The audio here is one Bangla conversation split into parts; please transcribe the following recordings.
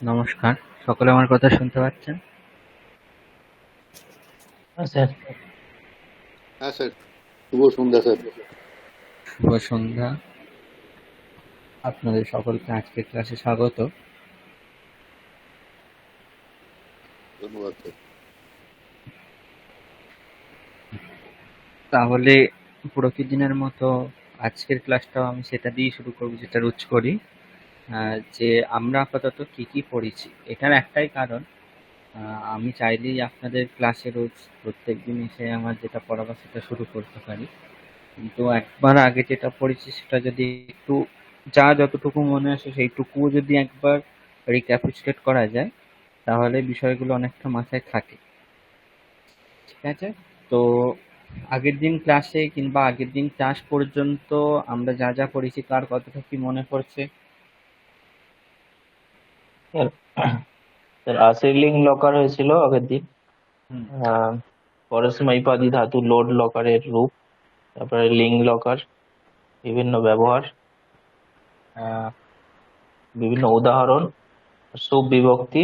নমস্কার, সকলে আমার কথা শুনতে পাচ্ছেন? হ্যাঁ স্যার। হ্যাঁ স্যার, শুভ সন্ধ্যা স্যার। শুভ সন্ধ্যা। আপনাদের সকলকে আজকের ক্লাসে স্বাগত। ধন্যবাদ স্যার। তাহলে প্রতিদিনের মতো আজকের ক্লাসটাও আমি সেটা দিয়ে শুরু করব, যেটা রোজ করি। যে আমরা আপাতত কি কি পড়েছি, এটার একটাই কারণ, আমি চাইলেই আপনাদের ক্লাসে রোজ প্রত্যেক দিন এসে আমার যেটা পড়াবো সেটা শুরু করতে পারি, কিন্তু একবার আগে যেটা পড়েছি সেটা যদি একটু যতটুকু মনে আসে সেইটুকুও যদি একবার রিক্যাপিচুলেট করা যায়, তাহলে বিষয়গুলো অনেকটা মাথায় থাকে। ঠিক আছে? তো আগের দিন ক্লাসে কিংবা আগের দিন ক্লাস পর্যন্ত আমরা যা যা পড়েছি তার কতটা কি মনে পড়ছে? স্যার স্যার আশিলিং লকার হয়েছিল আগের দিন। হুম। পরস্মৈপাদী ধাতু লোড লকারের রূপ, তারপরে লিং লকার, বিভিন্ন ব্যবহার, আহ, বিভিন্ন উদাহরণ, সুবিভক্তি,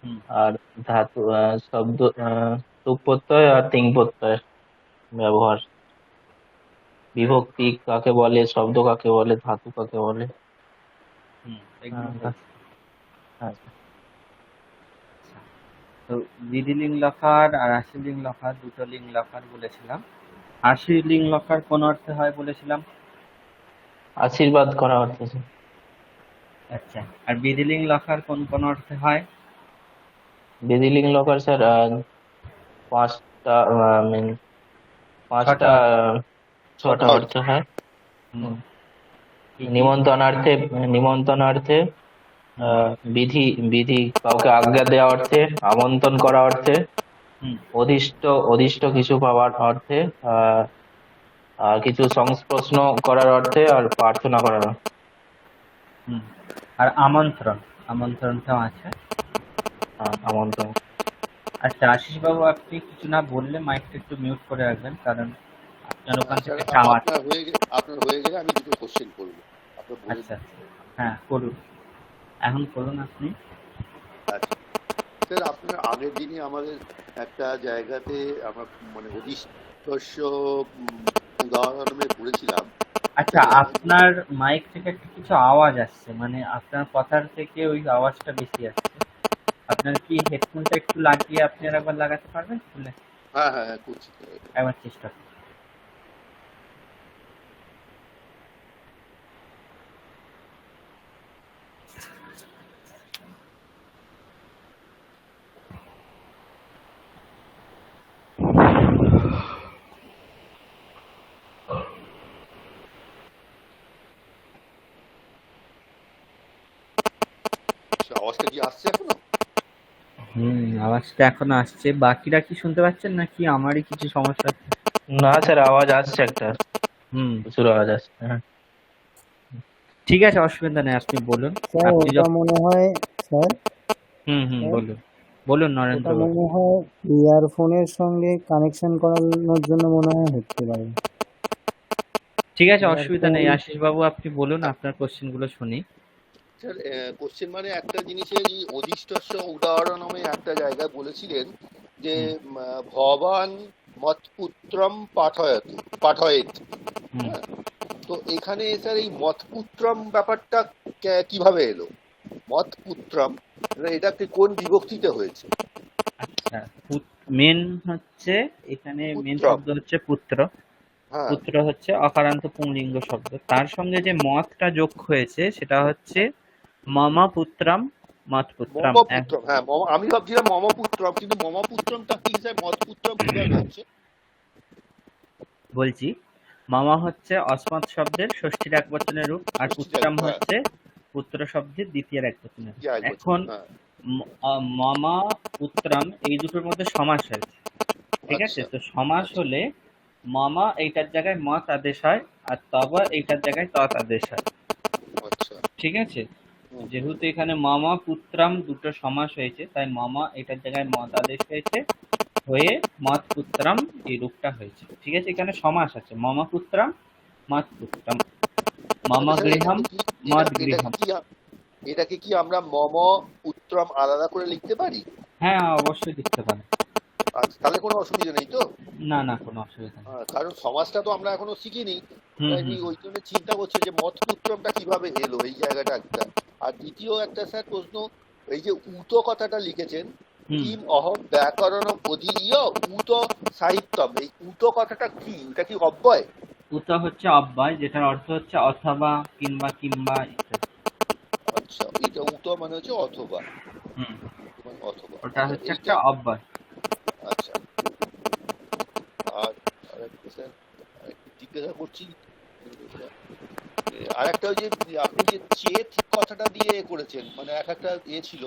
হুম। আর ধাতু শব্দ, সুপ প্রত্যয় আর তিং প্রত্যয় ব্যবহার, বিভক্তি কাকে বলে, শব্দ কাকে বলে, ধাতু কাকে বলে। হুম, এগুলো আহ, হয়েছে। হ্যাঁ আচ্ছা, তো দ্বিধি লিং লকার আর আশি লিং লকার, দুটো লিং লকার বলেছিলাম। আশি লিং লকার কোন অর্থে হয় বলেছিলাম? আশীর্বাদ করা অর্থে স্যার। আচ্ছা, আর বিধি লিং লকার কোন কোন অর্থে হয়? বিধিলিং লকার স্যার পাঁচটা ছটা পাঁচটা অর্থে। ছটা ছটা অর্থ অর্থ। হয়। হুম। হুম। কি কি? নিমন্ত্রণার্থে, হুম। বিধি বিধি কাউকে আজ্ঞা দেওয়া অর্থে, আমন্ত্রণ করা অর্থে, হুম। অদিষ্ট অদিষ্ট কিছু পাওয়ার অর্থে, আহ আর কিছু সংস্পর্শ করার অর্থে, আর প্রার্থনা করার অর্থে। হুম। আর আমন্ত্রণ, আমন্ত্রণটাও আছে। আমন্ত্রণ। আচ্ছা আশিস বাবু, আপনি কিছু না বললে মাইকটা একটু মিউট করে রাখবেন, কারণ আপনার ওখান স্যার, থেকে একটা আওয়াজ। আপনার হয়ে গেলে আমি দুটো কোশ্চেন করবো, আপনার বলে আচ্ছা, দিন। হ্যাঁ করুন, এখন করুন আপনি। আচ্ছা স্যার, আপনার আগের দিনই আমাদের একটা জায়গাতে আমরা মানে অধিষ্ঠস্য উদাহরণে পড়েছিলাম। আচ্ছা, স্যার, আপনার মাইক থেকে একটা কিছু আওয়াজ আসছে, মানে আপনার কথার থেকে ওই আওয়াজটা বেশি আসছে। আপনার কি হেডফোনটা একটু লাগিয়ে আপনি আর একবার লাগাতে পারবেন খুলে? হ্যাঁ হ্যাঁ হ্যাঁ, করছি স্যার। একবার চেষ্টা করুন। স্যার, আওয়াজটা কি আসছে এখনো? আওয়াজটা এখনো আসছে। বাকিরা কি শুনতে পাচ্ছেন নাকি আমারই কিছু সমস্যা হচ্ছে? না স্যার, আওয়াজ আসছে একটা, হুম। প্রচুর আওয়াজ আসছে। হ্যাঁ। ঠিক আছে, অসুবিধা নেই, আপনি বলুন। স্যার আপনি ওটা যখন মনে হয়, স্যার স্যার বলুন, বলুন ওটা নরেন্দ্র বাবু। মনে হয় ইয়ারফোনের সঙ্গে কানেকশন করানোর জন্য মনে হয় হতে পারে। ঠিক আছে, অসুবিধা ইয়ারফোন। নেই। আশিস বাবু আপনি বলুন, আপনার কোশ্চেন গুলো শুনি। স্যার, কোশ্চেন মানে একটা জিনিসের এই অধিষ্ঠস্য উদাহরণ নামে একটা জায়গায় বলেছিলেন যে হুম। ভবান মৎপুত্রম পাঠয়েত। হুম। হ্যাঁ, তো এখানে স্যার এই মৎপুত্রম ব্যাপারটা কিভাবে এলো? মৎপুত্রম এটাকে কোন বিভক্তিতে হয়েছে? আচ্ছা, মেন হচ্ছে, এখানে মেন পুত্রম। শব্দ হচ্ছে পুত্র। হ্যাঁ, পুত্র হচ্ছে অকারান্ত পুংলিঙ্গ শব্দ, তার সঙ্গে যে মতটা যোগ হয়েছে সেটা হচ্ছে মম পুত্রম, মত পুত্রম। মমপুত্রম। হ্যাঁ, আমি ভাবছিলাম মমপুত্রম, কিন্তু মমপুত্রমটা কি স্যার? মৎপুত্রম কিভাবে হচ্ছে? বলছি, মামা হচ্ছে অস্মৎ শব্দের ষষ্ঠীর একবচনের রূপ, আর ষষ্ঠী পুত্রম হ্যাঁ, হচ্ছে পুত্র শব্দের দ্বিতীয় একবচনের রূপ। কি এক বছর, এখন হ্যাঁ। মামা পুত্রম এই দুটোর মধ্যে সমাস হয়েছে। ঠিক আছে, আচ্ছা তো সমাস আচ্ছা হলে মামা এইটার জায়গায় মত আদেশ হয়, আর তবা এইটার জায়গায় তৎ আদেশ হয়। আচ্ছা। ঠিক আছে, হুম হুম যেহেতু এখানে মামা পুত্রাম দুটো সমাস হয়েছে, তাই মামা এটার জায়গায় মত আদেশ হয়েছে, হয়ে মত পুত্রাম এই রূপটা হয়েছে। ঠিক আছে, এখানে সমাস আছে, মামা পুত্রাম, মত পুত্রাম, তবে মামা স্যার, গৃহম, এটাকে কি মদ এটাকে গৃহম। কি এটাকে কি আমরা মম পুত্রম আলাদা করে লিখতে পারি? হ্যাঁ, অবশ্যই লিখতে পারেন। আচ্ছা, তাহলে কোনো অসুবিধা নেই তো? না না, কোনো অসুবিধা নেই। কারণ সমাজটা তো আমরা এখনো শিখিনি, হুম তাই আমি হুম ওই জন্য চিন্তা করছি যে মত পুত্রমটা কিভাবে এলো এই জায়গাটা একটা। আর দ্বিতীয় একটা স্যার প্রশ্ন, এই যে উত কথাটা লিখেছেন, হুম। কিম অহম ব্যাকরণ অধীয় উত সাহিত্যম, এই উত কথাটা কি? এটা কি অব্যয়? উত হচ্ছে অব্যয়, যেটার অর্থ হচ্ছে অথবা, কিংবা, কিংবা ইত্যাদি। আচ্ছা, এটা উত মানে হচ্ছে অথবা, হুম, মানে অথবা। ওটা আচ্ছা, হচ্ছে একটা এইটা অব্যয়। আচ্ছা। আর আরেকটা স্যার আরেকটু জিজ্ঞাসা করছি, আরেকটা ওই যে আপনি যে চেত কথাটা দিয়ে এ করেছেন, মানে এক একটা ছিল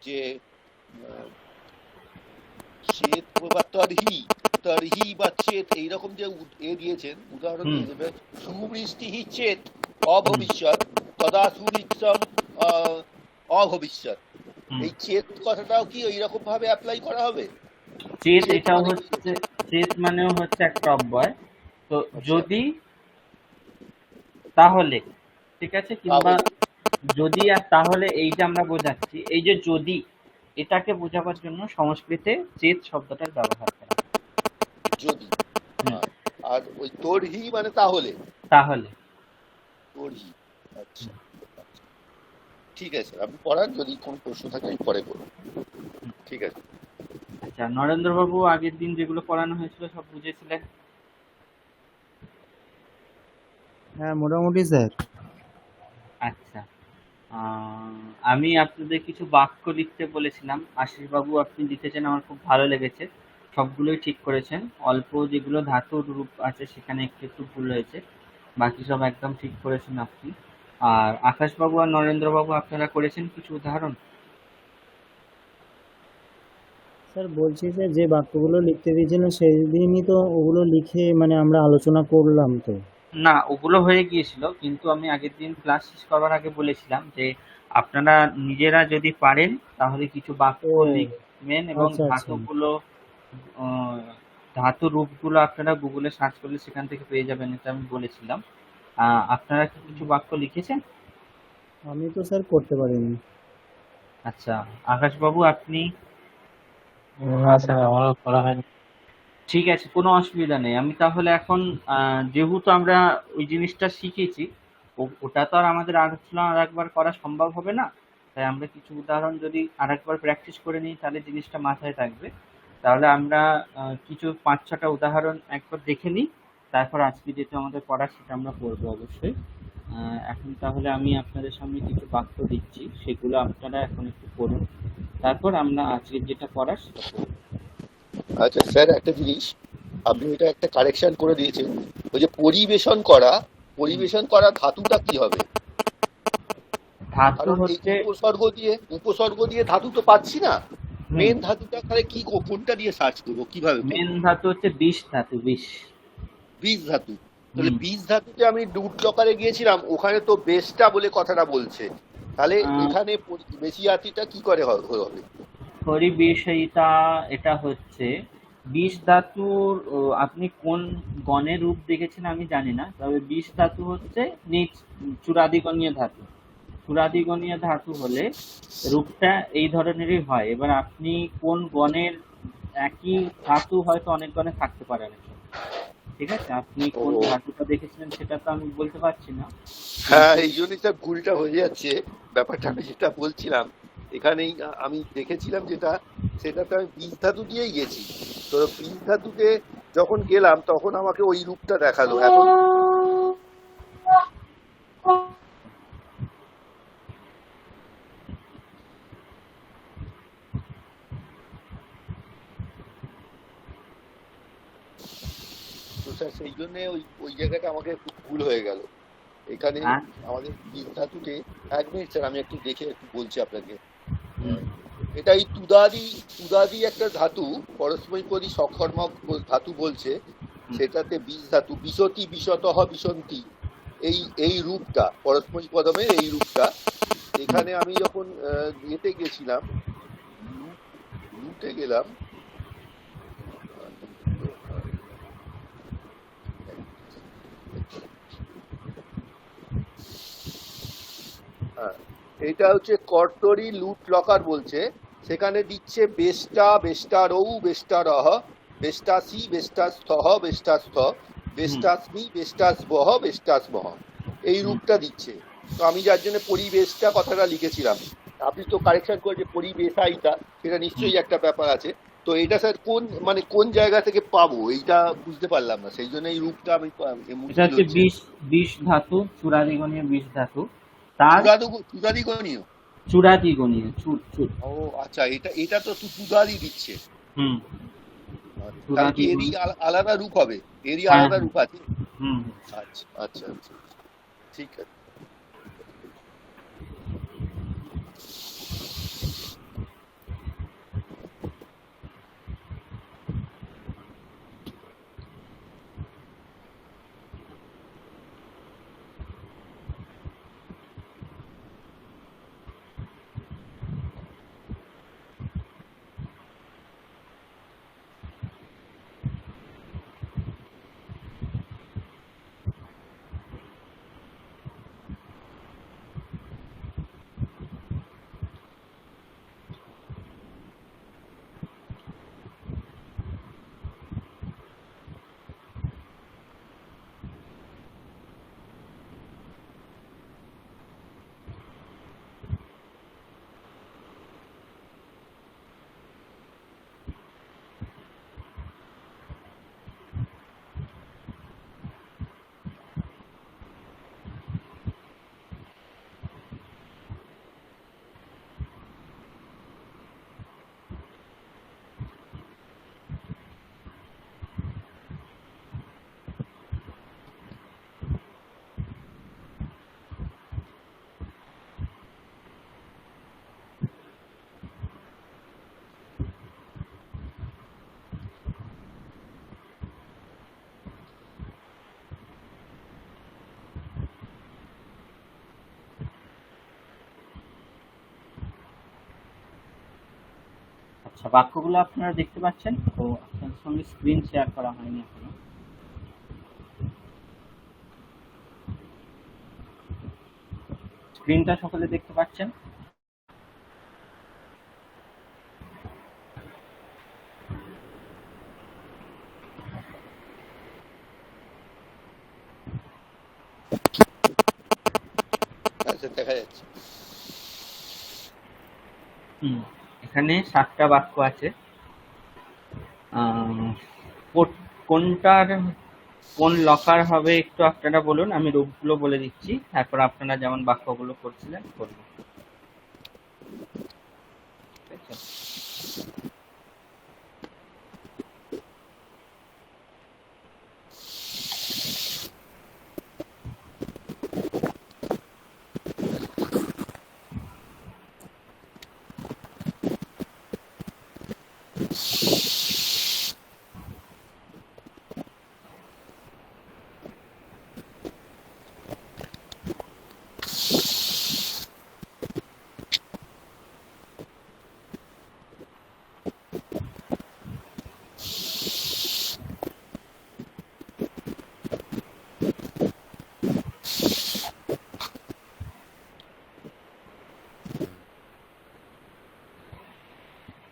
যে চেত বা তরহি, তরহি বা চেত এইরকম যে দিয়েছেন, উদাহরণ হুম দিয়ে দেবেন, সুবৃষ্টি চেত হুম অভবিষ্যৎ তদা সুবৃষ্টম অভবিষ্যৎ। হুম। এই চেত কথাটাও কি এইরকম ভাবে অ্যাপ্লাই করা হবে? চেত চেত এটাও মানে কি? হচ্ছে, চেত মানেও হচ্ছে একটা অব্যয়। তো আচ্ছা, যদি, তাহলে, ঠিক আছে, কিংবা তাহলে যদি আর তাহলে, এই যে আমরা বোঝাচ্ছি, এই যে যদি, এটাকে বোঝাবার জন্য সংস্কৃতে চেত শব্দটার ব্যবহার করা হয়। যদি। হুম, আর আর ওই তরহি মানে তাহলে, তাহলে। তরহি। আচ্ছা, ঠিক আছে, আপনি পড়ান, যদি কোনো প্রশ্ন থাকে আমি পরে করবো। ঠিক আছে। আচ্ছা, নরেন্দ্রবাবু আগের দিন যেগুলো পড়ানো হয়েছিল সব বুঝেছিলেন? হ্যাঁ, মোটামুটি স্যার। আচ্ছা, আমি আপনাদের কিছু বাক্য লিখতে বলেছিলাম, আশিসবাবু আপনি লিখেছেন, আমার খুব ভালো লেগেছে। সবগুলোই ঠিক করেছেন। অল্প যেগুলো ধাতুর রূপ আছে সেখানে একটু একটু ভুল হয়েছে, বাকি সব একদম ঠিক করেছেন আপনি। আর আকাশবাবু আর নরেন্দ্রবাবু আপনারা করেছেন কিছু উদাহরণ। স্যার বলছি যে বাক্যগুলো লিখতে দিয়েছিলেন সেই দিনই তো ওগুলো লিখে মানে আমরা আলোচনা করলাম তো। না, ওগুলো হয়ে গিয়েছিল, কিন্তু আমি আগের দিন ক্লাস শেষ করবার আগে বলেছিলাম যে আপনারা নিজেরা যদি পারেন তাহলে কিছু বাক্য ও লিখবেন, এবং আচ্ছা আচ্ছা। ধাতুগুলো, আহ, ধাতু রূপগুলো আপনারা গুগলে সার্চ করলে সেখান থেকে পেয়ে যাবেন, এটা আমি বলেছিলাম। আপনারা কি কিছু বাক্য লিখেছেন? আমি তো স্যার করতে পারিনি। আচ্ছা, আকাশবাবু আপনি? না স্যার, আমারও করা হয়নি। ঠিক আছে, কোনো অসুবিধা নেই। আমি তাহলে এখন, যেহেতু আমরা ওই জিনিসটা শিখেছি, ওটা তো আর আমাদের আলোচনা আর একবার করা সম্ভব হবে না, তাই আমরা কিছু উদাহরণ যদি আর একবার প্র্যাকটিস করে নিই তাহলে জিনিসটা মাথায় থাকবে। তাহলে আমরা কিছু 5-6টা উদাহরণ একবার দেখে নিই, তারপর আজকে যেটা আমাদের পড়া সেটা আমরা পড়বো অবশ্যই। এখন তাহলে আমি আপনাদের সামনে কিছু বাক্য দিচ্ছি, সেগুলো আপনারা এখন একটু পড়ুন, তারপর আমরা আজকের যেটা পড়া সেটা পড়বো। আচ্ছা স্যার, একটা জিনিস আপনি এটা একটা কারেকশন করে দিয়েছেন, ওই যে পরিবেশন করা, পরিবেশন করা ধাতুটা কি হবে? ধাতু কারণ এই হচ্ছে, উপসর্গ দিয়ে ধাতু তো পাচ্ছি না, হুম, মেন ধাতুটা তাহলে কি, কোনটা দিয়ে সার্চ করবো, কিভাবে মেন করবো? ধাতু হচ্ছে বিষ ধাতু, বিষ। বীজ ধাতু। তাহলে হুম। বীজ ধাতুতে আমি ডুটলকারে গিয়েছিলাম, ওখানে তো বেসটা বলে কথাটা বলছে, তাহলে এখানে বেশি জাতিটা কি করে হবে? পরিবেশয়িতা, এটা হচ্ছে বিষ ধাতুর, আপনি কোন গণের রূপ দেখেছেন আমি জানি না, তবে বিষ ধাতু হচ্ছে নিচ চূড়াদিগণীয় ধাতু। চূড়াদিগণীয় ধাতু হলে রূপটা এই ধরনেরই হয়। এবার আপনি কোন গণের, একই ধাতু হয়তো অনেক গণে থাকতে পারে না, ঠিক আছে, আপনি ও, কোন ধাতুটা দেখেছিলেন সেটা তো আমি বলতে পারছি না, হ্যাঁ, কিন্তু এই জন্যই স্যার ভুলটা হয়ে যাচ্ছে। ব্যাপারটা আমি যেটা বলছিলাম, এখানেই আমি দেখেছিলাম যেটা, সেটাতে আমি বীজ ধাতু দিয়েই গেছি। তো বীজ ধাতুতে যখন গেলাম তখন আমাকে ওই রূপটা দেখালো। এখন তো স্যার সেই জন্য ওই ওই জায়গাটা আমাকে একটু ভুল হয়ে গেল এখানে। হ্যাঁ, আমাদের বীজ ধাতুতে, 1 মিনিট স্যার, আমি একটু দেখে একটু বলছি আপনাকে। হুম, এটা এই তুদাদি একটা ধাতু, পরস্মৈপদী সকর্মক ধাতু বলছে, হুম, সেটাতে বীজ ধাতু বিশতি বিশতঃ বিশন্তি, এই এই রূপটা পরস্মৈ পদমের এই রূপটা। হুম। এখানে আমি যখন ইয়েতে গেছিলাম, রুটে গেলাম, হ্যাঁ, এটা হচ্ছে কর্তরি লুট লকার বলছে, সেখানে দিচ্ছে বেষ্টা বেষ্টারৌ বেষ্টারহ বেষ্টাসি বেষ্টাস্থহ বেষ্টাস্থ হুম বেষ্টাস্মি বেষ্টাসবহ বেষ্টাসমহ, এই হুম রূপটা দিচ্ছে। তো আমি যার জন্য পরিবেশটা কথাটা লিখেছিলাম, আপনি তো কারেকশন করে যে পরিবেশাইতা, সেটা হুম নিশ্চয়ই একটা ব্যাপার আছে। তো এটা স্যার কোন মানে কোন জায়গা থেকে পাবো এইটা বুঝতে পারলাম না, সেই জন্য এই রূপটা আমি এটা মুশকিল হচ্ছে হচ্ছে। বিষ বিষ ধাতু, চূড়াদিগণীয় বিষ ধাতু। তার চুদাদিগণীয়। চূড়াদিগণীয় চূড় চূড়। ও আচ্ছা, এটা এটা তো চুদাদি দিচ্ছে। হুম তাহলে কি এরই চূড়াদিগণী। আলাদা রূপ হবে? এরই হ্যাঁ আলাদা হ্যাঁ। রূপ আছে? হুম আচ্ছা আচ্ছা আচ্ছা, ঠিক আছে। আচ্ছা, বাক্যগুলো আপনারা দেখতে পাচ্ছেন তো? আপনাদের সঙ্গে স্ক্রিন শেয়ার করা হয়নি এখনো। স্ক্রিনটা সকলে দেখতে পাচ্ছেন? আচ্ছা, দেখা যাচ্ছে। হুম এখানে 7টা বাক্য আছে। আহ, কোনটার কোন লকার হবে একটু আপনারা বলুন, আমি রূপগুলো বলে দিচ্ছি, তারপর আপনারা যেমন বাক্যগুলো করছিলেন করবেন। ঠিক আছে?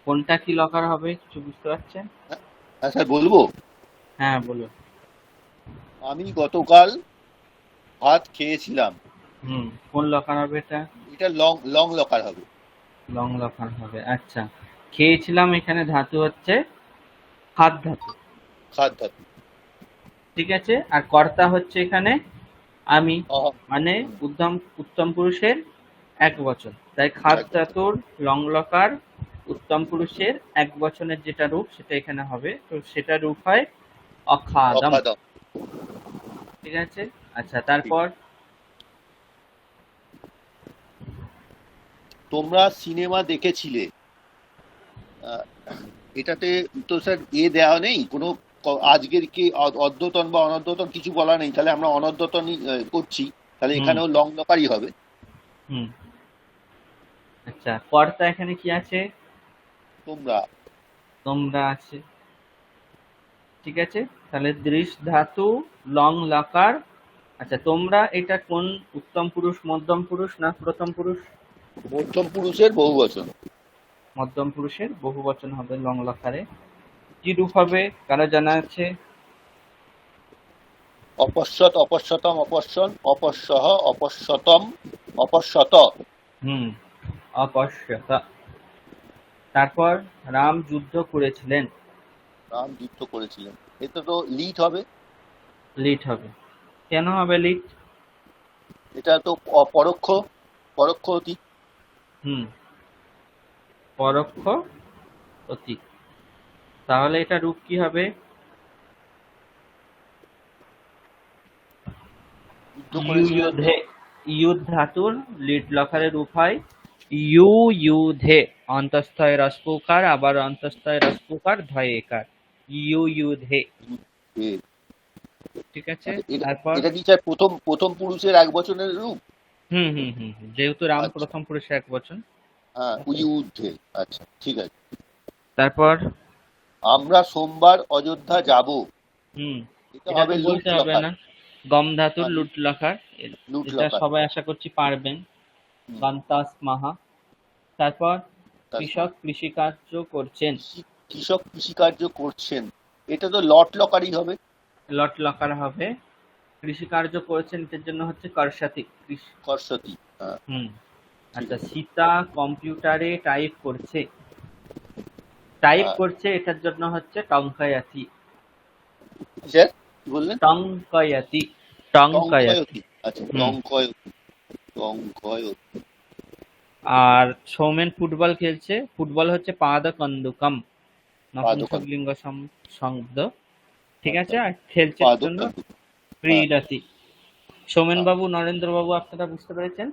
কোনটা কি লকার হবে কিছু বুঝতে পারছেন? হ্যাঁ স্যার, বলবো। হ্যাঁ বলুন। আমি গতকাল ভাত খেয়েছিলাম, কোন লকার হবে এটা? এটা লং লং লকার হবে। লং লকার হবে। আচ্ছা, খেয়েছিলাম এখানে ধাতু হচ্ছে খাদ ধাতু। খাদ ধাতু। ঠিক আছে, আর কর্তা হচ্ছে এখানে আমি, অহং। মানে উত্তম পুরুষের এক বচন, তাই খাদ ধাতুর লং লকার উত্তম পুরুষের এক বচনের যেটা রূপ সেটা এখানে হবে, তো সেটা রূপ হয় অখাদম। অখাদম। ঠিক আছে। আচ্ছা, তারপর তোমরা সিনেমা দেখেছিলে, আহ, এটাতে তো স্যার দেওয়া নেই কোনো, আজকের কি অদ্যতন বা অনদ্যতন কিছু বলা নেই, তাহলে আমরা অনদ্যতনই করছি, তাহলে হুম এখানেও লং লকারই হবে। হুম আচ্ছা, কর্তা এখানে কি আছে? তোমরা। তোমরা আছে। ঠিক আছে, তাহলে দৃশ ধাতু লং লকার। আচ্ছা, তোমরা এটা কোন উত্তম পুরুষ, মধ্যম পুরুষ না প্রথম পুরুষ? মধ্যম পুরুষের বহুবচন। মধ্যম পুরুষের বহু বচন হবে লং লকারে। কি রূপ হবে কারো জানা আছে? অপশ্যৎ, অপশ্যতম, অপশ্যন, অপশ্যহ, অপশ্যতম, অপশ্যত। হুম, অপশ্যতা। তারপর রাম যুদ্ধ করেছিলেন। রাম যুদ্ধ করেছিলেন, এটা তো লিট হবে। লিট হবে। কেন হবে লিট? এটা তো পরোক্ষ, পরোক্ষ অতীত। হুম, পরোক্ষ অতীত। তাহলে এটা রূপ কি হবে? যুদ্ধ ইউ করেছিলেন তো। ইউধে। ইউধ ধাতুর লিট লকারে রূপ হয় ইউ ইউধে। অন্তঃস্থয় রস্পকার, আবার অন্তঃস্থয় রস্পকার ধয়েকার। ইউ ইউধে। এ, ঠিক আছে। আচ্ছা, এটা তারপর এটা কি স্যার প্রথম প্রথম পুরুষের এক বচনের রূপ? হুম, যেহেতু রাম আচ্ছা, প্রথম পুরুষে এক বচন। হ্যাঁ, ঊর্ধ্বে। আচ্ছা, ঠিক আছে। তারপর আমরা সোমবার অযোধ্যা যাব, হুম, এটা এটা হবে তো লুট বলতে হবে লকার। না। গম ধাতুর হ্যাঁ, লুট লকার। লুট এটা লকার। সবাই আশা করছি পারবেন। হুম, গন্তাস মাহা। তারপর তাসমা। কৃষক কৃষিকার্য করছেন। কৃষক কৃষিকার্য করছেন, এটা তো লট লকারই হবে। লট লকার হবে। কৃষিকার্য করেছেন এটার জন্য হচ্ছে করসাতি। কর্ষতি। হ্যাঁ, হুম। ঠিক আচ্ছা, আছে। সীতা কম্পিউটারে টাইপ করছে। টাইপ হ্যাঁ, করছে এটার জন্য হচ্ছে টঙ্কায়াতি। স্যার কি বললেন? টঙ্কায়াতি। টঙ্কায়াতি। টঙ্কয়তি। আচ্ছা, হুম। টঙ্কয়তি, টঙ্কয়তি। আর সৌমেন ফুটবল খেলছে। ফুটবল হচ্ছে পাদ কন্দুকম। পাদকান্ত। নপুংসকলিঙ্গ শব্দ। ঠিক আছে। আচ্ছা, আর খেলছে এর জন্য পাদকান্ত। হ্যাঁ, ক্রীড়াতি। সৌমেন হ্যাঁ। বাবু, নরেন্দ্র বাবু, আপনারা বুঝতে পেরেছেন?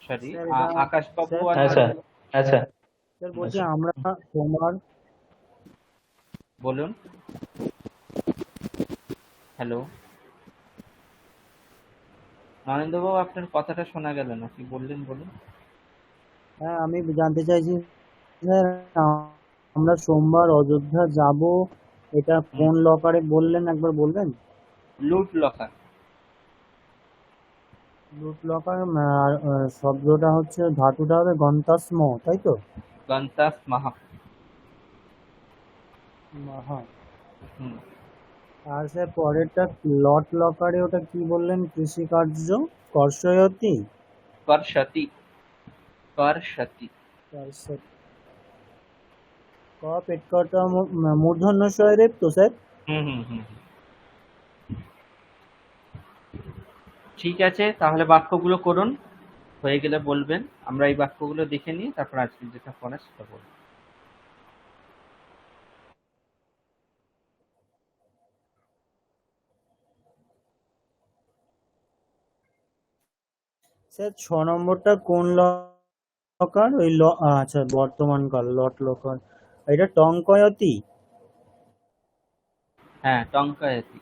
সরি, স্যার এটা আকাশ বাবু স্যার আর হ্যাঁ স্যার। নরেন্দ্র। হ্যাঁ স্যার। স্যার বলছি আমরা সোমবার বলুন। হ্যালো, নরেন্দ্র বাবু, আপনার কথাটা শোনা গেল না, কি বললেন বলুন। হ্যাঁ আমি জানতে চাইছি স্যার, আমরা সোমবার অযোধ্যা যাব, এটা হুম, কোন লকারে বললেন একবার বলবেন? লুট লকার। লুট লকার। আর শব্দটা হচ্ছে ধাতুটা হবে গন্তাস্ম, তাই তো? গন্তাস মাহা। হ্যাঁ। হুম, আর স্যার পরেরটা লট লকারে ওটা কি বললেন? কৃষিকার্য কর্ষয়তি। করসতি। করসতি। ক পেট কটা মূর্ধন্য ষ রেপ তো স্যার? হুম। ঠিক আছে, তাহলে বাক্যগুলো করুন। হয়ে গেলে বলবেন। আমরা এই বাক্যগুলো দেখে নিই, তারপর আজকে যেটা পড়া সেটা বলবো। স্যার 6 নম্বরটা কোন লকার? ওই আচ্ছা, বর্তমান কাল লট লকার। এটা টঙ্কয়তি। হ্যাঁ, টঙ্কায়তি।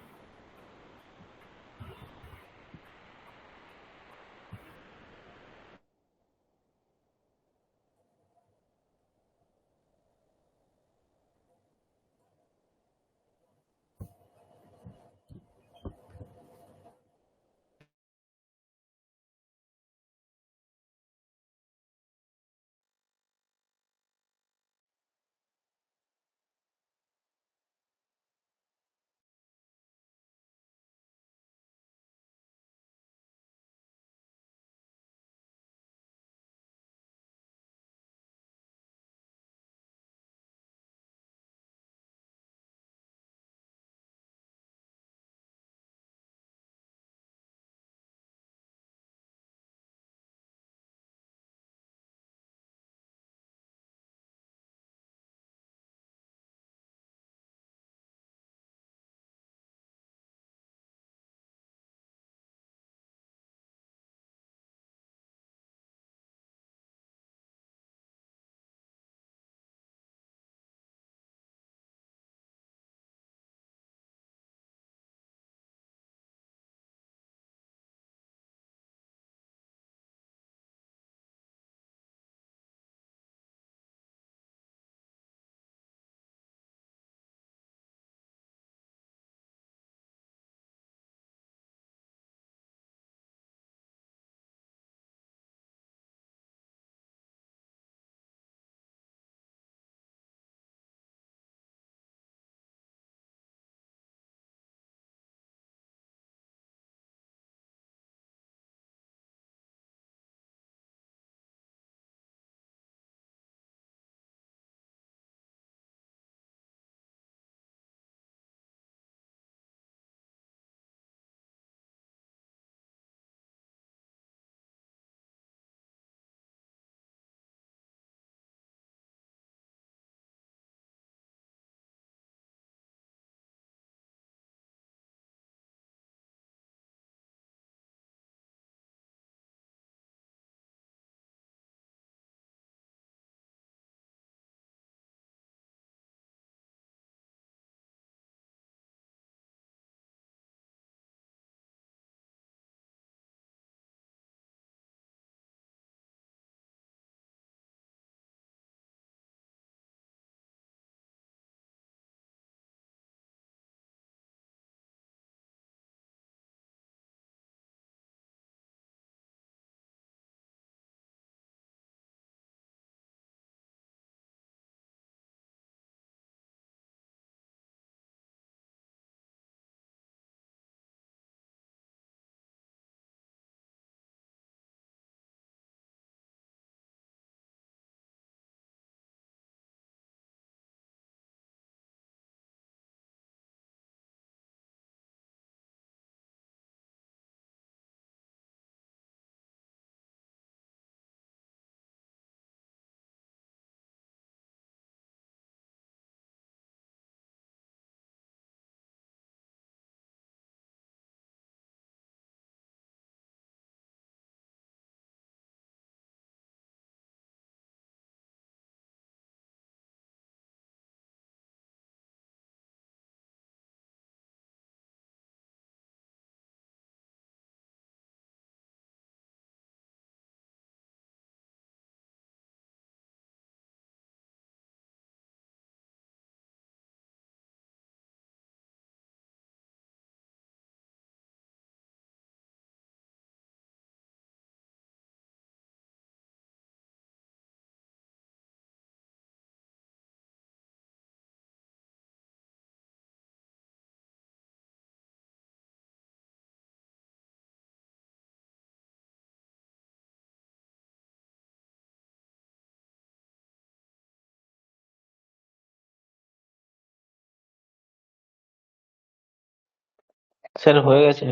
স্যার হয়ে গেছে।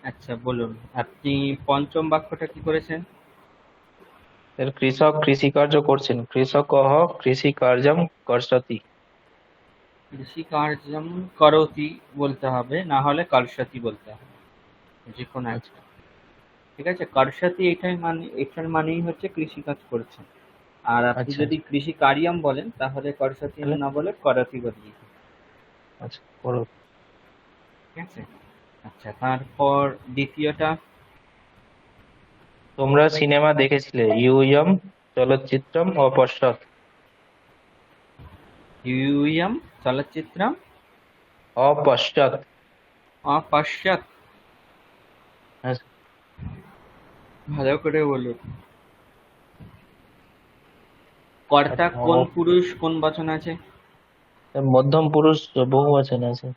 আচ্ছা বলুন, আপনি পঞ্চম বাক্যটা কি করেছেন? স্যার কৃষক কৃষিকার্য করছেন, কৃষকঃ কৃষিকার্যম কর্ষতি। কৃষিকার্যম করতি বলতে হবে, না হলে কর্ষতি বলতে হবে, যে কোনো আচ্ছা একটা। ঠিক আছে, কর্ষতি এটার মানেই হচ্ছে কৃষিকাজ করছেন। আর আপনি আচ্ছা যদি কৃষি কার্যম বলেন তাহলে করসতি তাহলে না বলে করতি বলিয়ে দিন। আচ্ছা করো। ঠিক আছে। আচ্ছা, তারপর দ্বিতীয়টা। তোমরা সিনেমা দেখেছিলে, ইউয়ম চলচ্চিত্রম অপশ্যৎ। ইউয়ম চলচ্চিত্রম অপশ্যৎ। অপশ্যৎ। হ্যাঁ স্যার। ভালো করে বলুন। কর্তা কোন পুরুষ কোন বচন আছে? মধ্যম পুরুষ বহুবচন আছে।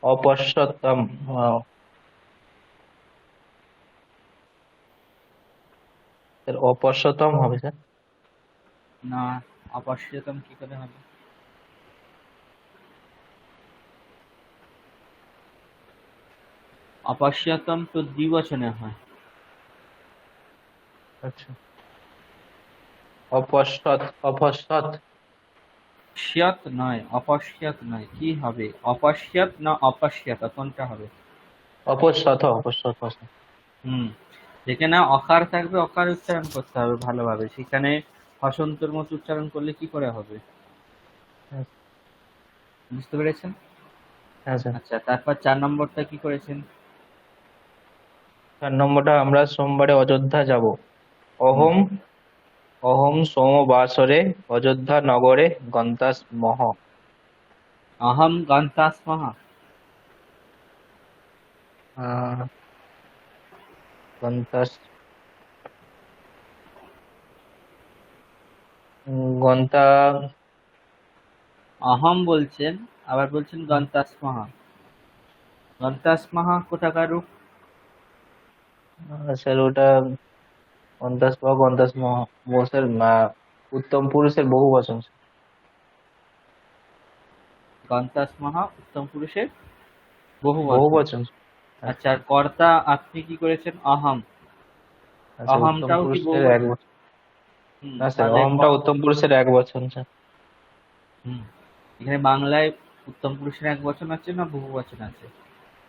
অপশ্যতম। স্যার অপশ্যতম হবে স্যার। না, অপশ্যতম কি করে হবে? অপশ্যতম তো দ্বিবচনে হয়। আচ্ছা অপশ্যৎ। অপশ্যৎ। শ্যত নয়, অপশ্যত নয়, কি হবে? অপশ্যত না অপশ্যত, কোনটা হবে? অপশ্যত। অপশ্যত স্যার। হুম, যেখানে অকার থাকবে অকার উচ্চারণ করতে হবে ভালোভাবে, সেখানে হসন্তর মতো উচ্চারণ করলে কি করে হবে? হ্যাঁ বুঝতে পেরেছেন? হ্যাঁ স্যার। আচ্ছা, তারপর 4 নম্বরটা কি করেছেন? 4 নম্বরটা, আমরা সোমবারে অযোধ্যা যাব। হুম, অহম অহম সোমবাসরে অযোধ্যা নগরে গন্তাস্মহ। অহম গন্তাস্মহ। আহ, গন্তাস গন্তা। অহম বলছেন, আবার বলছেন গন্তাস্মহ। গন্তাস্মহ কোথাকার রূপ? স্যার ওটা গন্তাস্মহ। গন্তাস্মহ স্যার উত্তম পুরুষের বহু বচন। গন্তাস্মহ উত্তম পুরুষের বহু বহু বচন। বচন। আচ্ছা, আর কর্তা আপনি কি করেছেন? অহম। আচ্ছা উত্তম অহমটাও কি বহু পুরুষের এক বচন? বচন। হুম, না স্যার, তাহলে অহমটা উত্তম পুরুষের এক বচন স্যার। হুম, এখানে বাংলায় উত্তম পুরুষের এক বচন আছে না বহু বচন আছে?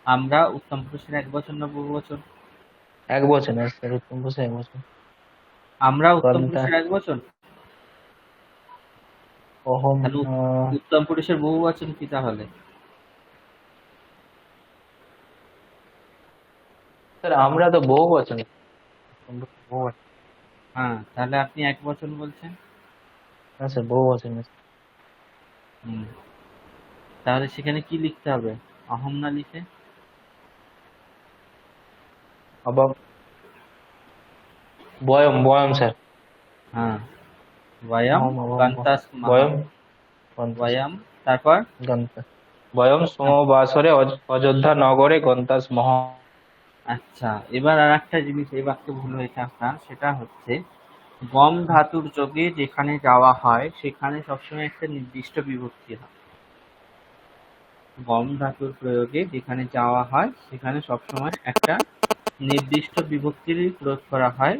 আমরা উত্তম পুরুষের এক বচন না বহু বচন? এক বচন আছে স্যার, উত্তম পুরুষের এক বচন। আমরা উত্তম গন্তা পুরুষের এক বচন। অহম তাহলে উত্তম পুরুষের বহু বচন কি তাহলে? স্যার আমরা তো বহু বচন। উত্তম পুরুষের বহু বচন। হ্যাঁ, তাহলে আপনি এক বচন বলছেন। না স্যার, বহু বচন আছে। হুম, তাহলে সেখানে কি লিখতে হবে? অহম না লিখে আবার বয়ম। বয়ম স্যার। হ্যাঁ, বয়ম অহম অহম গন্তাস্মহ। বয়ম গন্তাস বয়ম, তারপর গন্তা বয়ম সোমবাসরে অযোধ্যা নগরে গন্তাস্মহ। আচ্ছা, এবার আর একটা জিনিস এই বাক্যে ভুল হয়েছে আপনার, সেটা হচ্ছে গম ধাতুর যোগে যেখানে যাওয়া হয় সেখানে সবসময় একটা নির্দিষ্ট বিভক্তি হয়। গম ধাতুর প্রয়োগে যেখানে যাওয়া হয় সেখানে সবসময় একটা নির্দিষ্ট বিভক্তির প্রয়োগ করা হয়,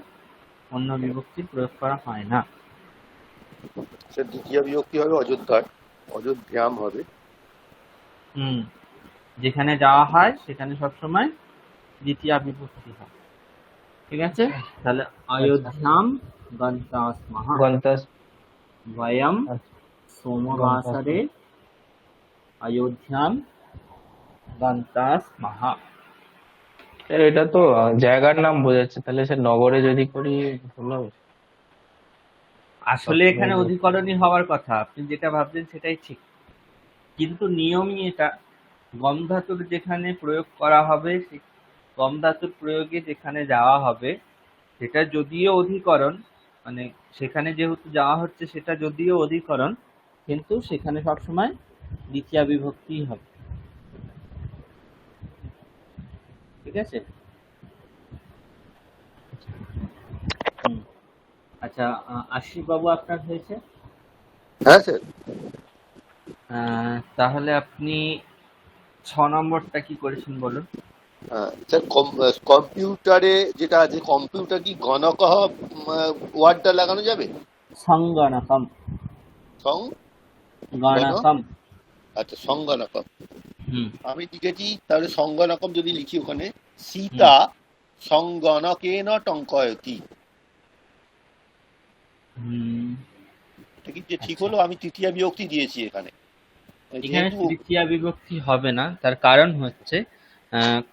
অন্য বিভক্তির প্রয়োগ করা হয় না। সে দ্বিতীয় বিভক্তি হবে অযোধ্যায়, অযোধ্যাম হবে। হুম, যেখানে যাওয়া হয় সেখানে সবসময় দ্বিতীয় বিভক্তি হয়। ঠিক আছে, তাহলে আচ্ছা অযোধ্যাম গন্তাস্মহ। গন্তাস। বয়ম আচ্ছা সোমবাসরে গন্তাস্মহ। অযোধ্যাম গন্তাস্মহ। স্যার এটা তো জায়গার নাম বোঝাচ্ছে, তাহলে স্যার নগরে যদি করি ভুল হবে? আসলে সবসময় এখানে অধিকরণই হওয়ার কথা, আপনি যেটা ভাবছেন সেটাই ঠিক, কিন্তু নিয়মই এটা। গম ধাতুর যেখানে প্রয়োগ করা হবে, গম ধাতুর প্রয়োগে যেখানে যাওয়া হবে সেটা যদিও অধিকরণ, মানে সেখানে যেহেতু যাওয়া হচ্ছে সেটা যদিও অধিকরণ, কিন্তু সেখানে সবসময় দ্বিতীয়া বিভক্তি হবে। ঠিক আছে। হুম, আচ্ছা, আশিস বাবু আপনার হয়েছে। হ্যাঁ স্যার। তাহলে আপনি নম্বরটা কি করেছেন বলুন। স্যার কম্পিউটারে যেটা আছে, কম্পিউটার কি গণকহ ওয়ার্ডটা লাগানো যাবে? সংগণকম। সং গণ গণকম। আচ্ছা, সংগণকম। হুম আমি লিখেছি, তাহলে সংগণকম যদি লিখি ওখানে, হুম সীতা সংগণকেন টঙ্কয়তি, হুম। এটা কি যে ঠিক আচ্ছা, হলো? আমি তৃতীয়া বিভক্তি দিয়েছি এখানে, এখানে যেহেতু তৃতীয়া বিভক্তি হবে না, তার কারণ হচ্ছে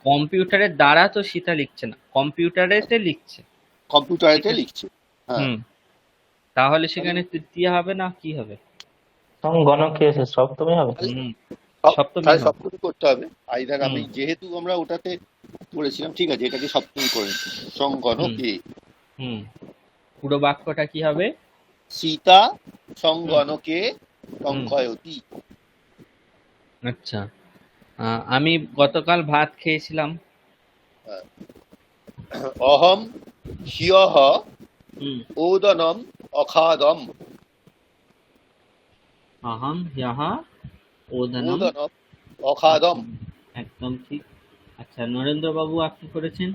কম্পিউটারের দ্বারা তো সীতা লিখছে না, কম্পিউটারেতে লিখছে। ঠিক কম্পিউটারেতে আছে। লিখছে। হ্যাঁ, হুম। তাহলে তাহলে সেখানে তৃতীয়া হবে না, কি হবে? গণক কি আছে, সপ্তমী হবে। তাহলে হুম। সপ্তমী তাহলে হবে। সপ্তমী করতে হবে। আইদার হুম আমি যেহেতু আমরা ওটাতে পড়েছিলাম, ঠিক আছে, এটাকে সপ্তমী করে নিচ্ছি। হুম সংগণকে হুম। পুরো বাক্যটা কি হবে? সীতা হুম সংগণকে হুম। টঙ্কয়তি। আচ্ছা, আমি গতকাল ভাত খেয়েছিলাম। অহম হিয়হ হুম। ওদনম অখাদম। অহম হ্যহ ওদনম। ওদনম অখাদম। একদম ঠিক। আচ্ছা, নরেন্দ্র বাবু আপনি করেছেন?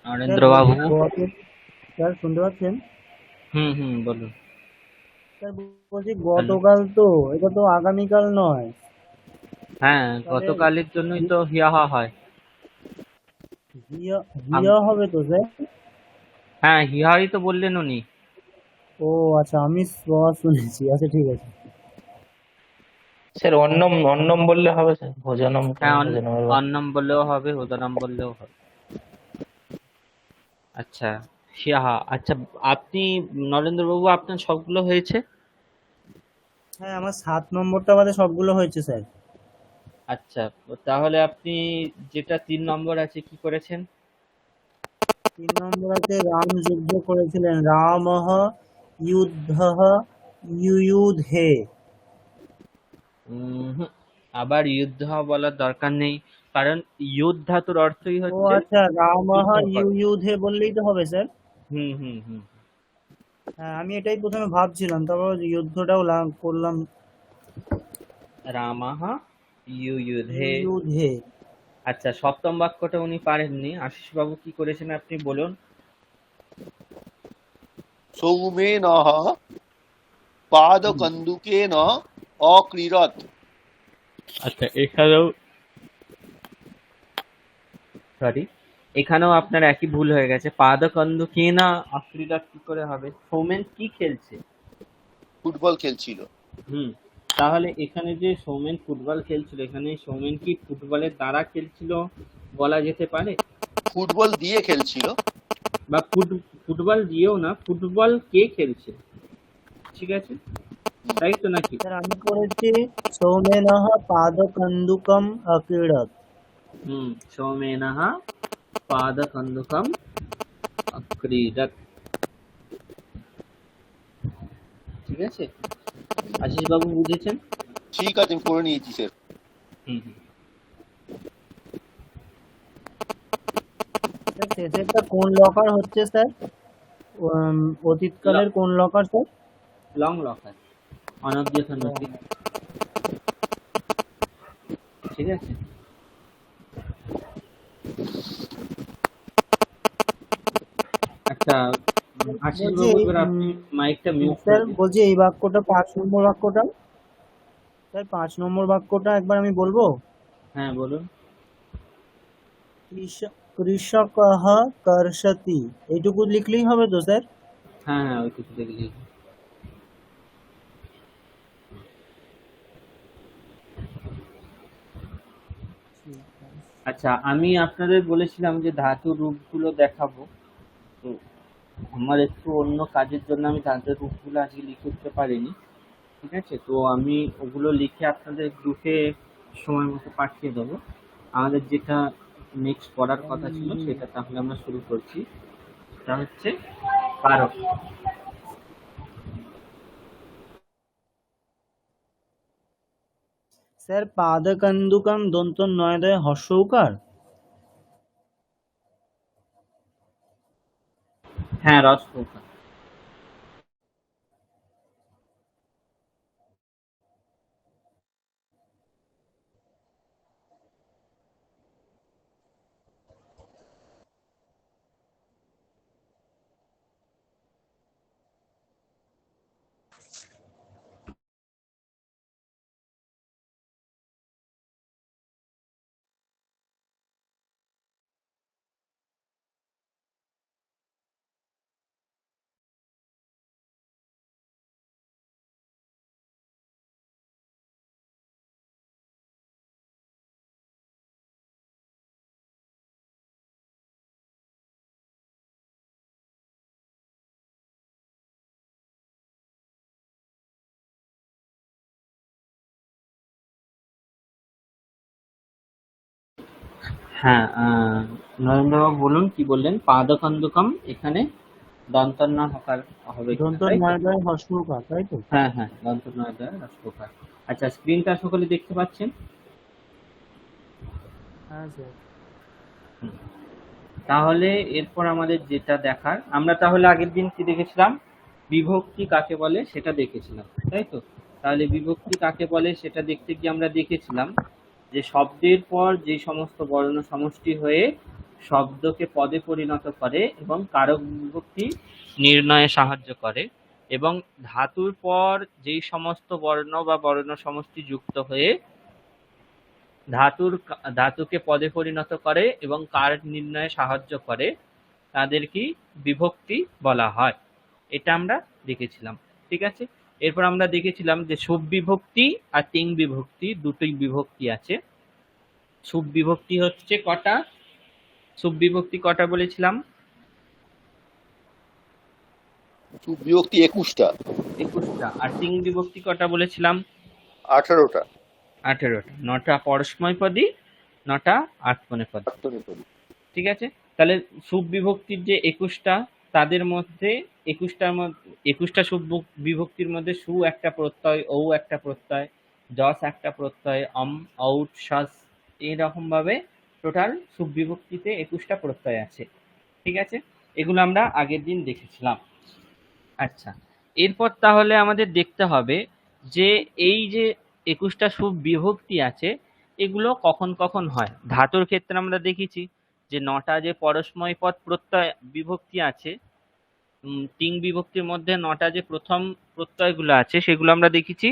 স্যার নরেন্দ্র বলছি বাবু। স্যার শুনতে পাচ্ছেন? হুম হুম, বলুন। স্যার বলছি হ্যালো। গতকাল তো, এটা তো আগামীকাল নয়। হ্যাঁ, তাহলে গতকালের জন্যই তো হিয়াহা হয়। হিয়া আম- হিয়া হবে তো স্যার? হ্যাঁ, হিয়াই তো বললেন উনি। ও আচ্ছা, আমি শুনেছি। আচ্ছা ঠিক আছে। স্যার অন্নম অন্নম বললে হবে স্যার, ভোজনম কেন হ্যাঁ, ভোজনমের বা। অন্নম বললেও হবে, উদনম বললেও হবে। আচ্ছা, হিয়াহা। আচ্ছা, আপনি, নরেন্দ্র বাবু, আপনার সবগুলো হয়েছে? হ্যাঁ, আমার 7 নম্বরটা বাদে সবগুলো হয়েছে স্যার। আচ্ছা, তাহলে আপনি যেটা 3 নম্বর আছে কি করেছেন? 3 নম্বর আছে রাম যুদ্ধ করেছিলেন, রামহ যুদ্ধঃ ইয়ুধে। হুম। আবার যুদ্ধ বলার দরকার নেই, কারণ যুদ্ধ ধাতুর অর্থই ও হচ্ছে আচ্ছা, রামহ যুদ্ধ করা। ইয়ুধে বললেই তো হবে স্যার। হুম হুম হুম। হ্যাঁ, আমি এটাই প্রথমে ভাবছিলাম, তারপর যুদ্ধটাও করলাম। রামাহ ইয়ুযুধে। ইয়ুধে। আচ্ছা, সপ্তম বাক্যটা উনি পারেননি, আশিস বাবু কি করেছেন আপনি বলুন। সৌমেনঃ হুম। পাদকন্দুকেন অক্রীড়ৎ। আচ্ছা, এখানেও সরি, এখানেও আপনার একই ভুল হয়ে গেছে। পাদকন্দু কে না, আফ্রিকা কি করে হবে? সৌমেন কি খেলছে? ফুটবল খেলছিল। হুম। তাহলে এখানে যে সৌমেন ফুটবল খেলছিল, এখানে সৌমেন কি ফুটবলের দ্বারা খেলছিল বলা যেতে পারে? ফুটবল দিয়ে খেলছিল। বা ফুটবল দিয়েও না, ফুটবল কে খেলছে, ঠিক আছে, তাই তো নাকি? স্যার আমি করেছি সৌমেনঃ পাদকন্দুকম অক্রীড়ৎ। হুম। সৌমেনः পাদকন্দুকম অক্রীডৎ। ঠিক আছে, আশিস বাবু বুঝেছেন? ঠিক আছে, আমি করে নিয়েছি স্যার। হুম হুম। স্যার শেষেরটা কোন লকার হচ্ছে স্যার? অতীতকালের কোন লকার স্যার? লং লকার, অনবদ্যথনতি। ঠিক আছে। আচ্ছা, আশিস বলছি বাবু, এই এবার আপনি মাইকটা মিউট স্যার করে দিন। বলছি এই বাক্যটা 5 নম্বর বাক্যটা, স্যার 5 নম্বর বাক্যটা একবার আমি বলবো। হ্যাঁ বলুন। কৃষকঃ কর্ষতি, এইটুকু লিখলেই হবে তো স্যার? হ্যাঁ হ্যাঁ, ওইটুকু দেখলি। আচ্ছা, আমি আপনাদের বলেছিলাম যে ধাতুর রূপগুলো দেখাবো, তো আমার একটু অন্য কাজের জন্য আমি ধাতুর রূপগুলো আজকে লিখে উঠতে পারিনি। ঠিক আছে, তো আমি ওগুলো লিখে আপনাদের গ্রুপে সময় মতো পাঠিয়ে দেবো। আমাদের যেটা নেক্সট পড়ার কথা ছিল সেটা তাহলে আমরা শুরু করছি। সেটা হচ্ছে কারক। স্যার পাদকন্দুকম দন্ত নয়দয় হর্ষৌকার। হ্যাঁ, রস প্রকার। হ্যাঁ, নরেন্দ্রবাবু বলুন কি বললেন? পাদকন্দুকম, এখানে দন্তন্য হকার হবে কিনা, দন্ত তাই তো? নয়ডায় হস্যকার, তাই তো? হ্যাঁ হ্যাঁ, দন্তন্য হকার। আচ্ছা, স্ক্রিনটা সকলে দেখতে পাচ্ছেন? হ্যাঁ স্যার। হুম। তাহলে এরপর আমাদের যেটা দেখার, আমরা তাহলে আগের দিন কি দেখেছিলাম? বিভক্তি কাকে বলে সেটা দেখেছিলাম, তাই তো? তাহলে বিভক্তি কাকে বলে সেটা দেখতে গিয়ে আমরা দেখেছিলাম যে শব্দের পর যে সমস্ত বর্ণ সমষ্টি হয়ে শব্দকে পদে পরিণত করে এবং কারক বিভক্তি নির্ণয়ে সাহায্য করে, এবং ধাতুর পর যেই সমস্ত বর্ণ বা বর্ণ সমষ্টি যুক্ত হয়ে ধাতুকে পদে পরিণত করে এবং কারক নির্ণয়ে সাহায্য করে, তাদের কি বিভক্তি বলা হয়। এটা আমরা দেখেছিলাম, ঠিক আছে? এরপর আমরা দেখেছিলাম যে শুভ বিভক্তি আর তিং বিভক্তি, দুটোই বিভক্তি আছে। শুভ বিভক্তি হচ্ছে কটা? শুভ বিভক্তি কটা বলেছিলাম? বিভক্তি 21টা। 21টা। আর তিং বিভক্তি কটা বলেছিলাম? 18টা। 18টা। 9টা পরস্ময় পদী, 9টা আত্মনেপদী, আত্মনেপদী। ঠিক আছে? তাহলে শুভ বিভক্তির যে 21টা, তাদের মধ্যে 21টা শুভ বিভক্তির মধ্যে সু একটা প্রত্যয়, ঔ একটা প্রত্যয়, যস একটা প্রত্যয়, ঔট, সস, এইরকম ভাবে টোটাল শুভ বিভক্তিতে 21টা প্রত্যয় আছে, ঠিক আছে? এগুলো আমরা আগের দিন দেখেছিলাম। আচ্ছা, এরপর তাহলে আমাদের দেখতে হবে যে এই যে 21টা শুভ বিভক্তি আছে, এগুলো কখন কখন হয়। ধাতুর ক্ষেত্রে আমরা দেখেছি যে 9টা যে পরস্ময় পদ প্রত্যয় বিভক্তি আছে, তিন বিভক্তির মধ্যে 9টা যে প্রথম প্রত্যয়গুলো আছে সেগুলো আমরা দেখেছি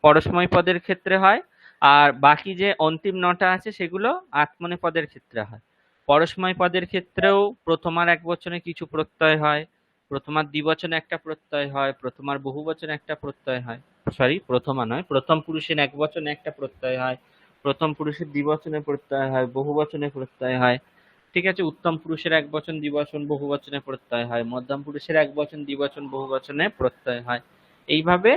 পরস্ময় পদের ক্ষেত্রে হয়, আর বাকি যে অন্তিম 9টা আছে সেগুলো আত্মনেপদের ক্ষেত্রে হয়। পরস্ময় পদের ক্ষেত্রেও প্রথমার একবচনে কিছু প্রত্যয় হয়, প্রথমার দ্বিবচনে একটা প্রত্যয় হয়, প্রথমার বহুবচনে একটা প্রত্যয় হয়, প্রথমা নয়, প্রথম পুরুষের একবচনে একটা প্রত্যয় হয়, প্রথম পুরুষের দ্বিবচনে প্রত্যয় হয়, বহুবচনে প্রত্যয় হয়, ঠিক আছে? উত্তম পুরুষের একবচন দ্বিবচন বহুবচনে প্রত্যয় হয়, মধ্যম পুরুষের একবচন দ্বিবচন বহুবচনে প্রত্যয় হয়। এইভাবে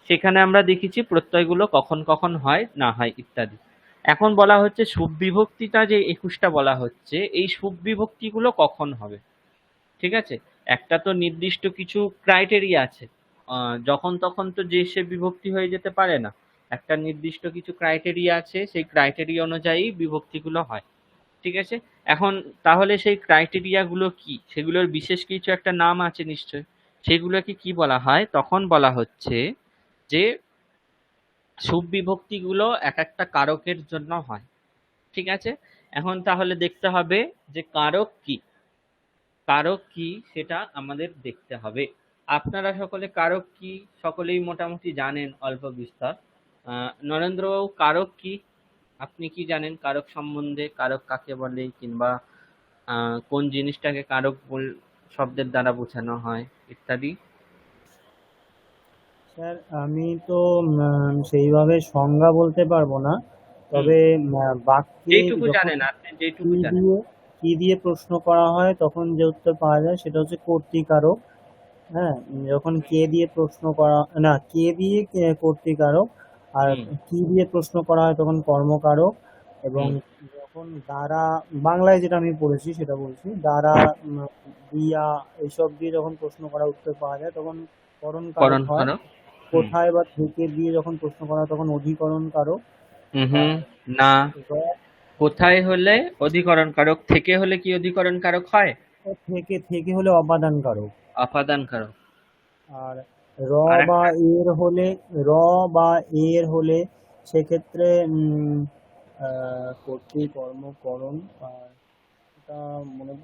সেখানে আমরা দেখেছি প্রত্যয়গুলো কখন কখন হয় না হয় ইত্যাদি। এখন বলা হচ্ছে শুভ বিভক্তিটা যে 21টা বলা হচ্ছে, এই শুভ বিভক্তিগুলো কখন হবে, ঠিক আছে? একটা তো নির্দিষ্ট কিছু ক্রাইটেরিয়া আছে, যখন তখন তো যে সে বিভক্তি হয়ে যেতে পারে না। একটা নির্দিষ্ট কিছু ক্রাইটেরিয়া আছে, সেই ক্রাইটেরিয়া অনুযায়ী বিভক্তিগুলো হয়, ঠিক আছে? এখন তাহলে সেই ক্রাইটেরিয়া গুলো কি, সেগুলোর বিশেষ কিছু একটা নাম আছে নিশ্চয়, সেগুলোকে কি বলা হয়? তখন বলা হচ্ছে যে শুভ বিভক্তি গুলো এক একটা কারকের জন্য হয়, ঠিক আছে? এখন তাহলে দেখতে হবে যে কারক কি, কারক কি সেটা আমাদের দেখতে হবে। আপনারা সকলে কারক কি সকলেই মোটামুটি জানেন অল্প বিস্তর। নরেন্দ্রবাবু, কারক কি? আপনি কি জানেন কারক সম্বন্ধে? কারক কাকে বলে, কিংবা কোন জিনিসটাকে শব্দের দ্বারা বোঝানো হয় ইত্যাদি? স্যার আমি তো সেইভাবে সংজ্ঞা বলতে পারবো না, তবে বাক্যে যেটুকু যখন জানেন, আপনি কি যেটুকু জানেন। দিয়ে কি দিয়ে প্রশ্ন করা হয় তখন যে উত্তর পাওয়া যায় সেটা হচ্ছে কর্তৃকারক। হ্যাঁ, যখন কে দিয়ে প্রশ্ন করা, না কে দিয়ে কর্তৃকারক, আর হুম কি দিয়ে প্রশ্ন করা হয় তখন কর্মকারক, এবং হুম যখন দ্বারা, বাংলায় যেটা আমি পড়েছি সেটা বলছি, দ্বারা, দিয়া, এইসব দিয়ে যখন প্রশ্ন করা উত্তর পাওয়া যায় তখন করণ করণ হয়। কারক। হুম কোথায় বা থেকে দিয়ে যখন প্রশ্ন করা হয় তখন অধিকরণ কারক। হুম আর না, র- কোথায় হলে অধিকরণ কারক, থেকে হলে কি অধিকরণ কারক হয়? থেকে থেকে হলে অপাদান কারক। অপাদান কারক। আর র আর বা একটা এর হলে, র বা এর হলে সেক্ষেত্রে কর্তৃ, কর্ম, করণ। আর এটা মনে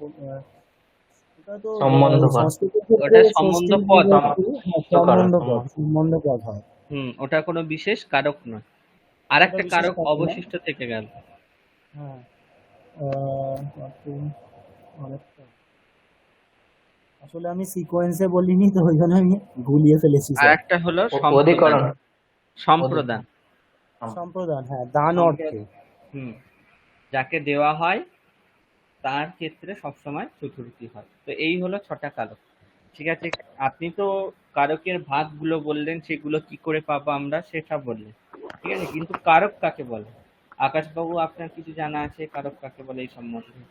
এটা তো সম্বন্ধ পদ। সংস্কৃতের ক্ষেত্রে ওটা সম্বন্ধ ষষ্ঠী পদ। বিভক্তি, হ্যাঁ, সম্বন্ধকরণ সম্বন্ধ পদ, সম্বন্ধ। সম্বন্ধ পদ হয়। ওটা কোনো বিশেষ কারক নয়। আর ওটা একটা বিশেষ কারক কারণ না। অবশিষ্ট থেকে গেল। হ্যাঁ, অনেকটা। আসলে আমি সিকোয়েন্সে বলিনি তো ওই জন্য আমি গুলিয়ে ফেলেছি আর স্যার। একটা হলো সম্প্রদান। অধিকরণ। সম্প্রদান। সম্প্রদান, হ্যাঁ, দান অর্থে। হুম, যাকে দেওয়া হয় তার ক্ষেত্রে সবসময় চতুর্থী হয়। তো এই হলো 6টা কারক, ঠিক আছে? আপনি তো কারকের ভাগগুলো বললেন, সেগুলো কি করে পাবো আমরা সেটা বললেন, ঠিক আছে? কিন্তু কারক কাকে বলে? আকাশবাবু, আপনার কিছু জানা আছে কারক কাকে বলে এই সম্বন্ধে?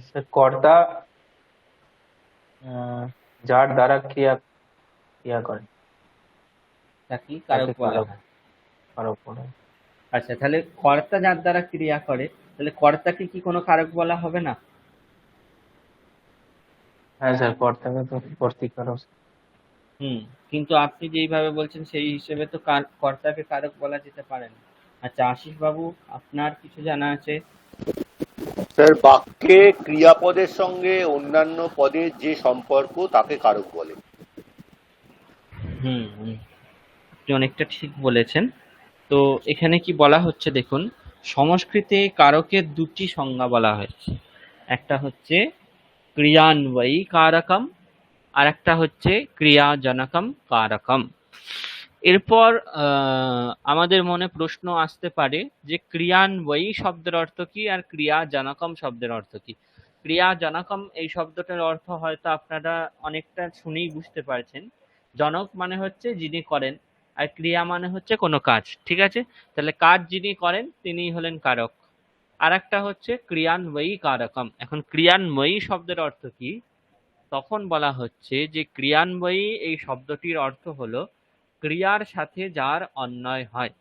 স্যার কর্তা যার দ্বারা ক্রিয়া ক্রিয়া করে তাকে তাকে কারক বলা কারক হয়। কারক বলে। আচ্ছা, তাহলে কর্তা যার দ্বারা ক্রিয়া করে, তাহলে কর্তাকে কি কোনো কারক বলা হবে না? হ্যাঁ স্যার, কর্তাকে তো কর্তৃকারক। হুম। কিন্তু আপনি যেইভাবে বলছেন সেই হিসেবে তো কর্তাকে কারক বলা যেতে পারে না। আচ্ছা, আশিস বাবু, আপনার কিছু জানা আছে? স্যার, বাক্যে ক্রিয়াপদের সঙ্গে অন্যান্য পদের যে সম্পর্ক তাকে কারক বলে। হুম হুম, আপনি অনেকটা ঠিক বলেছেন। তো এখানে কি বলা হচ্ছে দেখুন, সংস্কৃতে কারকের দুটি সংজ্ঞা বলা হয়েছে। একটা হচ্ছে ক্রিয়ান্বয়ী কারকম, আর একটা হচ্ছে ক্রিয়াজনকম কারকম। এরপর আমাদের মনে প্রশ্ন আসতে পারে যে ক্রিয়ান্বয়ী শব্দের অর্থ কি আর ক্রিয়াজনকম শব্দের অর্থ কি। ক্রিয়াজনকম এই শব্দটার অর্থ হয়তো আপনারা অনেকটা শুনেই বুঝতে পারছেন। জনক মানে হচ্ছে যিনি করেন, আর ক্রিয়া মানে হচ্ছে কোনো কাজ। ঠিক আছে, তাহলে কাজ যিনি করেন তিনিই হলেন কারক। আর একটা হচ্ছে ক্রিয়ান্বয়ী কারকম। এখন ক্রিয়ান্বয়ী শব্দের অর্থ কি? তখন বলা হচ্ছে যে ক্রিয়ান্বয়ী এই শব্দটির অর্থ হলো ক্রিয়ার সাথে যার অন্বয় হয়।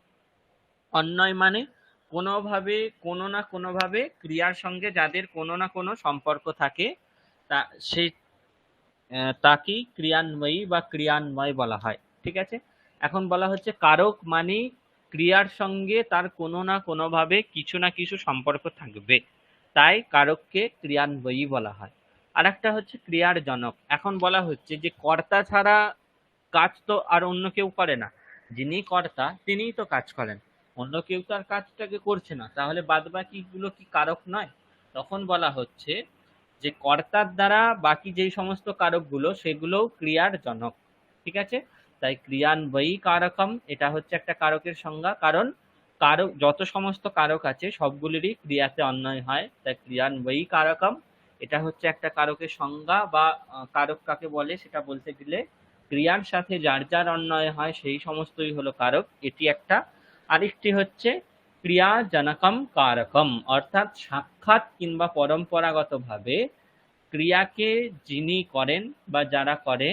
অন্বয় মানে কোনোভাবে কোনো না কোনোভাবে ক্রিয়ার সঙ্গে যাদের কোনো না কোনো সম্পর্ক থাকে, তা সেই তাকেই ক্রিয়ান্বয়ী বা ক্রিয়ান্বয় বলা হয়। ঠিক আছে, এখন বলা হচ্ছে কারক মানে ক্রিয়ার সঙ্গে তার কোনো না কোনোভাবে কিছু না কিছু সম্পর্ক থাকবে, তাই কারককে ক্রিয়ান্বয়ী বলা হয়। আর একটা হচ্ছে ক্রিয়ার জনক। এখন বলা হচ্ছে যে কর্তা ছাড়া কাজ তো আর অন্য কেউ করে না, যিনি কর্তা তিনিই তো কাজ করেন, অন্য কেউ তো আর কাজটাকে করছে না, তাহলে বাদ বাকি গুলো কি কারক নয়? তখন বলা হচ্ছে যে কর্তার দ্বারা বাকি যেই সমস্ত কারকগুলো সেগুলোও ক্রিয়ার জনক। ঠিক আছে, তাই ক্রিয়ান্বয়ী কারকম এটা হচ্ছে একটা কারকের সংজ্ঞা, কারণ কারক যত সমস্ত কারক আছে সবগুলিরই ক্রিয়াতে অন্বয় হয়, তাই ক্রিয়ান্বয়ী কারকম এটা হচ্ছে একটা কারকের সংজ্ঞা। বা কারক কাকে বলে সেটা বলতে গেলে ক্রিয়ার সাথে যার যার অন্বয় হয় সেই সমস্তই হলো কারক, এটি একটা। আরেকটি হচ্ছে ক্রিয়াজনকম কারকম, অর্থাৎ সাক্ষাৎ কিংবা পরম্পরাগতভাবে ক্রিয়াকে যিনি করেন বা যারা করে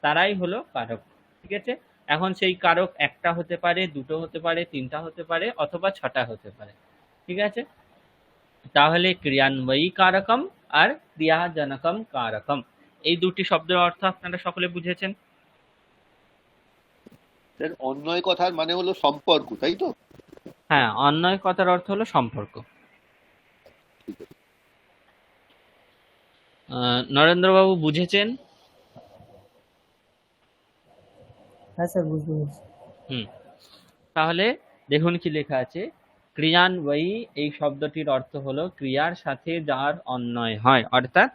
তারাই হলো কারক। ঠিক আছে, এখন সেই কারক একটা হতে পারে, দুটো হতে পারে, তিনটা হতে পারে, অথবা ছটা হতে পারে। ঠিক আছে, তাহলে ক্রিয়ান্বয়ী কারকম আর ক্রিয়াজনকম কারকম এই দুটি শব্দের অর্থ আপনারা সকলে বুঝেছেন। স্যার, অন্যয় কথার মানে হলো সম্পর্ক, তাই তো? হ্যাঁ, অন্বয় কথার অর্থ হলো সম্পর্ক। নরেন্দ্রবাবু বুঝেছেন? হ্যাঁ স্যার, বুঝতে পেরেছি। হুম, তাহলে দেখুন কি লেখা আছে, ক্রিয়ান্বয়ী এই শব্দটির অর্থ হলো ক্রিয়ার সাথে যার অন্বয় হয়, অর্থাৎ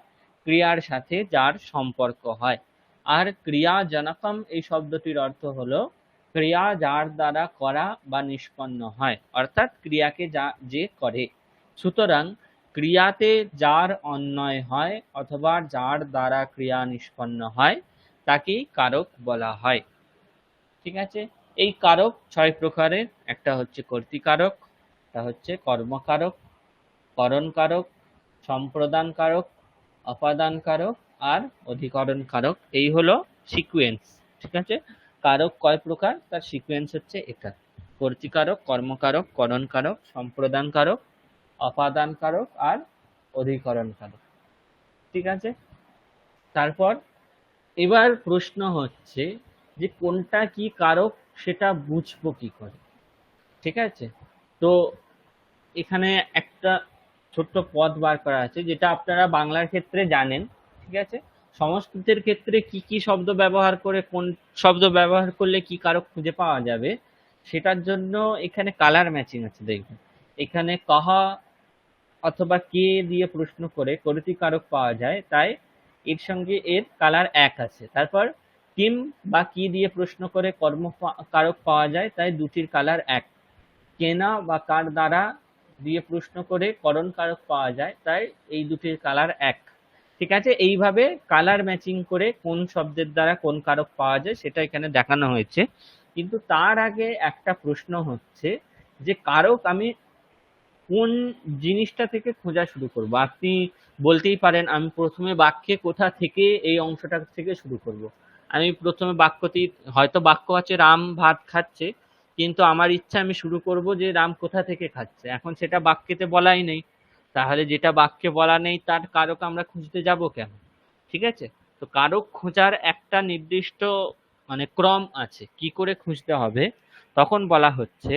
ক্রিয়ার সাথে যার সম্পর্ক হয়। আর ক্রিয়াজনকম এই শব্দটির অর্থ হলো ক্রিয়া যার দ্বারা করা বা নিষ্পন্ন হয়, অর্থাৎ ক্রিয়াকে যে করে। সুতরাং ক্রিয়াতে যার অন্বয় হয় অথবা যার দ্বারা ক্রিয়া নিষ্পন্ন হয় তাকেই কারক বলা হয়। ঠিক আছে, এই কারক ৬ প্রকারের। একটা হচ্ছে কর্তৃকারক, একটা হচ্ছে কর্মকারক, করণ কারক, সম্প্রদান কারক, অপাদান কারক আর অধিকরণ কারক। এই হলো সিকোয়েন্স। ঠিক আছে, কারক কয় প্রকার তার সিকোয়েন্স হচ্ছে এটা: কর্তৃকারক, কর্মকারক, করণ কারক, সম্প্রদান কারক, অপাদান কারক আর অধিকরণ কারক। ঠিক আছে, তারপর এবার প্রশ্ন হচ্ছে যে কোনটা কি কারক সেটা বুঝবো কি করে। ঠিক আছে, তো এখানে একটা ছোট্ট পদ বার করা আছে যেটা আপনারা বাংলার ক্ষেত্রে জানেন। ঠিক আছে, সংস্কৃতের ক্ষেত্রে কি কি শব্দ ব্যবহার করে কোন শব্দ ব্যবহার করলে কি কারক খুঁজে পাওয়া যাবে সেটার জন্য এখানে কালার ম্যাচিং আছে। দেখবেন এখানে কাহা অথবা কে দিয়ে প্রশ্ন করে কর্তৃকারক পাওয়া যায়, তাই এর সঙ্গে এর কালার এক আছে। তারপর কিম বা কি দিয়ে প্রশ্ন করে কারক পাওয়া যায়, তাই দুটির কালার এক। কেনা বা কার দ্বারা দিয়ে প্রশ্ন করে করণ কারক পাওয়া যায়, তাই এই দুটির কালার এক। ঠিক আছে, এইভাবে কালার ম্যাচিং করে কোন শব্দের দ্বারা কোন কারক পাওয়া যায় সেটা এখানে দেখানো হয়েছে। কিন্তু তার আগে একটা প্রশ্ন হচ্ছে যে কারক আমি কোন জিনিসটা থেকে খোঁজা শুরু করব। আপনি বলতেই পারেন আমি প্রথমে বাক্যে কোথা থেকে এই অংশটা থেকে শুরু করব। আমি প্রথমে বাক্যতেই হয়তো বাক্য আছে রাম ভাত খাচ্ছে, কিন্তু আমার ইচ্ছা আমি শুরু করব যে রাম কোথা থেকে খাচ্ছে। এখন সেটা বাক্যেতে বলাই নেই, তাহলে যেটা বাক্যে বলা নেই তার কারক আমরা খুঁজতে যাব কেন? ঠিক আছে? তো কারক খোঁজার একটা নির্দিষ্ট মানে ক্রম আছে, কি করে খুঁজতে হবে। তখন বলা হচ্ছে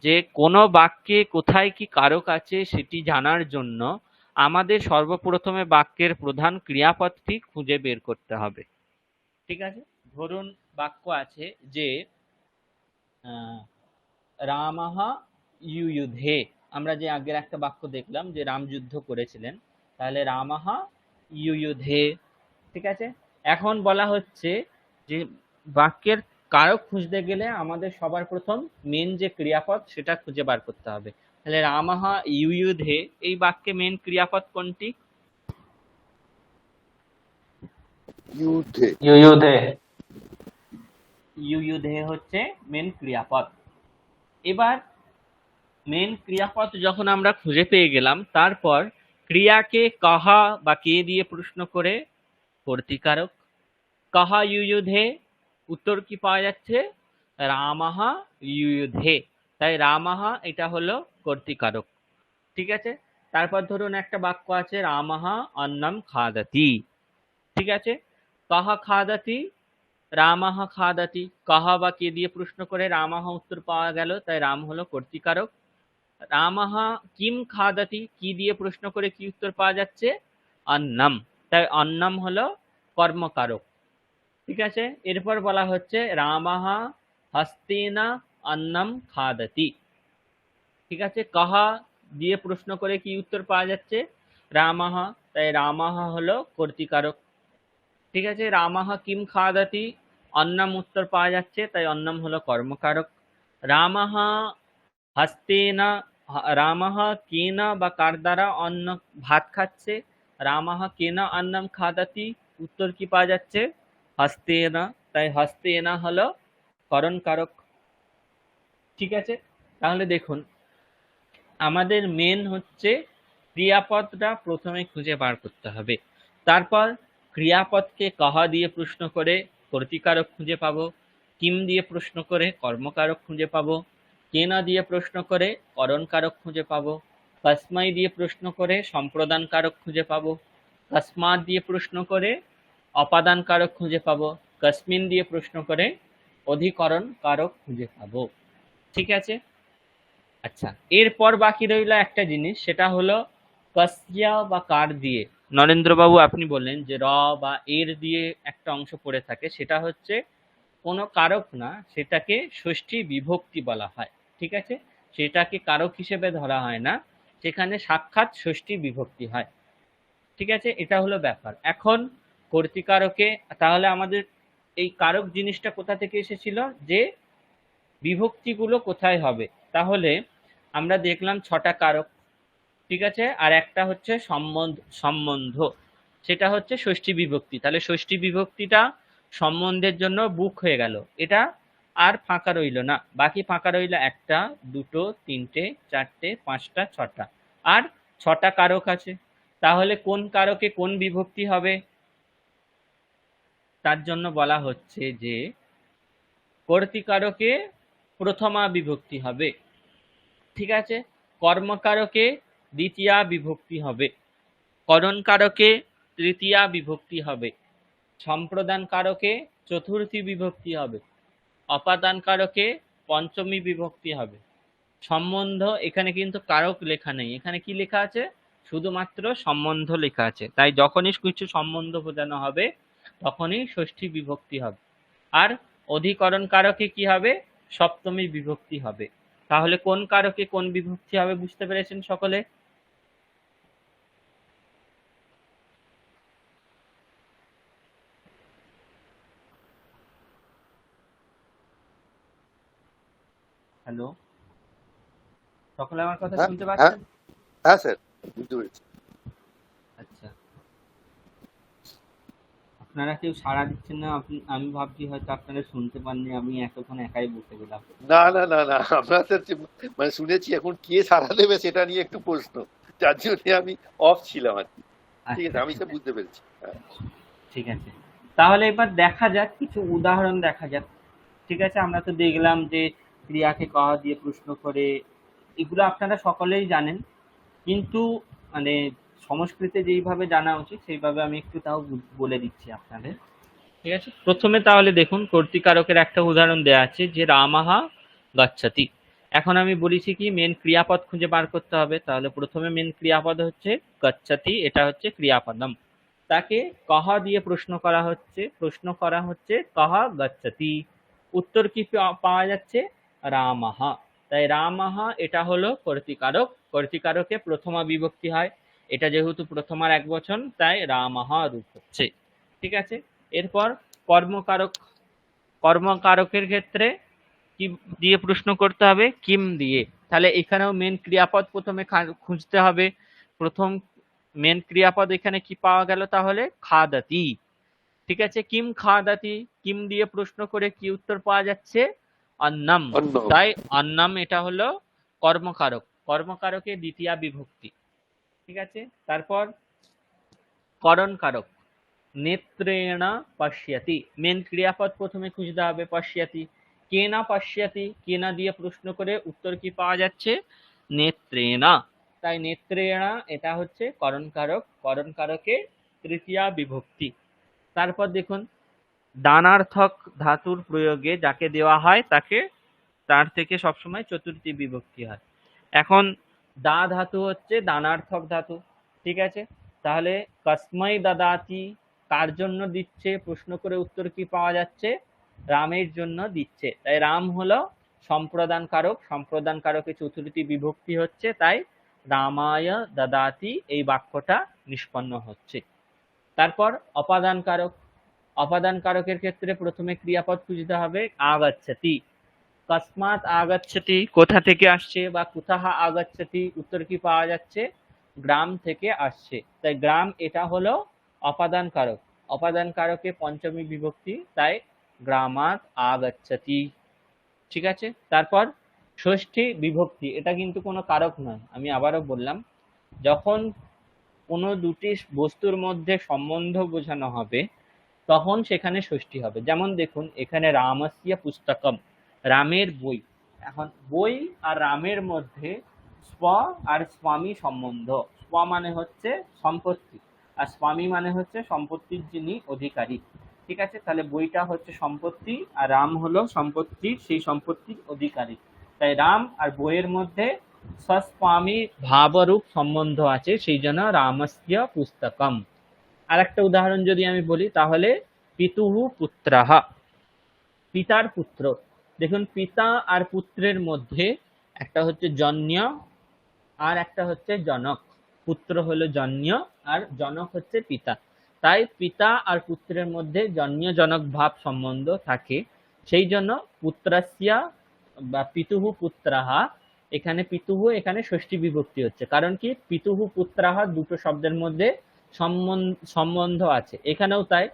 যে কোনো বাক্যে কোথায় কি কারক আছে সেটি জানার জন্য আমাদের সর্বপ্রথমে বাক্যের প্রধান ক্রিয়াপদটি খুঁজে বের করতে হবে। ঠিক আছে? ধরুন বাক্য আছে যে আহ, রামাহ ইউয়ুধে। আমরা যে আগের একটা বাক্য দেখলাম যে রাম যুদ্ধ করেছিলেন, তাহলে রামাহ ইউয়ুধে। ঠিক আছে? এখন বলা হচ্ছে যে বাক্যের কারক খুঁজতে গেলে আমাদের সবার প্রথম মেন যে ক্রিয়াপদ সেটা খুঁজে বার করতে হবে। তাহলে রামাহ ইউয়ুধে এই বাক্যে মেন ক্রিয়াপদ কোনটি? ইউথে। ইউয়ুধে। ইউয়ুধে হচ্ছে মেন ক্রিয়াপদ। এবার মেন ক্রিয়াপদ যখন আমরা খুঁজে পেয়ে গেলাম, তারপর ক্রিয়াকে কাহা বা কে দিয়ে প্রশ্ন করে কর্তৃকারক। কাহা ইউয়ুধে, উত্তর কি পাওয়া যাচ্ছে? রামাহা ইউয়ুধে। তাই রামাহা এটা হলো কর্তৃকারক। ঠিক আছে? তারপর ধরুন একটা বাক্য আছে রামাহা অন্নম খাদাতি। ঠিক আছে? কাহা খাদাতি, রামাহা খাদাতি। কাহা বা কে দিয়ে প্রশ্ন করে রামাহা উত্তর পাওয়া গেল, তাই রাম হলো কর্তৃকারক। রামাহা কিম খাদাতি, কি দিয়ে প্রশ্ন করে কি উত্তর পাওয়া যাচ্ছে? অন্নম, তাই অন্নম হলো কর্মকারক। ঠিক আছে? এরপর বলা হচ্ছে রামাহা হস্তেনা অন্নম খাদতি। ঠিক আছে? কাহা দিয়ে প্রশ্ন করে কি উত্তর পাওয়া যাচ্ছে? রামাহা, তাই রামাহা হলো কর্তৃকারক। ঠিক আছে? রামাহা কিম খাদতি, অন্নম উত্তর পাওয়া যাচ্ছে, তাই অন্নম হলো কর্মকারক। রামাহা হস্তেনা, রামাহা কেনা বা কার দ্বারা অন্ন ভাত খাচ্ছে? রামাহা কেনা অন্নম খাদাতি, উত্তর কি পাওয়া যাচ্ছে? হস্তেনা, তাই হস্তেনা হলো করণ কারক। ঠিক আছে? তাহলে দেখুন আমাদের মেন হচ্ছে ক্রিয়াপদটা প্রথমে খুঁজে বার করতে হবে। তারপর ক্রিয়াপদকে কাহা দিয়ে প্রশ্ন করে কর্তৃকারক খুঁজে পাবো, কিম দিয়ে প্রশ্ন করে কর্মকারক খুঁজে পাবো, কেনা দিয়ে প্রশ্ন করে করণকারক খুঁজে পাবো, কসমাই দিয়ে প্রশ্ন করে সম্প্রদান কারক খুঁজে পাবো, কসমাত দিয়ে প্রশ্ন করে অপাদান কারক খুঁজে পাবো, কসমিন দিয়ে প্রশ্ন করে অধিকরণ কারক খুঁজে পাবো। ঠিক আছে? আচ্ছা, এরপর বাকি রইল একটা জিনিস, সেটা হলো কস্যা বা কার দিয়ে। নরেন্দ্রবাবু আপনি বললেন যে র বা এর দিয়ে একটা অংশ পড়ে থাকে, সেটা হচ্ছে কোনো কারক না, সেটাকে ষষ্ঠী বিভক্তি বলা হয়। ঠিক আছে? সেটাকে কারক হিসেবে ধরা হয় না, সেখানে সাক্ষাৎ ষষ্ঠী বিভক্তি হয়। ঠিক আছে? এটা হলো ব্যাপার। এখন কর্তৃকারকে, তাহলে আমাদের এই কারক জিনিসটা কোথা থেকে এসেছিল, যে বিভক্তিগুলো কোথায় হবে। তাহলে আমরা দেখলাম 6টা কারক। ঠিক আছে? আর একটা হচ্ছে সম্বন্ধ, সেটা হচ্ছে ষষ্ঠী বিভক্তি। তাহলে ষষ্ঠী বিভক্তিটা সম্বন্ধের জন্য বুক হয়ে গেল, এটা আর ফাঁকা রইল না। বাকি ফাঁকা রইল 1টা 2টো 3টে 4টে 5টা 6টা, আর 6টা কারক আছে। তাহলে কোন কারকে কোন বিভক্তি হবে, তার জন্য বলা হচ্ছে যে কর্তৃকারকে প্রথমা বিভক্তি হবে। ঠিক আছে? কর্মকারকে দ্বিতীয়া বিভক্তি হবে, করণকারকে তৃতীয়া বিভক্তি হবে, সম্প্রদান কারকে চতুর্থী বিভক্তি হবে, অপাদান কারকে পঞ্চমী বিভক্তি হবে। সম্বন্ধ, এখানে কিন্তু কারক লেখা নেই, এখানে কি লেখা আছে? শুধুমাত্র সম্বন্ধ লেখা আছে। তাই যখনই কিছু সম্বন্ধ বোঝানো হবে তখনই ষষ্ঠী বিভক্তি হবে। আর অধিকরণ কারকে কি হবে? সপ্তমী বিভক্তি হবে। তাহলে কোন কারকে কোন বিভক্তি হবে বুঝতে পেরেছেন সকলে? হ্যালো, সকলে আমার কথা হ্যাঁ, শুনতে হ্যাঁ, পাচ্ছেন? হ্যাঁ স্যার, বুঝতে পেরেছি। আচ্ছা, আপনারা কেউ সাড়া দিচ্ছেন না, আমি ভাবছি হয়তো আপনারা শুনতে পাননি, আমি এতক্ষণ একাই বসে গেলাম। না না না না, আমরা তো মানে শুনেছি, এখন কে সাড়া দেবে সেটা নিয়ে একটু প্রশ্ন, যার জন্য আমি অফ ছিলাম আর কি। ঠিক আচ্ছা আছে, আমি আচ্ছা, সব বুঝতে পেরেছি। হ্যাঁ। ঠিক আছে। তাহলে এবার দেখা যাক, কিছু উদাহরণ দেখা যাক। ঠিক আছে, আমরা তো দেখলাম যে ক্রিয়াকে কহ দিয়ে প্রশ্ন করে, এগুলো আপনারা সকলেই জানেন, কিন্তু মানে সংস্কৃতে যেইভাবে জানা উচিত সেইভাবে আমি একটু তাও বলে দিচ্ছি আপনাদের। ঠিক আছে, প্রথমে তাহলে দেখুন কর্তৃকারকের একটা উদাহরণ দেওয়া আছে যে রামাহা গচ্ছতি। এখন আমি বলেছি কি মেন ক্রিয়াপদ খুঁজে বার করতে হবে, তাহলে প্রথমে মেন ক্রিয়াপদ হচ্ছে গচ্ছতি, এটা হচ্ছে ক্রিয়াপদম। তাকে কহ দিয়ে প্রশ্ন করা হচ্ছে কহ গচ্ছতি। উত্তর কি পাওয়া যাচ্ছে? রামাহা। তাই রামাহা এটা হলো কর্তৃকারক, কর্তৃকারকে প্রথমা বিভক্তি হয়, এটা যেহেতু প্রথমার এক বচন তাই রামাহা রূপ হচ্ছে। ঠিক আছে, এরপর কর্মকারক। কর্মকারকের ক্ষেত্রে কি দিয়ে প্রশ্ন করতে হবে? কিম দিয়ে। তাহলে এখানেও মেন ক্রিয়াপদ প্রথমে খুঁজতে হবে। প্রথম মেন ক্রিয়াপদ এখানে কি পাওয়া গেল? তাহলে খাদাতি। ঠিক আছে, কিম খাদাতি, কিম দিয়ে প্রশ্ন করে কি উত্তর পাওয়া যাচ্ছে? অন্নম। অন্য। তাই অন্নম এটা হলো কর্মকারক, কর্মকারকের দ্বিতীয়া বিভক্তি। ঠিক আছে, তারপর করণ কারক। নেত্রেণ পশ্যতি, মেন ক্রিয়াপদ প্রথমে খুঁজতে হবে পশ্যতি। কেনা পশ্যতি, কেনা দিয়ে প্রশ্ন করে উত্তর কি পাওয়া যাচ্ছে? নেত্রেণ। তাই নেত্রেণ এটা হচ্ছে করণ কারক, করণ কারকে তৃতীয়া বিভক্তি। তারপর দেখুন দানার্থক ধাতুর প্রয়োগে যাকে দেওয়া হয় তাকে তার থেকে সবসময় চতুর্থী বিভক্তি হয়। এখন দা ধাতু হচ্ছে দানার্থক ধাতু। ঠিক আছে, তাহলে কসময় দাদাতি, কার জন্য দিচ্ছে প্রশ্ন করে উত্তর কি পাওয়া যাচ্ছে? রামের জন্য দিচ্ছে। তাই রাম হলো সম্প্রদান কারক, সম্প্রদান কারকে চতুর্থী বিভক্তি হচ্ছে, তাই রামায় দাদাতি এই বাক্যটা নিষ্পন্ন হচ্ছে। তারপর অপাদান কারক। অপাদান কারকের ক্ষেত্রে প্রথমে ক্রিয়াপদ খুঁজতে হবে আগাচ্ছতি। কসমাৎ আগাচ্ছতি, কোথা থেকে আসছে, বা কুতাহা আগাচ্ছতি, উত্তর কি পাওয়া যাচ্ছে? গ্রাম থেকে আসছে। তাই গ্রাম এটা হলো অপাদান কারক, অপাদান কারকে পঞ্চমী বিভক্তি, তাই গ্রামাৎ আগাচ্ছতি। ঠিক আছে, তারপর ষষ্ঠী বিভক্তি, এটা কিন্তু কোনো কারক নয়, আমি আবারও বললাম, যখন কোনো দুটি বস্তুর মধ্যে সম্বন্ধ বোঝানো হবে তখন সেখানে ষষ্ঠী হবে। যেমন দেখুন এখানে রামস্য পুস্তকম, রামের বই। এখন বই আর রামের মধ্যে স্ব আর স্বামী সম্বন্ধ। স্ব মানে হচ্ছে সম্পত্তি, আর স্বামী মানে হচ্ছে সম্পত্তির যিনি অধিকারী। ঠিক আছে, তাহলে বইটা হচ্ছে সম্পত্তি আর রাম হলো সম্পত্তির, সেই সম্পত্তির অধিকারী। তাই রাম আর বইয়ের মধ্যে সস্বামী ভাবরূপ সম্বন্ধ আছে, সেই জন্য রামস্য পুস্তকম। আর একটা উদাহরণ যদি আমি বলি তাহলে পিতুঃ পুত্রঃ, পিতার পুত্র। দেখুন পিতা আর পুত্রের মধ্যে একটা হচ্ছে জন্য আর একটা হচ্ছে জনক। পুত্র হলো জন্য আর জনক হচ্ছে পিতা। তাই পিতা আর পুত্রের মধ্যে জন্য জনক ভাব সম্বন্ধ থাকে, সেই জন্য পুত্রস্য বা পিতুঃ পুত্রঃ, এখানে পিতুঃ এখানে ষষ্ঠী বিভক্তি হচ্ছে, কারণ কি পিতুঃ পুত্রঃ দুটো শব্দের মধ্যে সম্বন্ধ আছে, এখানেও তাই।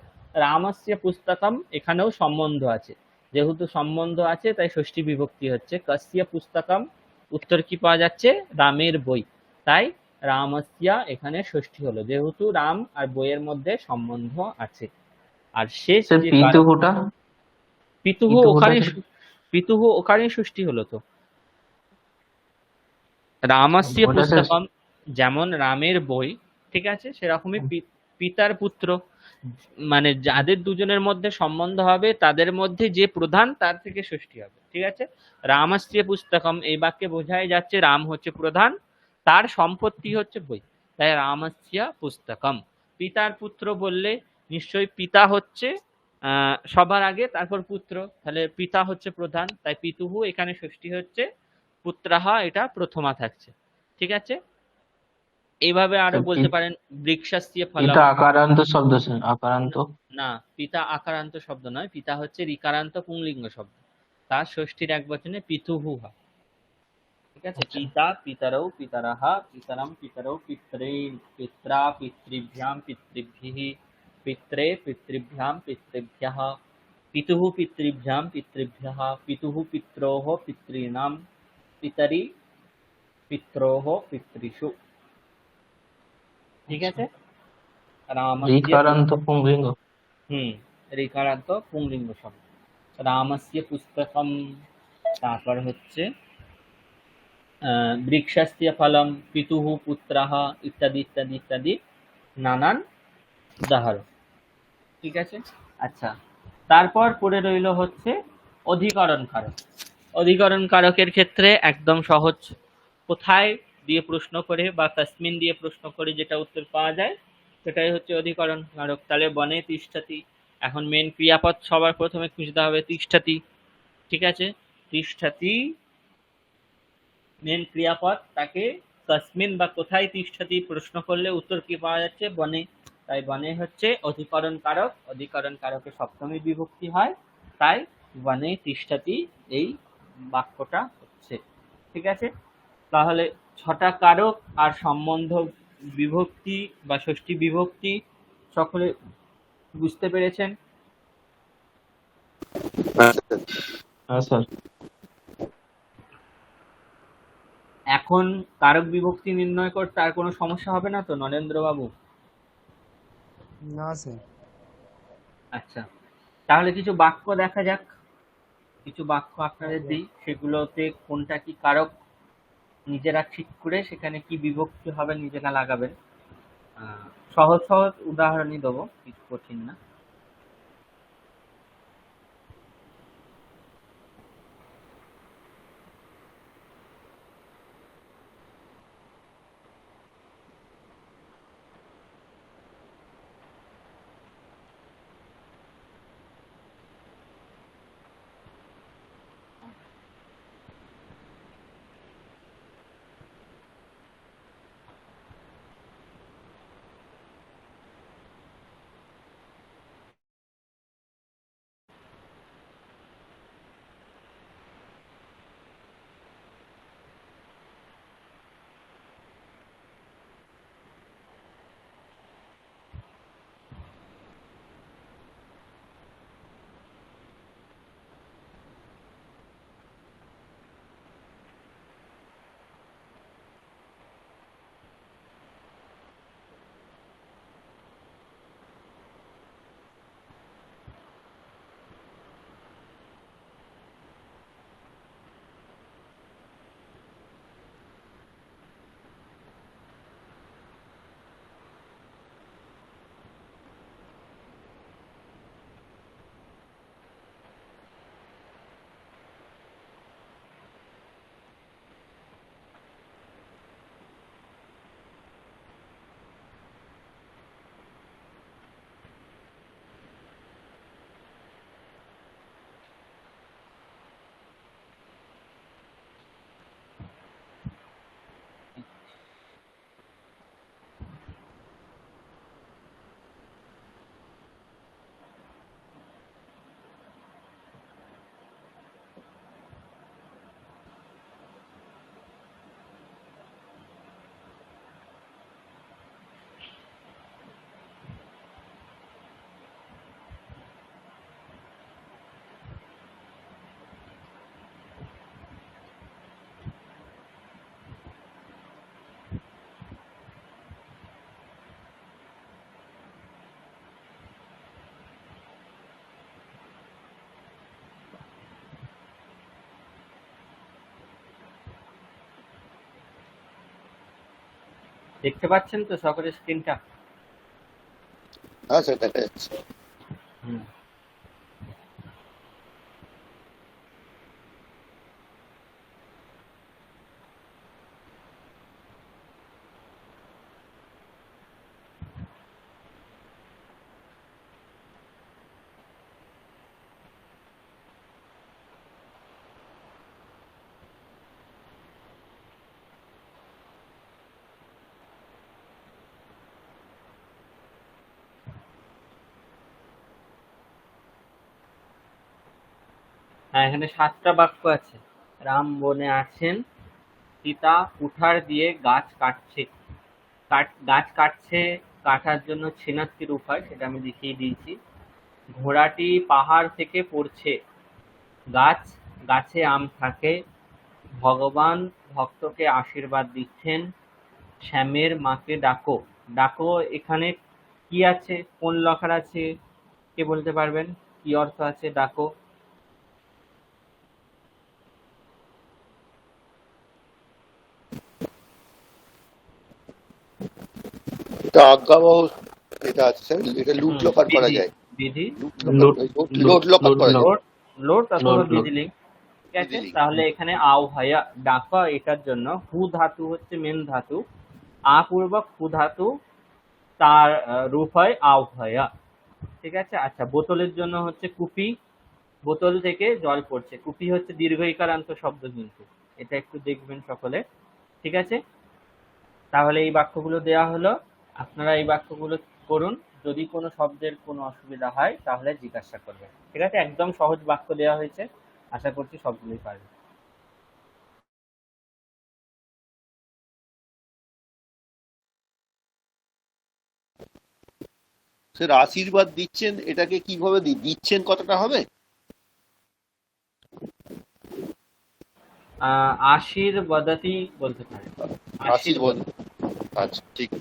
রামস্য পুস্তকম, এখানেও সম্বন্ধ আছে, যেহেতু সম্বন্ধ আছে তাই ষষ্ঠী বিভক্তি হচ্ছে। কস্য পুস্তকম, উত্তর কি পাওয়া যাচ্ছে? রামের বই। তাই রামস্য এখানে ষষ্ঠী হলো, যেহেতু রাম আর বইয়ের মধ্যে সম্বন্ধ আছে। আর শেষ স্যার যে কারক পিতুহুটা, পিতুঃ, পিতুহুটা ওখানে স্যার? পিতুঃ ওখানে ষষ্ঠী হলো তো। রামস্য ওটা স্যার। পুস্তকম যেমন রামের বই, ঠিক আছে, সেরকমই পিতার পুত্র, মানে যাদের দুজনের মধ্যে সম্বন্ধ হবে তাদের মধ্যে যে প্রধান তার থেকে ষষ্ঠী হবে। ঠিক আছে, রামস্য পুস্তকম এই বাক্যে বোঝাই যাচ্ছে রাম হচ্ছে প্রধান, তার সম্পত্তি হচ্ছে বই, তাই রামস্য পুস্তকম। পিতার পুত্র বললে নিশ্চয়ই পিতা হচ্ছে সবার আগে, তারপর পুত্র, তাহলে পিতা হচ্ছে প্রধান, তাই পিতুঃ এখানে ষষ্ঠী হচ্ছে, পুত্রাহ এটা প্রথমা থাকছে। ঠিক আছে, এইভাবে আরো স্যার বলতে পারেন বৃক্ষস্য পিতা ফলম। আকারান্ত শব্দ স্যার, আকারান্ত। না, পিতা আকারান্ত শব্দ নয়, পিতা হচ্ছে ঋকারান্ত পুংলিঙ্গ শব্দ, তার ষষ্ঠীর এক বচনে পিতুঃ হয়। ঠিক আছে, আচ্ছা। পিতা পিতরৌ পিতরः পিতরম পিতরৌ পিতॄন পিত্রা পিতৃভ্যাম পিতৃভ্যঃ पित्रे पितृभ्यां पितृभ्यः पितुः पितृभ्यां पितृभ्यः पितुः पित्रोः पितॄणां पितरि पित्रोः पितृषु। ঠিক আছে। রামস্য ঋকারান্ত পুংলিঙ্গ। ঋকারান্ত পুংলিঙ্গ শব্দ। রামস্য পুস্তকম, তারপর হচ্ছে বৃক্ষস্য ফলম, পিতুঃ পুত্রः, ইত্যাদি ইত্যাদি ইত্যাদি নানান উদাহরণ। ঠিক আছে। আচ্ছা, তারপর পড়ে রইল হচ্ছে অধিকরণ কারক। অধিকরণ কারকের ক্ষেত্রে একদম সহজ, কোথায় দিয়ে প্রশ্ন করে বা তসমিন দিয়ে প্রশ্ন করে যেটা উত্তর পাওয়া যায় সেটাই হচ্ছে অধিকরণ কারক। তাহলে বনে তিষ্ঠতি, এখন মেন ক্রিয়াপদ সবার প্রথমে খুঁজতে হবে তিষ্ঠতি। ঠিক আছে, তিষ্ঠতি মেন ক্রিয়াপদ, তাকে তসমিন বা কোথায় তিষ্ঠতি প্রশ্ন করলে উত্তর কি পাওয়া যাচ্ছে? বনে। তাই বনে হচ্ছে অধিকরণ কারক, অধিকরণ কারকে সপ্তমী বিভক্তি হয়, তাই বনে তিষ্ঠতি এই বাক্যটা হচ্ছে। ঠিক আছে, তাহলে ছটা কারক আর সম্বন্ধ বিভক্তি বা ষষ্ঠী বিভক্তি সকলে বুঝতে পেরেছেন? হ্যাঁ স্যার। এখন কারক বিভক্তি নির্ণয় করতে আর কোনো সমস্যা হবে না তো নরেন্দ্র বাবু? না স্যার। আচ্ছা, তাহলে কিছু বাক্য দেখা যাক, কিছু বাক্য আপনাদের দিই, সেগুলোতে কোনটা কি কারক নিজেরা ঠিক করে সেখানে কি বিভক্তি হবে নিজেরা লাগাবেন। সহজ সহজ উদাহরণই দেবো, কিছু কঠিন না। দেখতে পাচ্ছেন তো সকলের স্ক্রিনটা? হ্যাঁ স্যার, দেখা যাচ্ছে। হুম। হ্যাঁ, এখানে 7টা বাক্য আছে। রাম বনে আছেন, সীতা কুঠার দিয়ে গাছ কাটছে। গাছ কাটছে কাটার জন্য ছেনাচ্ছি রূপ হয়, সেটা আমি দেখিয়ে দিয়েছি। ঘোড়াটি পাহাড় থেকে পড়ছে, গাছ, গাছে আম থাকে, ভগবান ভক্তকে আশীর্বাদ দিচ্ছেন, শ্যামের মাকে ডাকো। ডাকো এখানে কি আছে, কোন লকার আছে, কে বলতে পারবেন? কি অর্থ আছে ডাকো? এটা আজ্ঞাবহ, এটা আছে স্যার, এটা লুট লকার করা বিধি, যায়, বিধি, লুট লকার, লুট লুট লোড লকার লুট করা যায়, লোট, লোট অথবা লুট লুট বিধিলিঙ্গ। ঠিক আছে, বিধিলিঙ্গ। তাহলে এখানে আহ্বায়া ডাকা, এটার জন্য হু ধাতু হচ্ছে মেন ধাতু, পূর্বক হু ধাতু, তার রূপ হয় আহ্বায়া। ঠিক আছে। আচ্ছা, বোতলের জন্য হচ্ছে কুপি, বোতল থেকে জল পড়ছে। কুপি হচ্ছে দীর্ঘ ইকারান্ত শব্দ, কিন্তু এটা একটু দেখবেন সকলে। ঠিক আছে, তাহলে এই বাক্যগুলো দেয়া হলো, আপনারা এই বাক্যগুলো করুন। যদি কোনো শব্দের কোনো অসুবিধা হয় তাহলে জিজ্ঞাসা করবেন। ঠিক আছে, একদম সহজ বাক্য দেওয়া হয়েছে, আশা করছি সবগুলোই পারবেন। স্যার আশীর্বাদ দিচ্ছেন, এটাকে কিভাবে দিচ্ছেন কতটা হবে? আশীর্বাদাতি বলতে পারেন, আশীর্বাদ, আশীর্বাদ। আচ্ছা ঠিক।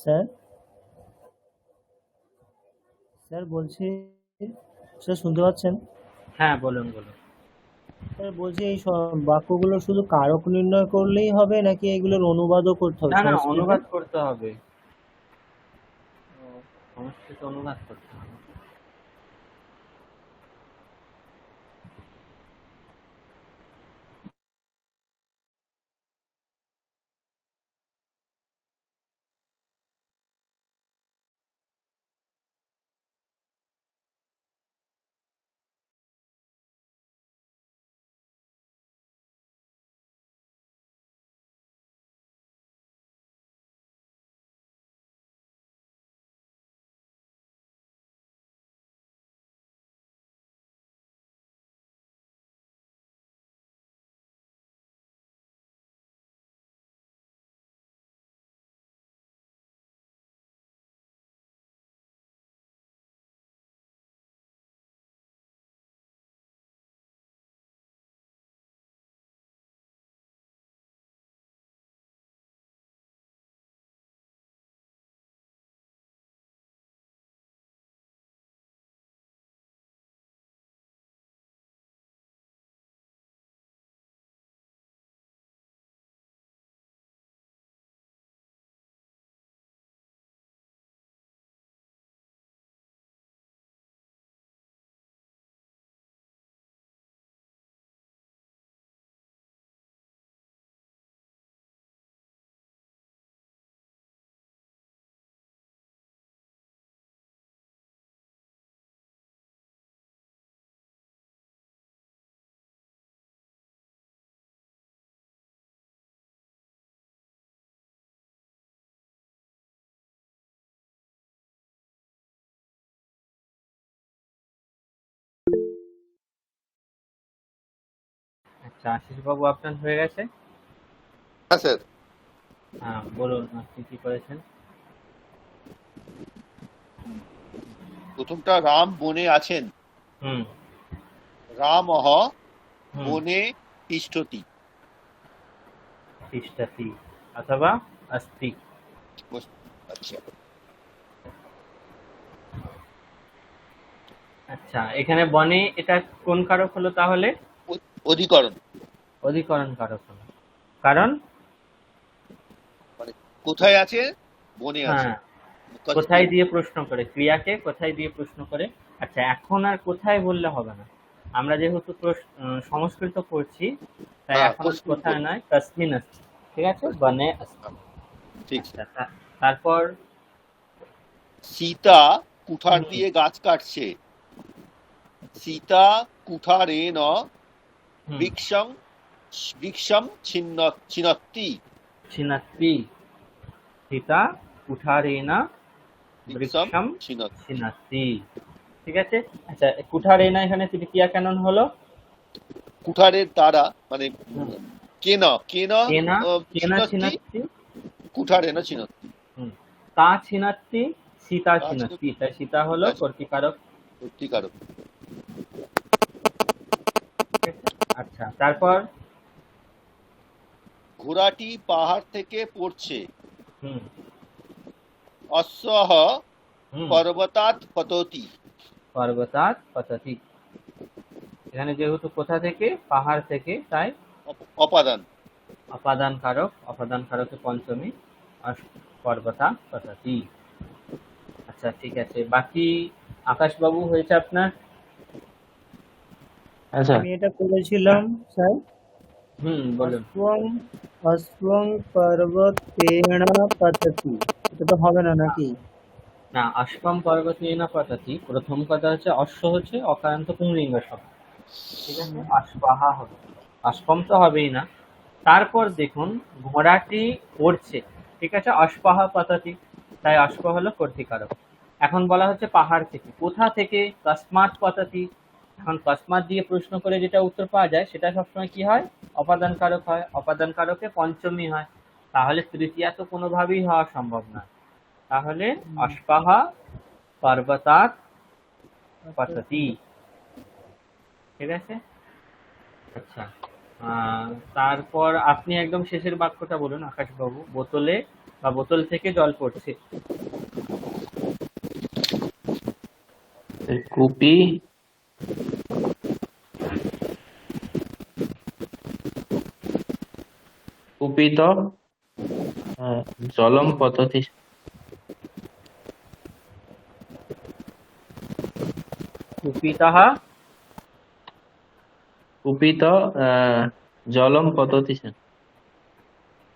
স্যার, স্যার বলছি, স্যার শুনতে পাচ্ছেন? হ্যাঁ, বলুন বলুন। স্যার বলছি, এই বাক্যগুলো শুধু কারক নির্ণয় করলেই হবে নাকি এগুলোর অনুবাদও করতে হবে না না, সংস্কৃতে? অনুবাদ করতে হবে, সংস্কৃত অনুবাদ করতে হবে। আচ্ছা, আশিস বাবু আপনার হয়ে গেছে? হ্যাঁ স্যার। হ্যাঁ, বলুন আপনি কি করেছেন। প্রথমটা রাম বনে আছেন, হুম রামঃ হুম বনে তিষ্ঠতি। তিষ্ঠতি অথবা অস্তি। আচ্ছা, আচ্ছা, এখানে বনে এটা কোন কারক হলো তাহলে? অধিকরণ, অধিকরণ কারক হলো। কারণ মানে কোথায় আছে, বনে আছে। হ্যাঁ, কোথায় দিয়ে প্রশ্ন করে, ক্রিয়াকে কোথায় দিয়ে প্রশ্ন করে। আচ্ছা, এখন আর কোথায় বললে হবে না, আমরা যেহেতু সংস্কৃত পড়ছি, তাই হ্যাঁ, এখন আর কোশ্চিন কোথায় করবে। নয়, তসমিন আসছে। ঠিক আছে, বনে আসছে। ঠিক। আচ্ছা, তারপর সীতা কুঠার হুম, দিয়ে গাছ কাটছে, সীতা কুঠারেণ হুম, বৃক্ষং বৃক্ষম ছিন্নত্তি। ছিনাত্তি, সীতা কুঠারেনা বৃক্ষম বৃক্ষম ছিন্নত্তি। ছিনাত্তি। ঠিক আছে। আচ্ছা, কুঠারেনা এখানে তৃতীয়া কেনন হলো? কুঠারের দ্বারা, মানে হুম, কেন কেন কেনা, কেনা ছিন্নত্তি, ছিনাত্তি। কুঠারেণ ছিন্নত্তি। হুম, তা ছিনাত্তি, সীতা তা ছিনাত্তি, ছিন্নত্তি, তাই সীতা হলো কর্তৃকারক। সত্যিকারক। ঠিক আছে। আচ্ছা, তারপর ঘোড়াটি পাহাড় থেকে পড়ছে, হুম অশ্বঃ হুম পর্বতাৎ পততি। পর্বতাৎ পততি। এখানে যেহেতু কোথা থেকে, পাহাড় থেকে, তাই অপাদান। অপাদান কারক, অপাদান কারকে পঞ্চমী, আর পর্বতাৎ পততি। আচ্ছা, ঠিক আছে, বাকি আকাশবাবু হয়েছে আপনার। আচ্ছা, আমি এটা করেছিলাম স্যার। বলুন। অশ্বং অশ্বং পর্বতেন পততি, এটা তো হবে না নাকি? না, অশ্বম পর্বতেনা পততি, প্রথম কথা হচ্ছে অশ্ব হচ্ছে অকারান্ত পুংলিঙ্গ শব্দ। ঠিক আছে, অশ্বাহা হবে, অশ্বম তো হবেই না। তারপর দেখুন, ঘোড়াটি উড়ছে, ঠিক আছে, অশ্বাহা পততি, তাই অশ্ব হলো কর্তৃকারক। এখন বলা হচ্ছে পাহাড় থেকে, কোথা থেকে, কসমাৎ পততি। এখন কসমাৎ দিয়ে প্রশ্ন করে যেটা উত্তর পাওয়া যায় সেটা সবসময় কি হয়, অপাদান কারক হয়, অপাদান কারকে পঞ্চমী হয়, তাহলে তৃতীয়া তো কোনোভাবেই হওয়া সম্ভব না। তাহলে অশ্বাহা পর্বতাৎ পততি। ঠিক আছে। আচ্ছা, তারপর আপনি একদম শেষের বাক্যটা বলুন আকাশবাবু, বোতলে বা বোতল থেকে জল পড়ছে। কুপি কুপিত জলম পততি। কুপিতঃ, কুপিত জলম পততি।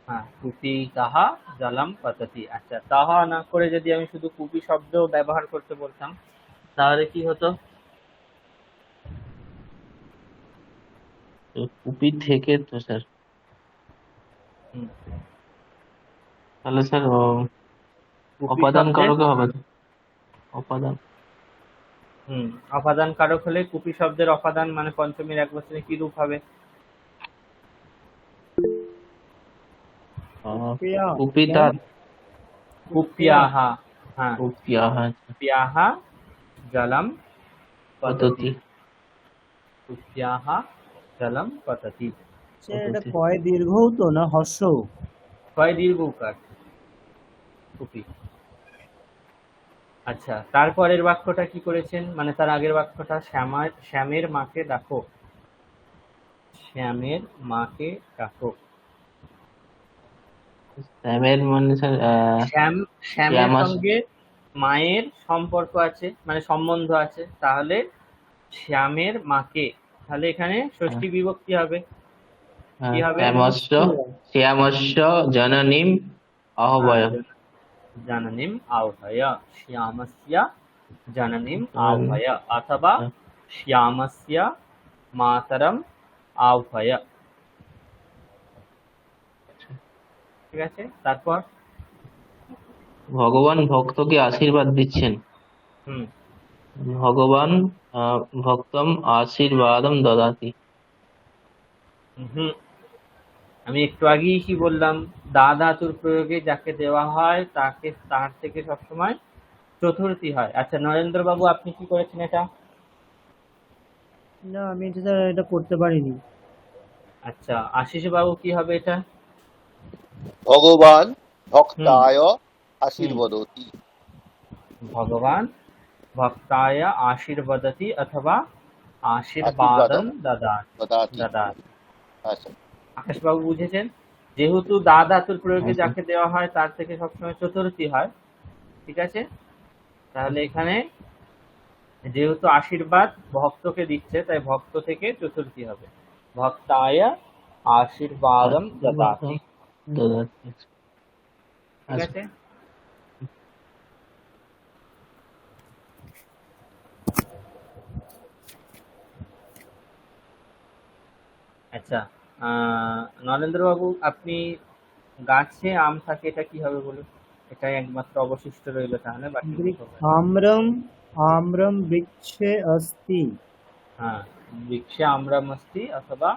হ্যাঁ, কুপিতঃ জলম পততি। আচ্ছা, তাহা না করে যদি আমি শুধু কুপি শব্দ ব্যবহার করতে বলতাম, তাহলে কি হতো? কুপি থেকে তো স্যার, হুম, তাহলে স্যার কুপি অপাদান শব্দে, কারকে হবে তো, অপাদান। অপাদান কারক হলে কুপি শব্দের অপাদান মানে পঞ্চমীর এক বচনে কি রূপ হবে? পেয়া, কুপিতা পেয়া। কুপ্যাহা। হ্যাঁ, কুপিয়া, হ্যাঁ, কুপ্যাহা জলম পততি। পততি কুপ্যাহা জলম পততি। সে এটা পততি। কয় দীর্ঘও তো না হর্ষ? ক্ষয় দীর্ঘ উকার, কুপি। আচ্ছা, তারপরের বাক্যটা কি করেছেন, মানে তার আগের বাক্যটা, শ্যামের মাকে ডাকো, শ্যামের মাকে ডাকো। শ্যামের মানে স্যার শ্যামের শ্যামাস সঙ্গে মায়ের সম্পর্ক আছে, মানে সম্বন্ধ আছে, তাহলে শ্যামের মাকে, তাহলে এখানে ষষ্ঠী বিভক্তি হবে, কি হবে? শ্যামস্য শ্যামস্য জননীম হ্যাঁ, আহ্বয়। জননীম আহ্বয়, শ্যামস্য জননীম আহ্বয়, অথবা শ্যামস্য মাতরম আহ্বয়। ঠিক আছে, তারপর ভগবান ভক্তকে আশীর্বাদ দিচ্ছেন। হুম ভগবান ভক্তম আশীর্বাদম দদাতি। হুম, আমি একটু আগেই কি বললাম, দা ধাতুর প্রয়োগে যাকে দেওয়া হয় তাকে তার থেকে সবসময় চতুর্থী হয়। আচ্ছা নরেন্দ্র বাবু, আপনি কি করেছেন এটা? না, আমি এটা করতে পারিনি। আচ্ছা আশিস বাবু, কি হবে এটা? ভগবান হুম ভক্তায় হুম আশীর্বদতি। ভগবান ভক্তায় আশীর্বদতি অথবা আশীর্বাদ আশীর্বাদন দদাত দদাতি। দদাত। আচ্ছা। আকাশবাবু বুঝেছেন? যেহেতু দা ধাতুর প্রয়োগে আচ্ছা। যাকে দেওয়া হয় তার থেকে সবসময় চতুর্থী হয়, ঠিক আছে? তাহলে এখানে যেহেতু আশীর্বাদ ভক্তকে দিচ্ছে, তাই ভক্ত থেকে চতুর্থী হবে। ভক্তায় আশীর্বাদম আশীর্বাদ দদাতি। দদাতি। ঠিক আচ্ছা। আছে? আচ্ছা, নরেন্দ্র বাবু, আপনি গাছে আম থাকে এটা কি হবে বলুন? এটাই একমাত্র অবশিষ্ট রইলো, তাহলে বাকিগুলো হবে। आम्रम आम्रम वृक्षे अस्ति। হ্যাঁ, বৃক্ষে আমরাম अस्ति অথবা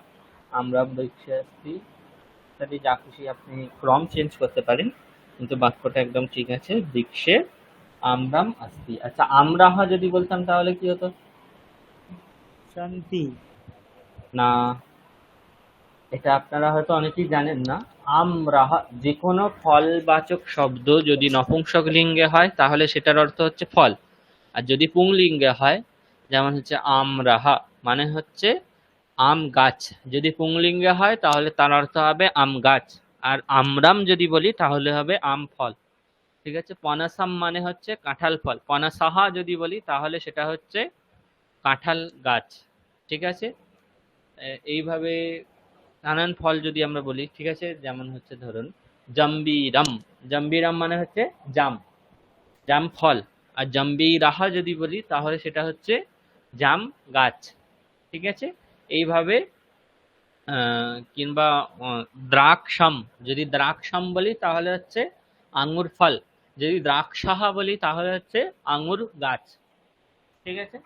আমরাম বৃক্ষে अस्ति, ইত্যাদি যা খুশি আপনি ক্রম চেঞ্জ করতে পারেন, কিন্তু বাক্যটা একদম ঠিক আছে, বৃক্ষে আমরাম अस्ति। আচ্ছা আমরাহ যদি বলতাম তাহলে কি হতো? शांति। না, এটা আপনারা হয়তো অনেকেই জানেন না। আমরাহ, যে কোনো ফলবাচক শব্দ যদি নপুংসক লিঙ্গে হয় তাহলে সেটার অর্থ হচ্ছে ফল, আর যদি পুংলিঙ্গে হয়, যেমন হচ্ছে আমরাহা মানে হচ্ছে আম গাছ, যদি পুংলিঙ্গে হয় তাহলে তার অর্থ হবে আম গাছ। আর আমরাম যদি বলি তাহলে হবে আম ফল। ঠিক আছে? পনাসাম মানে হচ্ছে কাঁঠাল ফল, পনাসাহা যদি বলি তাহলে সেটা হচ্ছে কাঁঠাল গাছ। ঠিক আছে? এইভাবে নানান ফল যদি আমরা বলি, ঠিক আছে, যেমন হচ্ছে ধরুন জম্বিরাম, জম্বিরাম মানে হচ্ছে জাম, জাম ফল। আর জম্বিরাহা যদি বলি তাহলে সেটা হচ্ছে জাম গাছ। ঠিক আছে? এইভাবে কিংবা দ্রাক্ষাম, যদি দ্রাক্ষাম বলি তাহলে হচ্ছে আঙ্গুর ফল, যদি দ্রাক্ষাহা বলি তাহলে হচ্ছে আঙ্গুর গাছ। ঠিক আছে?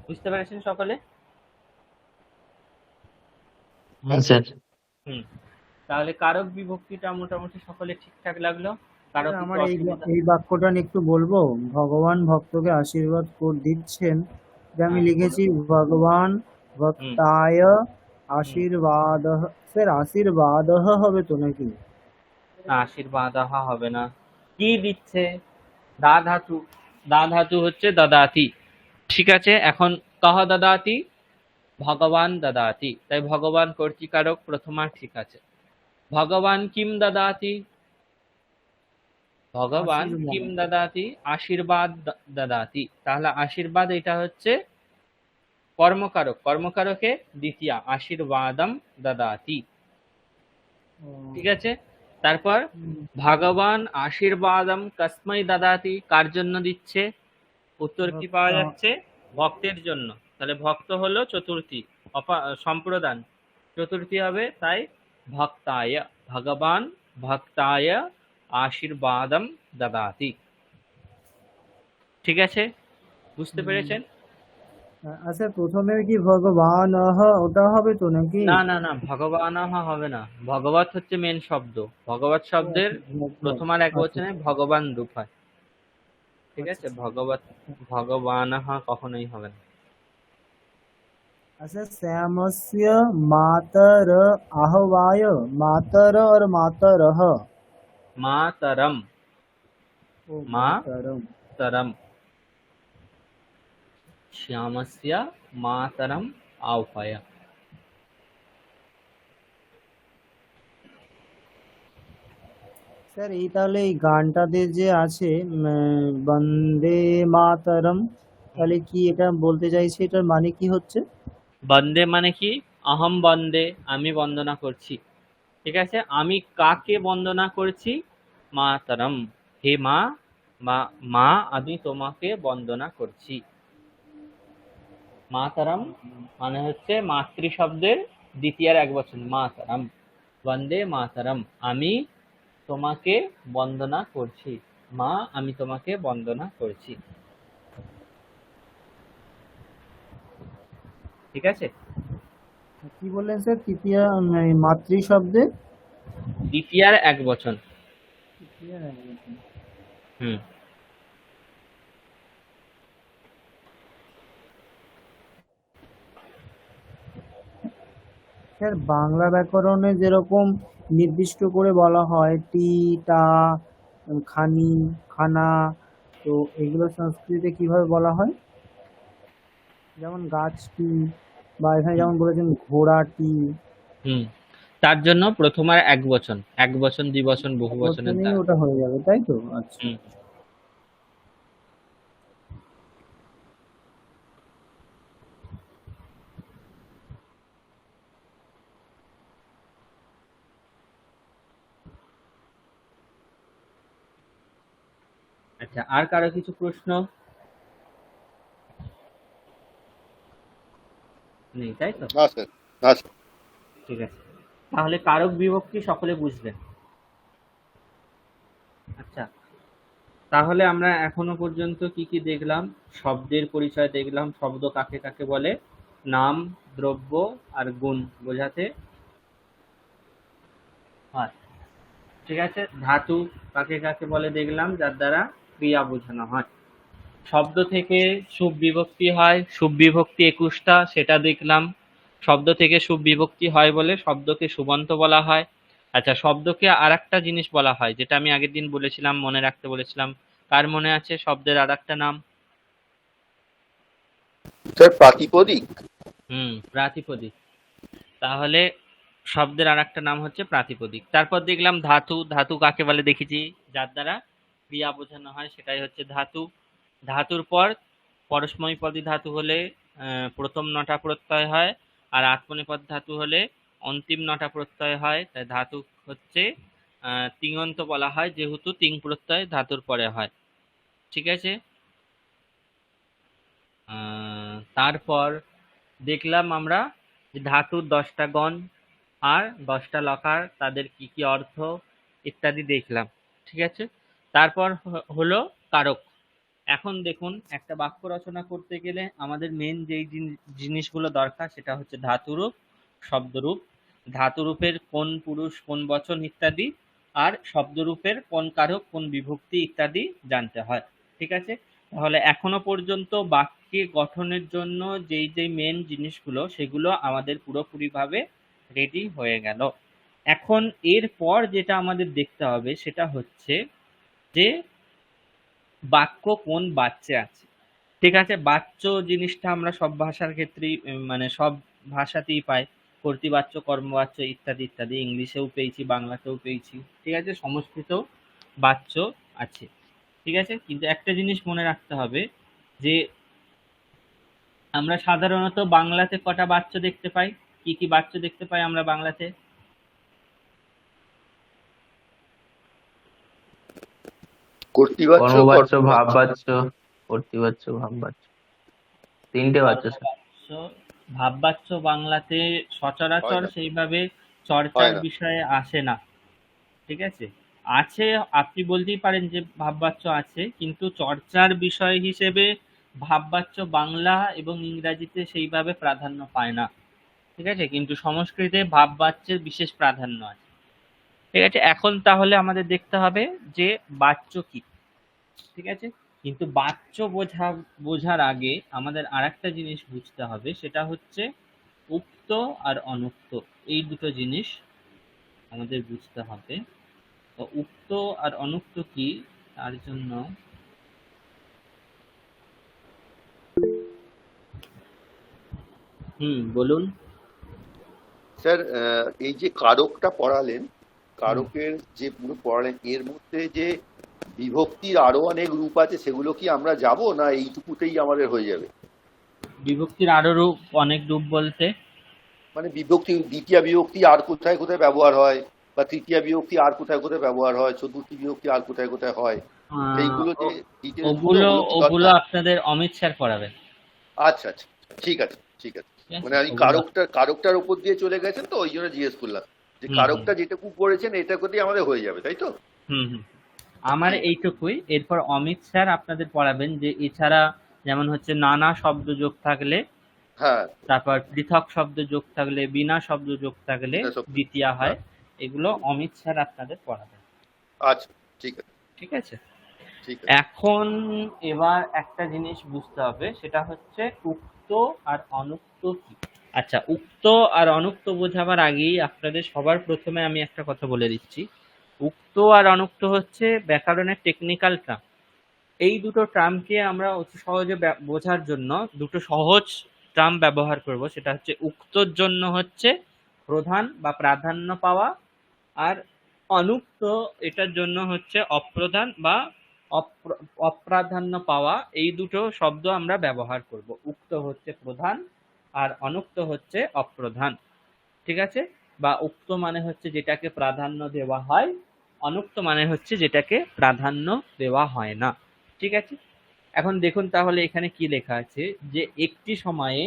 বুঝতে পেরেছেন সকলে? হ্যাঁ স্যার। হুম, তাহলে কারক বিভক্তিটা মোটামুটি সকলে ঠিকঠাক লাগলো? কারো স্যার, কিছু আমার অসুবিধা? এই বাক্যটা নিয়ে একটু বলবো। ভগবান ভক্তকে আশীর্বাদ দিচ্ছেন, যে আমি হ্যাঁ লিখেছি বলুন। ভগবান হুম ভক্তায় হুম আশীর্বাদ। স্যার আশীর্বাদ হবে তো নাকি? না, আশীর্বাদ আহা হবে না। কি দিচ্ছে? দা ধাতু, দা ধাতু হচ্ছে দদাতি। ঠিক আছে, এখন কহ দদাতি, ভগবান দদাতি, তাই ভগবান কর্তৃকারক প্রথমা ঠিক আছে। ভগবান কিম দদাতি, ভগবান কিম আশীর্বাদ। দদাতি, আশীর্বাদ দদাতি, তাহলে আশীর্বাদ এটা হচ্ছে কর্মকারক, কর্মকারকে দ্বিতীয়া আশীর্বাদম দদাতি। ও, ঠিক আছে? তারপর হুম, ভগবান আশীর্বাদম কস্मै দদাতি, কার জন্য দিচ্ছে? উত্তর কি পাওয়া ভক্তা। যাচ্ছে? ভক্তের জন্য। তাহলে ভক্ত হলো চতুর্থী, সম্প্রদান, চতুর্থী হবে, তাই ভক্তায়, ভগবান ভক্তায় আশীর্বাদম দদাতি। ঠিক আছে? বুঝতে হুম। পেরেছেন? আচ্ছা, প্রথমে কি ভগবান ওটা হবে তো নাকি? না না না, ভগবান হবে না, ভগবত হচ্ছে মেন শব্দ। ভগবত ও শব্দের আচ্ছা, ভগবান। প্রথম আর এক আচ্ছা বচনে ভগবান রূপ হয়। ঠিক আচ্ছা আছে? আচ্ছা। ভগবত, ভগবান কখনোই হবে না। अच्छा, श्यामस्य मातर आहवाय। मातर और मातरः। मातरम, ओ मातरम। मातरम, श्यामस्य मातरम आह्वय। স্যার এই তাহলে এই গানটাতে যে আছে বন্দে মাতরম, তাহলে কি এটা বলতে চাইছে, এটার মানে কি হচ্ছে? বন্দে মানে কি? অহম বন্দে, আমি বন্দনা করছি। ঠিক আছে? আমি কাকে বন্দনা করছি? মাতরম, হে মা, মা, মা আমি তোমাকে বন্দনা করছি। মাতরম মানে হচ্ছে মাতৃ শব্দের দ্বিতীয়ার এক বচন, মাতরম। বন্দে মাতরম, আমি তোমাকে বন্দনা করছি, মা আমি তোমাকে বন্দনা করছি। ঠিক আছে? কি বললেন স্যার? তৃতীয়া মাতৃ শব্দে দ্বিতীয়ার এক বচন। তৃতীয়ার এক বচন। হুম। স্যার বাংলা ব্যাকরণে যেরকম নির্দিষ্ট করে বলা হয় টি, টা, খানি, খানা, তো এগুলো সংস্কৃতে কিভাবে বলা হয়? যেমন গাছটি, বা এখানে যেমন বলেছেন ঘোড়াটি, হুম। তার জন্য প্রথম আর এক বচন, এক বচন, দ্বিবচন, বহু বচনের বচনেই দ্বারা। ওটা হয়ে যাবে, তাই তো? আচ্ছা। হুম। আচ্ছা, আর কারো কিছু প্রশ্ন নেই, তাই তো? না স্যার, না স্যার। ঠিক আছে, তাহলে কারক বিভক্তি সকলে বুঝলেন। আচ্ছা, তাহলে আমরা এখনো পর্যন্ত কি কি দেখলাম? শব্দের পরিচয় দেখলাম, শব্দ কাকে কাকে বলে, নাম, দ্রব্য আর গুণ বোঝাতে হয়। ঠিক আছে, ধাতু কাকে কাকে বলে দেখলাম, যার দ্বারা ক্রিয়া বোঝানো হয়। শব্দ থেকে শুভ বিভক্তি হয়, শুভ বিভক্তি 21টা, সেটা দেখলাম। শব্দ থেকে শুভ বিভক্তি হয় বলে শব্দকে সুবন্ত বলা হয়। আচ্ছা, শব্দকে আর একটা জিনিস বলা হয়, যেটা আমি আগের দিন বলেছিলাম, মনে রাখতে বলেছিলাম। কার মনে আছে শব্দের আর একটা নাম? স্যার প্রাতিপদিক। প্রাতিপদিক। তাহলে শব্দের আর একটা নাম হচ্ছে প্রাতিপদিক। তারপর দেখলাম ধাতু, ধাতু কাকে বলে দেখেছি, যার দ্বারা ক্রিয়া বোঝানো হয়, সেটাই হচ্ছে ধাতু। ধাতুর পর পরস্মৈপদী ধাতু হলে প্রথম নটা প্রত্যয় হয়, আর আত্মনেপদ ধাতু হলে অন্তিম নটা প্রত্যয় হয়। তাই ধাতু হচ্ছে তিঙন্ত বলা হয়, যেহেতু তিং প্রত্যয় ধাতুর পরে হয়। ঠিক আছে। তারপর দেখলাম আমরা যে ধাতুর 10টা গণ আর 10টা লকার, তাদের কি কি অর্থ ইত্যাদি দেখলাম। ঠিক আছে। তারপর হলো কারক। এখন দেখুন, একটা বাক্য রচনা করতে গেলে আমাদের মেন যেই জিনিসগুলো দরকার, সেটা হচ্ছে ধাতুরূপ, শব্দরূপ, ধাতুরূপের কোন পুরুষ কোন বচন ইত্যাদি, আর শব্দরূপের কোন কারক কোন বিভক্তি ইত্যাদি জানতে হয়। ঠিক আছে। তাহলে এখনো পর্যন্ত বাক্যে গঠনের জন্য যেই যেই মেন জিনিসগুলো, সেগুলো আমাদের পুরোপুরিভাবে রেডি হয়ে গেল। এখন এরপর যেটা আমাদের দেখতে হবে সেটা হচ্ছে যে বাক্য কোন বাচ্যে আছে। ঠিক আছে, বাচ্য জিনিসটা আমরা সব ভাষার ক্ষেত্রেই মানে সব ভাষাতেই পাই, কর্তৃবাচ্য, কর্মবাচ্য ইত্যাদি ইত্যাদি। ইংলিশেও পেয়েছি, বাংলাতেও পেয়েছি। ঠিক আছে, সংস্কৃতেও বাচ্য আছে। ঠিক আছে, কিন্তু একটা জিনিস মনে রাখতে হবে যে আমরা সাধারণত বাংলাতে কটা বাচ্য দেখতে পাই? কি কি বাচ্য দেখতে পাই আমরা বাংলাতে? কর্তৃবাচ্য, কর্মবাচ্য, কর্মবাচ্য। ভাববাচ্য, কর্তৃবাচ্য, ভাববাচ্য, তিনটে বাচ্য স্যার। কর্মবাচ্য, ভাববাচ্য বাংলাতে হয় সচরাচর না, সেইভাবে চর্চার হয় না। বিষয়ে আসে না। ঠিক আছে, আছে, আপনি বলতেই পারেন যে ভাববাচ্য আছে, কিন্তু চর্চার বিষয় হিসেবে ভাববাচ্য বাংলা এবং ইংরাজিতে সেইভাবে প্রাধান্য পায় না। ঠিক আছে, কিন্তু সংস্কৃতে ভাববাচ্যের বিশেষ প্রাধান্য আছে। ঠিক আছে, এখন তাহলে আমাদের দেখতে হবে যে বাচ্য কি। ঠিক আছে, কিন্তু বাচ্য বোঝার আগে আমাদের আরেকটা জিনিস বুঝতে হবে, সেটা হচ্ছে উক্ত আর অনুক্ত, এই দুটো জিনিস আমাদের বুঝতে হবে। তো উক্ত আর অনুক্ত কি, তার জন্য বলুন। স্যার এই যে কারকটা পড়ালেন, কারকের যে পুরো পড়ালেন, এর মধ্যে যে বিভক্তির আরো অনেক রূপ আছে, সেগুলো কি আমরা যাব, না এইটুকুতেই আমাদের হয়ে যাবে? বিভক্তির আরো রূপ, অনেক রূপ বলতে? মানে বিভক্তি, দ্বিতীয় বিভক্তি আর কোথায় কোথায় ব্যবহার হয়, বা তৃতীয় বিভক্তি আর কোথায় কোথায় ব্যবহার হয়, চতুর্থী বিভক্তি আর কোথায় কোথায় হয়, সেইগুলো যে ডিটেলস গুলো, ওগুলো ওগুলো কি ওগুলো দরকার? আপনাদের অমিত স্যার পড়াবেন। আচ্ছা আচ্ছা, ঠিক আছে ঠিক আছে। ঠিক আছে, মানে আমি ওগুলো। কারকটার উপর দিয়ে চলে গেছেন, তো ওই জন্য জিজ্ঞেস করলাম যে হুম হুম কারকটা যেটুকু করেছেন এটা করতেই আমাদের হয়ে যাবে, তাই তো? হুম হুম আমার ঠিক আছে। এইটুকুই। এরপর অমিত স্যার আপনাদের পড়াবেন যে এছাড়া যেমন হচ্ছে নানা শব্দ যোগ থাকলে হ্যাঁ, তারপর পৃথক শব্দ যোগ থাকলে, বিনা শব্দ যোগ থাকলে বিনা শব্দ। দ্বিতীয়া হয়। হ্যাঁ, এগুলো অমিত স্যার আপনাদের পড়াবেন। আচ্ছা, ঠিক আছে, ঠিক আছে। ঠিক আছে। এখন এবার একটা জিনিস বুঝতে হবে, সেটা হচ্ছে উক্ত আর অনুক্ত কি। আচ্ছা, উক্ত আর অনুক্ত বোঝাবার আগেই আপনাদের সবার প্রথমে আমি একটা কথা বলে দিচ্ছি। উক্ত আর অনুক্ত হচ্ছে ব্যাকরণের টেকনিক্যাল টার্ম। এই দুটো টার্মকে আমরা অতি সহজে বোঝার জন্য দুটো সহজ টার্ম ব্যবহার করব। সেটা হচ্ছে উক্তর জন্য হচ্ছে প্রধান বা প্রাধান্য পাওয়া, আর অনুক্ত এটার জন্য হচ্ছে অপ্রধান বা অপ্রাধান্য পাওয়া। এই দুটো শব্দ আমরা ব্যবহার করব। উক্ত হচ্ছে প্রধান আর অনুক্ত হচ্ছে অপ্রধান। ঠিক আছে। বা উক্ত মানে হচ্ছে যেটাকে প্রাধান্য দেওয়া হয়, অনুক্ত মানে হচ্ছে যেটাকে প্রাধান্য দেওয়া হয় না। ঠিক আছে। এখন দেখুন তাহলে এখানে কি লেখা আছে, যে একটি সময়ে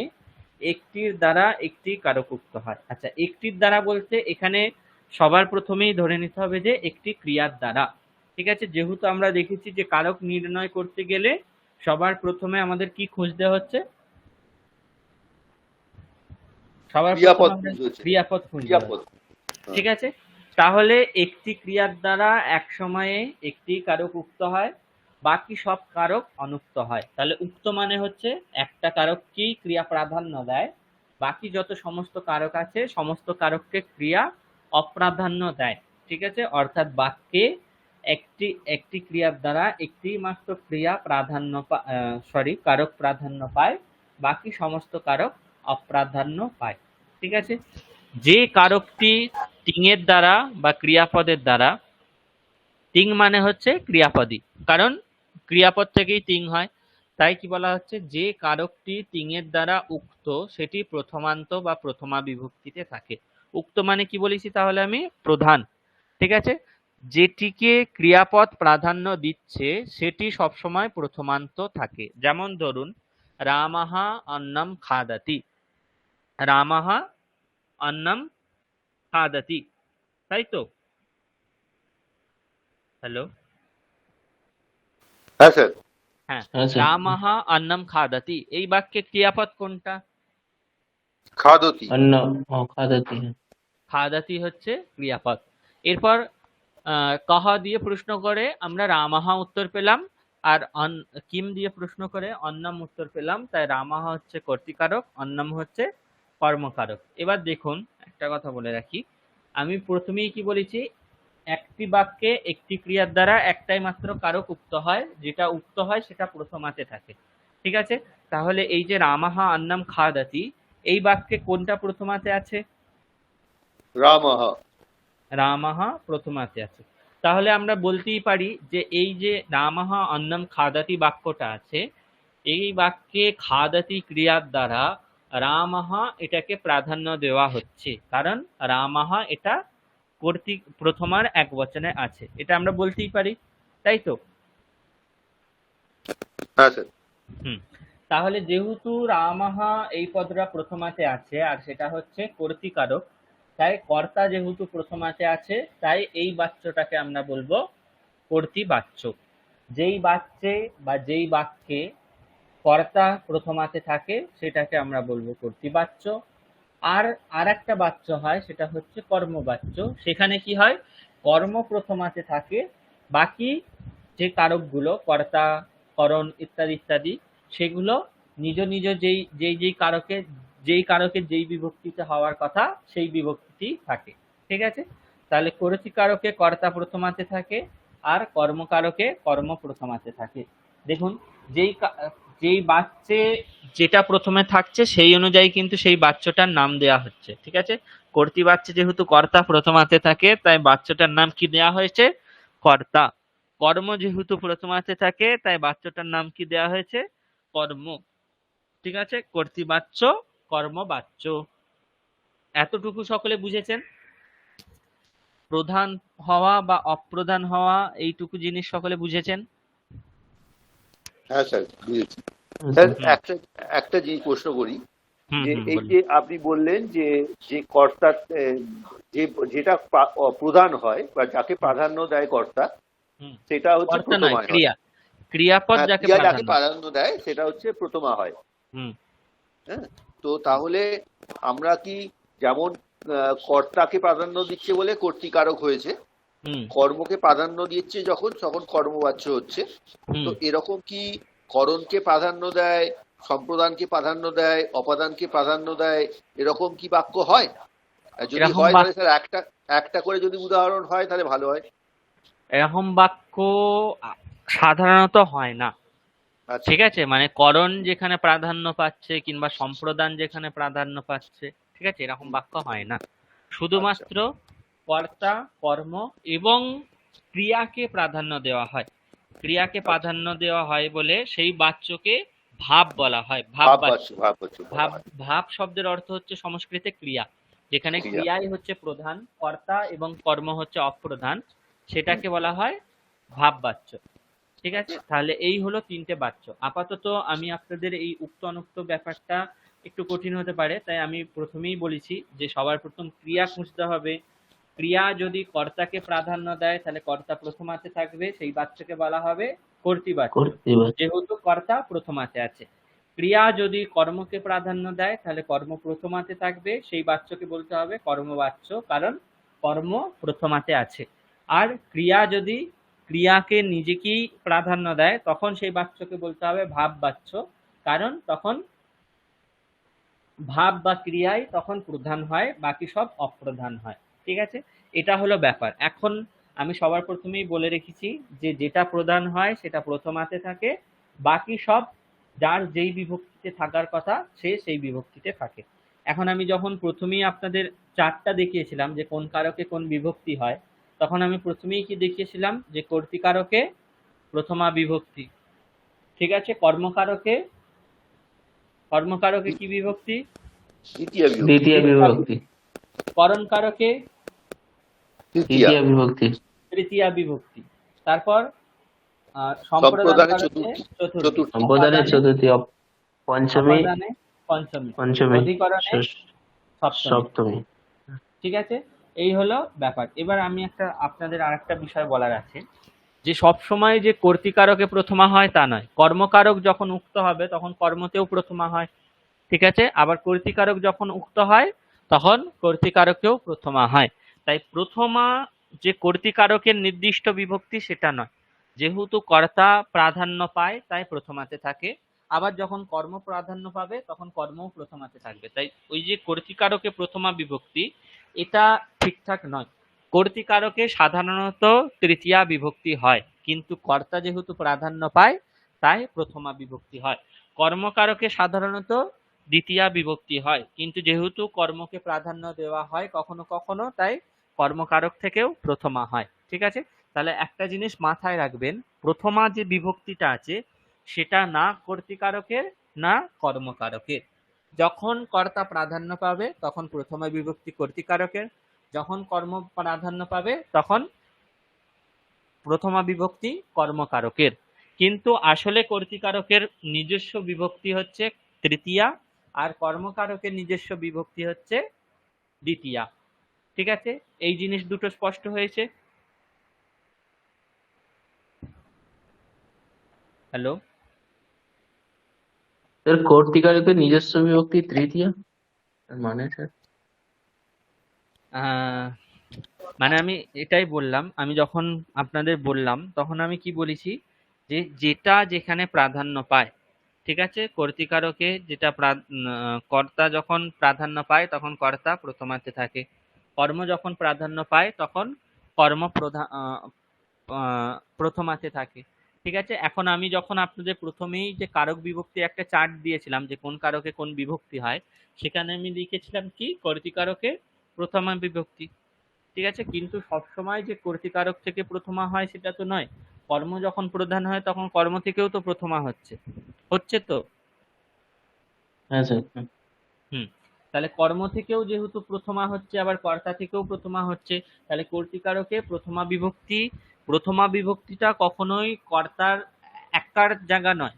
একটির দ্বারা একটি কারক উক্ত হয়। আচ্ছা, একটির দ্বারা বলতে এখানে সবার প্রথমেই ধরে নিতে হবে যে একটি ক্রিয়ার দ্বারা। ঠিক আছে। যেহেতু আমরা দেখেছি যে কারক নির্ণয় করতে গেলে সবার প্রথমে আমাদের কি খুঁজতে হচ্ছে, সবার ক্রিয়াপদ প্রথমে আমাদের বুঝেছে, ক্রিয়াপদ খুঁজতে হবে। ক্রিয়াপদ। হ্যাঁ, ঠিক আছে। তাহলে একটি ক্রিয়ার দ্বারা এক সময়ে একটি কারক উক্ত হয়, বাকি সব কারক অনুক্ত হয়। তাহলে উক্ত মানে হচ্ছে একটা কারককেই ক্রিয়া প্রাধান্য দেয়, বাকি যত সমস্ত কারক আছে সমস্ত কারককে ক্রিয়া অপ্রাধান্য দেয়। ঠিক আছে। অর্থাৎ বাক্যে একটি একটি ক্রিয়ার দ্বারা একটি মাত্র ক্রিয়া প্রাধান্য কারক প্রাধান্য পায়, বাকি সমস্ত কারক অপ্রাধান্য পায়। ঠিক আছে। যে কারকটি তিং এর দ্বারা বা ক্রিয়াপদের দ্বারা, তিং মানে হচ্ছে ক্রিয়াপদই, কারণ ক্রিয়াপদ থেকেই তিং হয়। তাই কি বলা হচ্ছে, যে কারকটি তিং এর দ্বারা উক্ত সেটি প্রথমান্ত বা প্রথমা বিভক্তিতে থাকে। উক্ত মানে কি বলেছি তাহলে আমি, প্রধান। ঠিক আছে। যেটিকে ক্রিয়াপদ প্রাধান্য দিচ্ছে সেটি সবসময় প্রথমান্ত থাকে। যেমন ধরুন, রামাহা অন্নম খাদাতি, রামাহা অন্নম খাদাতি, তাই তো? হ্যালো। হ্যাঁ স্যার। হ্যাঁ। হ্যাঁ স্যার। রামাহা অন্নম খাদাতি, এই বাক্যে ক্রিয়াপদ কোনটা? খাদতি। অন্য খাদাতি। খাদাতি হচ্ছে ক্রিয়াপদ। এরপর কহ দিয়ে প্রশ্ন করে আমরা রামাহা উত্তর পেলাম, আর কিম দিয়ে প্রশ্ন করে অন্নম উত্তর পেলাম। তাই রামাহা হচ্ছে কর্তৃকারক, অন্নম হচ্ছে কর্মকারক। এবার দেখুন, একটা কথা বলে রাখি, আমি প্রথমেই কি বলেছি, একটি বাক্যে একটি ক্রিয়ার দ্বারা একটাই মাত্র কারক উক্ত হয়, যেটা উক্ত হয় সেটা প্রথমাতে থাকে। ঠিক আছে। তাহলে এই যে রামাহা অন্নম খাদাতি, এই বাক্যে কোনটা প্রথমাতে আছে? রামহ। রামাহা প্রথমাতে আছে। তাহলে আমরা বলতেই পারি যে এই যে রামাহা অন্নম খাদাতি বাক্যটা আছে, এই বাক্যে খাদাতি ক্রিয়ার দ্বারা রামাহা এটাকে প্রাধান্য দেওয়া হচ্ছে, কারণ রামাহা এটা কর্তৃক প্রথমার এক বচনে আছে। এটা আমরা বলতেই পারি, তাই তো? হ্যাঁ স্যার। হুম। তাহলে যেহেতু রামাহা এই পদটা প্রথমাতে আছে আর সেটা হচ্ছে কর্তৃকারক, তাই কর্তা যেহেতু প্রথমাতে আছে, তাই এই বাচ্যটাকে আমরা বলবো কর্তৃবাচ্য। যেই বাচ্যে বা যেই বাক্যে কর্তা প্রথমাতে থাকে সেটাকে আমরা বলবো কর্তৃবাচ্য। আর আরেকটা বাচ্য হয়, সেটা হচ্ছে কর্মবাচ্য। সেখানে কি হয়, কর্ম প্রথমাতে থাকে, বাকি যে কারকগুলো কর্তা, করণ ইত্যাদি ইত্যাদি, সেগুলো নিজ নিজ যেই কারকে যেই বিভক্তিতে হওয়ার কথা সেই বিভক্তি থাকে। ঠিক আছে। তাহলে কর্তৃকারকে কর্তা প্রথমাতে থাকে আর কর্মকারকে কর্ম প্রথমাতে থাকে। দেখুন, যেই বাচ্যে যেটা প্রথমে থাকছে সেই অনুযায়ী কিন্তু সেই বাচ্যটার নাম দেয়া হচ্ছে। ঠিক আছে। কর্তৃবাচ্যে যেহেতু কর্তা প্রথমাতে থাকে, তাই বাচ্যটার নাম কি দেয়া হয়েছে, কর্তা। কর্ম যেহেতু প্রথমাতে থাকে, তাই বাচ্যটার নাম কি দেয়া হয়েছে, কর্ম। ঠিক আছে। কর্তৃবাচ্য, কর্মবাচ্য। এতটুকু সকলে বুঝেছেন? প্রধান হওয়া বা অপ্রধান হওয়া, এইটুকু জিনিস সকলে বুঝেছেন? হ্যাঁ স্যার, বুঝেছি। হ্যাঁ স্যার, স্যার। একটা একটা জিনিস প্রশ্ন করি, হুম যে হুম এই বলুন। যে আপনি বললেন যে যে কর্তা যে যেটা প্রধান হয় বা যাকে প্রাধান্য দেয় কর্তা, হুম। সেটা হচ্ছে কর্তা নয়, প্রথমায় হয়। ক্রিয়াপদ হ্যাঁ, যাকে ক্রিয়া যাকে প্রাধান্য। প্রাধান্য দেয় সেটা হচ্ছে প্রথমা হয়। হুম। হ্যাঁ, তো তাহলে আমরা কি যেমন কর্তাকে প্রাধান্য দিচ্ছে বলে কর্তৃকারক হয়েছে, হুম কর্মকে প্রাধান্য দিচ্ছে যখন তখন কর্মবাচ্য হচ্ছে। হুম তো এরকম কি করণকে প্রাধান্য দেয়, সম্প্রদানকে প্রাধান্য দেয়, অপাদানকে প্রাধান্য দেয়, এরকম কি বাক্য হয়? আর যদি এরকম হয় বাক্য তাহলে স্যার একটা একটা করে যদি উদাহরণ হয় তাহলে ভালো হয়। এরকম বাক্য সাধারণত হয় না। আচ্ছা ঠিক আছে, মানে করণ যেখানে প্রাধান্য পাচ্ছে কিংবা সম্প্রদান যেখানে প্রাধান্য পাচ্ছে, ঠিক আছে, এরকম বাক্য হয় না। আচ্ছা শুধুমাত্র কর্তা, কর্ম এবং ক্রিয়াকে প্রাধান্য দেওয়া হয়। ক্রিয়াকে আচ্ছা, প্রাধান্য দেওয়া হয় বলে সেই বাচ্যকে ভাব বলা হয়। ভাব বাচ্য। বাচ্য ভাব বাচ্য বলা ভাব হয়। ভাব শব্দের অর্থ হচ্ছে সংস্কৃতে ক্রিয়া। যেখানে ক্রিয়া। ক্রিয়াই হচ্ছে প্রধান, কর্তা এবং কর্ম হচ্ছে অপ্রধান, হুম, সেটাকে বলা হয় ভাব বাচ্য। ঠিক আছে, আচ্ছা তাহলে এই হলো তিনটে বাচ্য। আপাতত আমি আপনাদের এই উক্ত অনুক্ত ব্যাপারটা একটু কঠিন হতে পারে, তাই আমি প্রথমেই বলেছি যে সবার প্রথম ক্রিয়া খুঁজতে হবে। ক্রিয়া যদি কর্তাকে প্রাধান্য দেয় তাহলে কর্তা প্রথমাতে থাকবে, সেই বাচ্চকে বলা হবে কর্তৃবাচ্য, কর্তৃবাচ্য। যেহেতু কর্তা প্রথমাতে আছে। ক্রিয়া যদি কর্মকে প্রাধান্য দেয় তাহলে কর্ম প্রথমাতে থাকবে, সেই বাচ্চকে বলতে হবে কর্মবাচ্য, কারণ কর্ম প্রথমাতে আছে। আর ক্রিয়া যদি ক্রিয়াকে নিজেকেই প্রাধান্য দেয় তখন সেই বাচ্চকে বলতে হবে ভাব বাচ্য, কারণ তখন ভাব বা ক্রিয়াই তখন প্রধান হয়, বাকি সব অপ্রধান হয়। ঠিক আছে, এটা হলো ব্যাপার। এখন আমি সবার প্রথমেই বলে রেখেছি যে যেটা প্রধান হয় সেটা প্রথমাতে থাকে, বাকি সব যার যেই বিভক্তিতে থাকার কথা সে সেই বিভক্তিতে থাকে। এখন আমি যখন প্রথমেই আপনাদের চারটা দেখিয়েছিলাম যে কোন কারকে কোন বিভক্তি হয়, তখন আমি প্রথমেই কি দেখিয়েছিলাম যে কর্তৃকারকে প্রথমা বিভক্তি, ঠিক আছে, কর্মকারকে কর্মকারকে কি বিভক্তি, দ্বিতীয় বিভক্তি। দ্বিতীয় দ্বিতীয়া বিভক্তি। বিভক্তি। করণকারকে তৃতীয়া। তৃতীয় বিভক্তি। তৃতীয়া বিভক্তি। তারপর সম্প্রদান সম্প্রদানে কারকে চতুর্থী। চতুর্থী, চতুর্থী। সম্প্রদানের অপাদানে চতুর্থী, পঞ্চমী, অপাদানে পঞ্চমী, পঞ্চমী, অধিকরণে সপ্তমী। সপ্তমী। ঠিক আছে, এই হলো ব্যাপার। এবার আমি আপনাদের আরেকটা বিষয় বলার আছে, যে সব সময় যে কর্তৃকারকে প্রথমা হয় তা নয়। কর্মকারক যখন উক্ত হবে তখন কর্মতেও প্রথমা হয়, ঠিক আছে, আবার কর্তৃকারক যখন উক্ত হয় তখন কর্তৃকারকেও প্রথমা হয়। তাই প্রথমা যে কর্তৃকারকের নির্দিষ্ট বিভক্তি সেটা নয়, যেহেতু কর্তা প্রাধান্য পায় তাই প্রথমাতে থাকে, আবার যখন কর্ম প্রাধান্য পাবে তখন কর্মও প্রথমাতে থাকবে। তাই ওই যে কর্তৃকারকে প্রথমা বিভক্তি, এটা ঠিকঠাক নয়। কর্তৃকারকে সাধারণত তৃতীয়া বিভক্তি হয়, কিন্তু কর্তা যেহেতু প্রাধান্য পায় তাই প্রথমা বিভক্তি হয়। কর্মকারকে সাধারণত দ্বিতীয়া বিভক্তি হয়, কিন্তু যেহেতু কর্মকে প্রাধান্য দেওয়া হয় কখনো কখনো, তাই কর্মকারক থেকেও প্রথমা হয়। ঠিক আছে, তাহলে একটা জিনিস মাথায় রাখবেন, প্রথমা যে বিভক্তিটা আছে সেটা না কর্তৃকারকের না কর্মকারকের। যখন কর্তা প্রাধান্য পাবে তখন প্রথমা বিভক্তি কর্তৃকারকের, যখন কর্ম প্রাধান্য পাবে তখন প্রথমা বিভক্তি কর্মকারকের। কিন্তু আসলে কর্তৃকারকের নিজস্ব বিভক্তি হচ্ছে তৃতীয়া, আর কর্মকারকের নিজস্ব বিভক্তি হচ্ছে দ্বিতীয়া। ঠিক আছে, এই জিনিস দুটো স্পষ্ট হয়েছে? হ্যালো? স্যার, কর্তৃকারকের নিজস্ব বিভক্তি তৃতীয়া, মানে স্যার? আহ, মানে আমি এটাই বললাম, আমি যখন আপনাদের বললাম তখন আমি কি বলেছি, যে যেটা যেখানে প্রাধান্য পায়, ঠিক আছে, কর্তৃকারকে যেটা কর্তা যখন প্রাধান্য পায় তখন কর্তা প্রথমাতে থাকে, কর্ম যখন প্রাধান্য পায় তখন কর্ম প্রথমাতে থাকে। ঠিক আছে, এখন আমি যখন আপনাদের প্রথমেই যে কারক বিভক্তি একটা চার্ট দিয়েছিলাম যে কোন কারকে কোন বিভক্তি হয়, সেখানে আমি লিখেছিলাম কি কর্তৃকারকে প্রথমা বিভক্তি। ঠিক আছে, কিন্তু সবসময় যে কর্তৃকারক থেকে প্রথমা হয় সেটা তো নয়। কর্ম যখন প্রধান হয় তখন কর্ম থেকেও তো প্রথমা হচ্ছে, হচ্ছে তো। হ্যাঁ স্যার। হুম, তাহলে কর্ম থেকেও যেহেতু প্রথমা হচ্ছে আবার কর্তা থেকেও প্রথমা হচ্ছে, তাহলে কর্তৃকারকে প্রথমা বিভক্তিটা কখনোই কর্তার একার জায়গা নয়,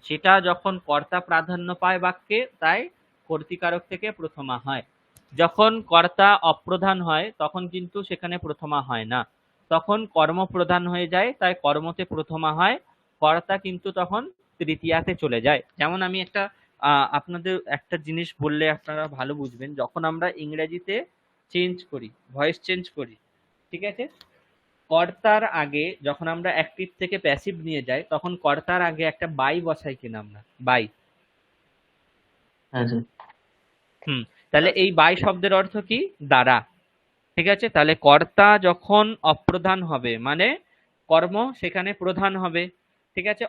সেটা যখন কর্তা প্রাধান্য পায় বাক্যে তাই কর্তৃকারক থেকে প্রথমা হয়। যখন কর্তা অপ্রধান হয় তখন কিন্তু সেখানে প্রথমা হয় না, তখন কর্ম প্রধান হয়ে যায় তাই কর্মতে প্রথমা হয়, কর্তা কিন্তু তখন তৃতীয়াতে চলে যায়। যেমন আমি একটা আপনাদের একটা জিনিস বললে আপনারা ভালো বুঝবেন, যখন আমরা ইংরেজিতে চেঞ্জ করি, ভয়েস চেঞ্জ করি, ঠিক আছে, কর্তার আগে যখন আমরা অ্যাক্টিভ থেকে প্যাসিভ নিয়ে যাই, তখন কর্তার আগে একটা বাই বসাই কিনা আমরা, বাই। হ্যাঁ স্যার। হুম, তাহলে এই বাই শব্দের অর্থ কি? দ্বারা। ঠিক আছে, তাহলে কর্তা যখন অপ্রধান হবে মানে কর্ম সেখানে প্রধান হবে। ঠিক আছে,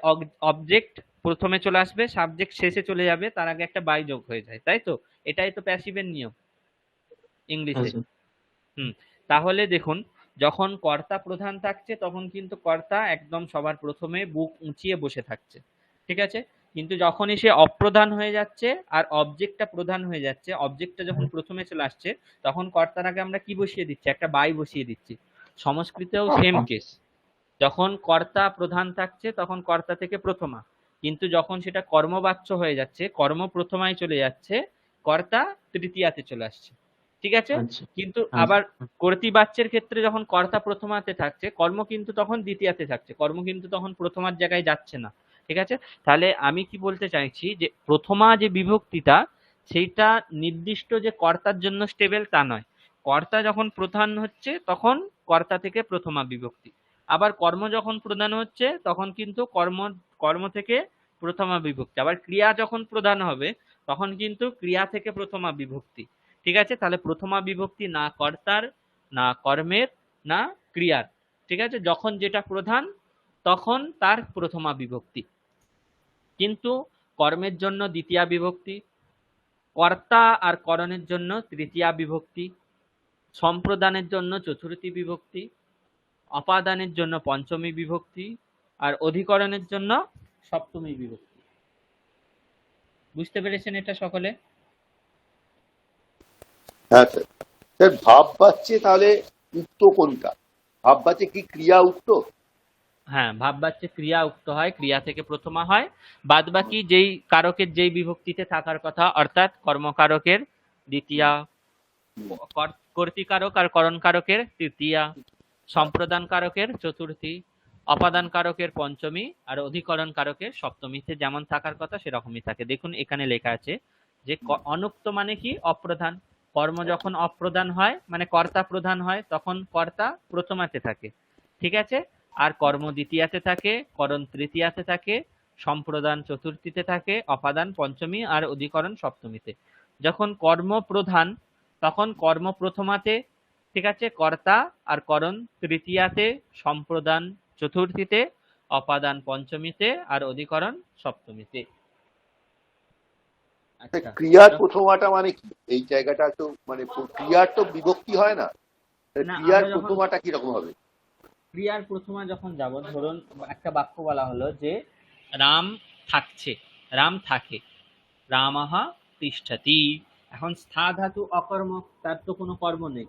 অবজেক্ট প্রথমে চলে আসবে, সাবজেক্ট শেষে চলে যাবে, তার আগে একটা বাই যোগ হয়ে যায়, তাই তো? এটাই তো প্যাসিভের নিয়ম হ্যাঁ ইংলিশে। স্যার। হুম, তাহলে দেখুন, যখন কর্তা প্রধান থাকছে তখন কিন্তু কর্তা একদম সবার প্রথমে বুক উঁচিয়ে বসে থাকছে। ঠিক আছে, কিন্তু যখনই সে অপ্রধান হয়ে যাচ্ছে আর অবজেক্টটা প্রধান হয়ে যাচ্ছে, অবজেক্টটা যখন প্রথমে চলে আসছে, তখন কর্তার আগে আমরা কি বসিয়ে দিচ্ছি? একটা বাই বসিয়ে দিচ্ছি। সংস্কৃতেও সেম কেস, যখন কর্তা প্রধান থাকছে তখন কর্তা থেকে প্রথমা, কিন্তু যখন সেটা কর্মবাচ্য হয়ে যাচ্ছে, কর্ম প্রথমায় চলে যাচ্ছে, কর্তা তৃতীয়াতে চলে আসছে। ঠিক আছে, আচ্ছা। কিন্তু হ্যাঁ আবার কর্তৃবাচ্যের ক্ষেত্রে যখন কর্তা প্রথমাতে থাকছে, কর্ম কিন্তু তখন দ্বিতীয়াতে থাকছে, কর্ম কিন্তু তখন প্রথমার জায়গায় যাচ্ছে না। ঠিক আছে, তাহলে আমি কি বলতে চাইছি যে প্রথমা যে বিভক্তিটা, সেইটা নির্দিষ্ট যে কর্তার জন্য স্টেবল তা নয়। কর্তা যখন প্রধান হচ্ছে তখন কর্তা থেকে প্রথমা বিভক্তি, আবার কর্ম যখন প্রধান হচ্ছে তখন কিন্তু কর্ম কর্ম থেকে প্রথমা বিভক্তি, আবার ক্রিয়া যখন প্রধান হবে তখন কিন্তু ক্রিয়া থেকে প্রথমা বিভক্তি। ঠিক আছে, তাহলে প্রথমা বিভক্তি না কর্তার, না কর্মের, না ক্রিয়ার। ঠিক আছে, যখন যেটা প্রধান তখন তার প্রথমা বিভক্তি, কিন্তু কর্মের জন্য দ্বিতীয়া বিভক্তি, কর্তা আর করণের জন্য তৃতীয়া বিভক্তি, সম্প্রদানের জন্য চতুর্থী বিভক্তি, অপাদানের জন্য পঞ্চমী বিভক্তি, আর অধিকরণের জন্য সপ্তমী বিভক্তি। বুঝতে পেরেছেন এটা সকলে? হ্যাঁ স্যার। স্যার ভাব বাচ্চে তাহলে উক্ত কোনটা? ভাব বাচ্চে কি ক্রিয়া উক্ত? হ্যাঁ, ভাববাচ্যে ক্রিয়া উক্ত হয়, ক্রিয়া থেকে প্রথমা হয়, বাদ বাকি যেই কারকের যেই বিভক্তিতে থাকার কথা, অর্থাৎ কর্মকারকের দ্বিতীয়া, কর্তৃকারক আর করণকারকের তৃতীয়া, সম্প্রদান কারকের চতুর্থী, অপাদান কারকের পঞ্চমী, আর অধিকরণ কারকের সপ্তমীতে যেমন থাকার কথা সেরকমই থাকে। দেখুন এখানে লেখা আছে যে অনুক্ত মানে কি? অপ্রধান। কর্ম যখন অপ্রধান হয় মানে কর্তা প্রধান হয় তখন কর্তা প্রথমাতে থাকে। ঠিক আছে, আর কর্ম দ্বিতীয়াতে থাকে, করণ তৃতীয়াতে থাকে, সম্প্রদান চতুর্থীতে থাকে, অপাদান পঞ্চমী আর অধিকরণ সপ্তমীতে। যখন কর্ম প্রধান তখন কর্ম প্রথমাতে, ঠিক আছে, কর্তা আর করণ তৃতীয়াতে, সম্প্রদান চতুর্থীতে, অপাদান পঞ্চমীতে, আর অধিকরণ সপ্তমীতে। আচ্ছা, ক্রিয়ার প্রথমাটা মানে কি? এই জায়গাটা তো মানে ক্রিয়ার তো বিভক্তি হয় না, না, ক্রিয়ার আমরা যখন প্রথমাটা কিরকম হবে? ক্রিয়ার প্রথমা যখন যাব, ধরুন একটা বাক্য বলা হলো যে রাম থাকছে, রাম থাকে, রামাহা তিষ্ঠতি। এখন স্থা ধাতু অকর্ম, তার তো কোনো কর্ম নেই।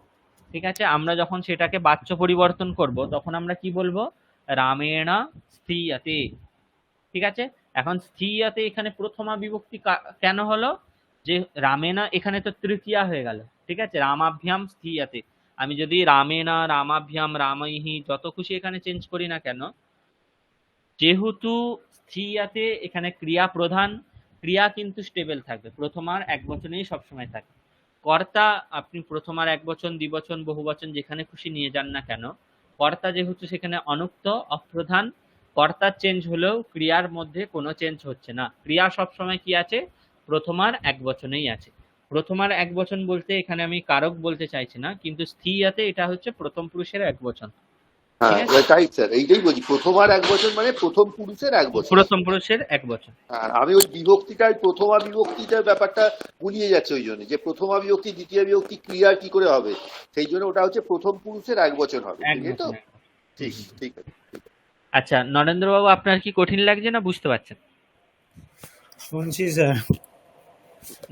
ঠিক আছে, আমরা যখন সেটাকে বাচ্য পরিবর্তন করব তখন আমরা কি বলবো? রামেণা স্থিয়তে। ঠিক আছে, এখন স্থিয়তে এখানে প্রথমা বিভক্তি কেন হলো? যে রামেনা এখানে তো তৃতীয়া হয়ে গেল। ঠিক আছে, রামাভ্যাম স্থিয়তে, আমি যদি রামেনা, রামাভ্যাম, রামৈহি যত খুশি এখানে চেঞ্জ করি না কেন, যেহেতু স্থিয়াতে এখানে ক্রিয়া প্রধান, ক্রিয়া কিন্তু স্টেবল থাকবে, প্রথমার এক বচনেই সবসময় থাকে। কর্তা আপনি প্রথমার এক বচন, দ্বিবচন, বহুবচন যেখানে খুশি নিয়ে যান না কেন, কর্তা যেহেতু সেখানে অনুক্ত, অপ্রধান, কর্তার চেঞ্জ হলেও ক্রিয়ার মধ্যে কোনো চেঞ্জ হচ্ছে না। ক্রিয়া সবসময় কি আছে? প্রথমার এক বচনেই আছে। প্রথমার এক বচন বলতে এখানে আমি কারক বলতে চাইছি না, কিন্তু স্থিয়াতে এটা হচ্ছে প্রথম পুরুষের এক বচন। ঠিক হ্যাঁ আছে, তাই স্যার, এইটাই বলছি, প্রথমার এক বছর মানে প্রথম পুরুষের এক বছর। প্রথম পুরুষের এক বচন। আর আমি ওই বিভক্তিটাই প্রথমা বিভক্তিটার ব্যাপারটা গুলিয়ে যাচ্ছে, ওই জন্য যে প্রথমা বিভক্তি দ্বিতীয় বিভক্তি ক্রিয়ার কি করে হবে, সেই জন্য ওটা হচ্ছে প্রথম পুরুষের এক বছর হবে, এক ঠিক তো? বচন। ঠিক ঠিক আছে। আচ্ছা নরেন্দ্রবাবু, আপনার কি কঠিন লাগছে না বুঝতে পারছেন? শুনছি স্যার।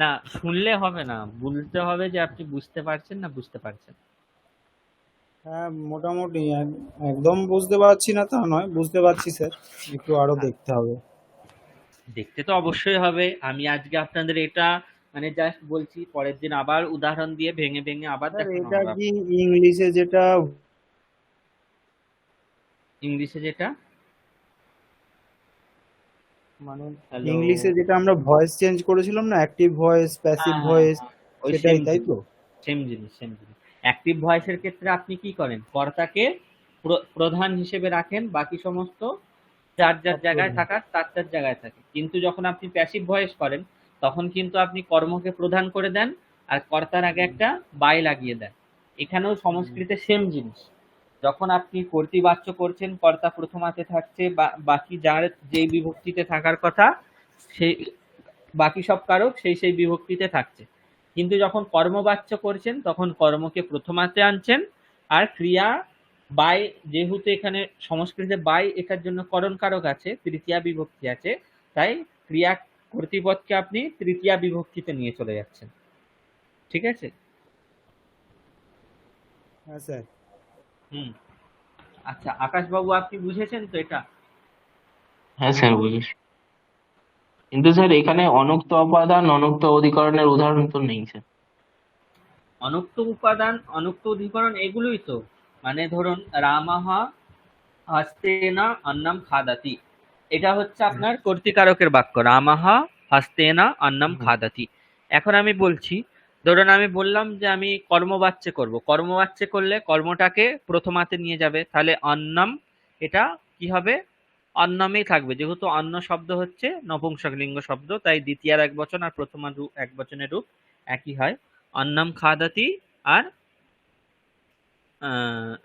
না, শুনলে হবে না, বলতে হবে যে আপনি বুঝতে পারছেন না বুঝতে পারছেন। হ্যাঁ মোটামুটি একদম বুঝতে পারছি না তা নয়, বুঝতে পারছি স্যার, একটু আরো দেখতে হবে। দেখতে তো অবশ্যই হবে। আমি আজকে আপনাদের এটা মানে জাস্ট বলছি, পরের দিন আবার উদাহরণ দিয়ে ভেঙে ভেঙে আবার স্যার দেখানো এটা হবে। কি ইংলিশে যেটা ইংলিশে যেটা মানে হ্যালো। ইংলিশে যেটা আমরা ভয়েস চেঞ্জ করেছিলাম না, অ্যাক্টিভ ভয়েস, প্যাসিভ হ্যাঁ, ভয়েস, ওই সেম সেটাই তাই তো? জিনিস, সেম জিনিস, সেম জিনিস। অ্যাক্টিভ ভয়েসের ক্ষেত্রে আপনি কি করেন, কর্তাকে প্রধান হিসেবে রাখেন, বাকি সমস্ত যার যার জায়গায় অপ্রধান। থাকার তার তার জায়গায় থাকে। কিন্তু যখন আপনি প্যাসিভ ভয়েস করেন, তখন কিন্তু আপনি কর্মকে প্রধান করে দেন আর কর্তার আগে একটা বাই লাগিয়ে দেন। এখানেও সংস্কৃতে সেম জিনিস। যখন আপনি কর্তৃবাচ্য করছেন, কর্তা প্রথমাতে থাকছে, বাকি যার যেই বিভক্তিতে থাকার কথা সেই বাকি সব কারক সেই সেই বিভক্তিতে থাকছে। কিন্তু যখন কর্মবাচ্য করছেন তখন কর্মকে প্রথমাতে আনছেন, আর ক্রিয়া বাই, যেহেতু এখানে সংস্কৃতে বাই এটার জন্য করণ কারক আছে, তৃতীয়া বিভক্তি আছে, তাই ক্রিয়া কর্তৃপদকে আপনি তৃতীয়া বিভক্তিতে নিয়ে চলে যাচ্ছেন। ঠিক আছে? হ্যাঁ স্যার। হুম। আচ্ছা আকাশবাবু, আপনি বুঝেছেন তো এটা? হ্যাঁ স্যার, বুঝেছি। কিন্তু স্যার এখানে অনুক্ত অপাদান অনুক্ত অধিকরণের উদাহরণ তো নেই স্যার। অনুক্ত উপাদান অনুক্ত অধিকরণ এগুলোই তো, মানে ধরুন রামাহ হস্তেনা অন্নম খাদাতি, এটা হচ্ছে আপনার কর্তৃকারকের বাক্য, রামাহ হস্তেনা অন্নম খাদাতি। এখন আমি বলছি, ধরুন আমি বললাম যে আমি কর্মবাচ্যে করব, কর্মবাচ্যে করলে কর্মটাকে প্রথমাতে নিয়ে যাবে, তাহলে অন্নম এটা কি হবে, অন্নমেই থাকবে, যেহেতু অন্ন শব্দ হচ্ছে নপুংসকলিঙ্গ শব্দ, তাই দ্বিতীয়ার এক বচন আর প্রথমা এক বচনের রূপ একই হয়, অন্নম খাদাতি। আর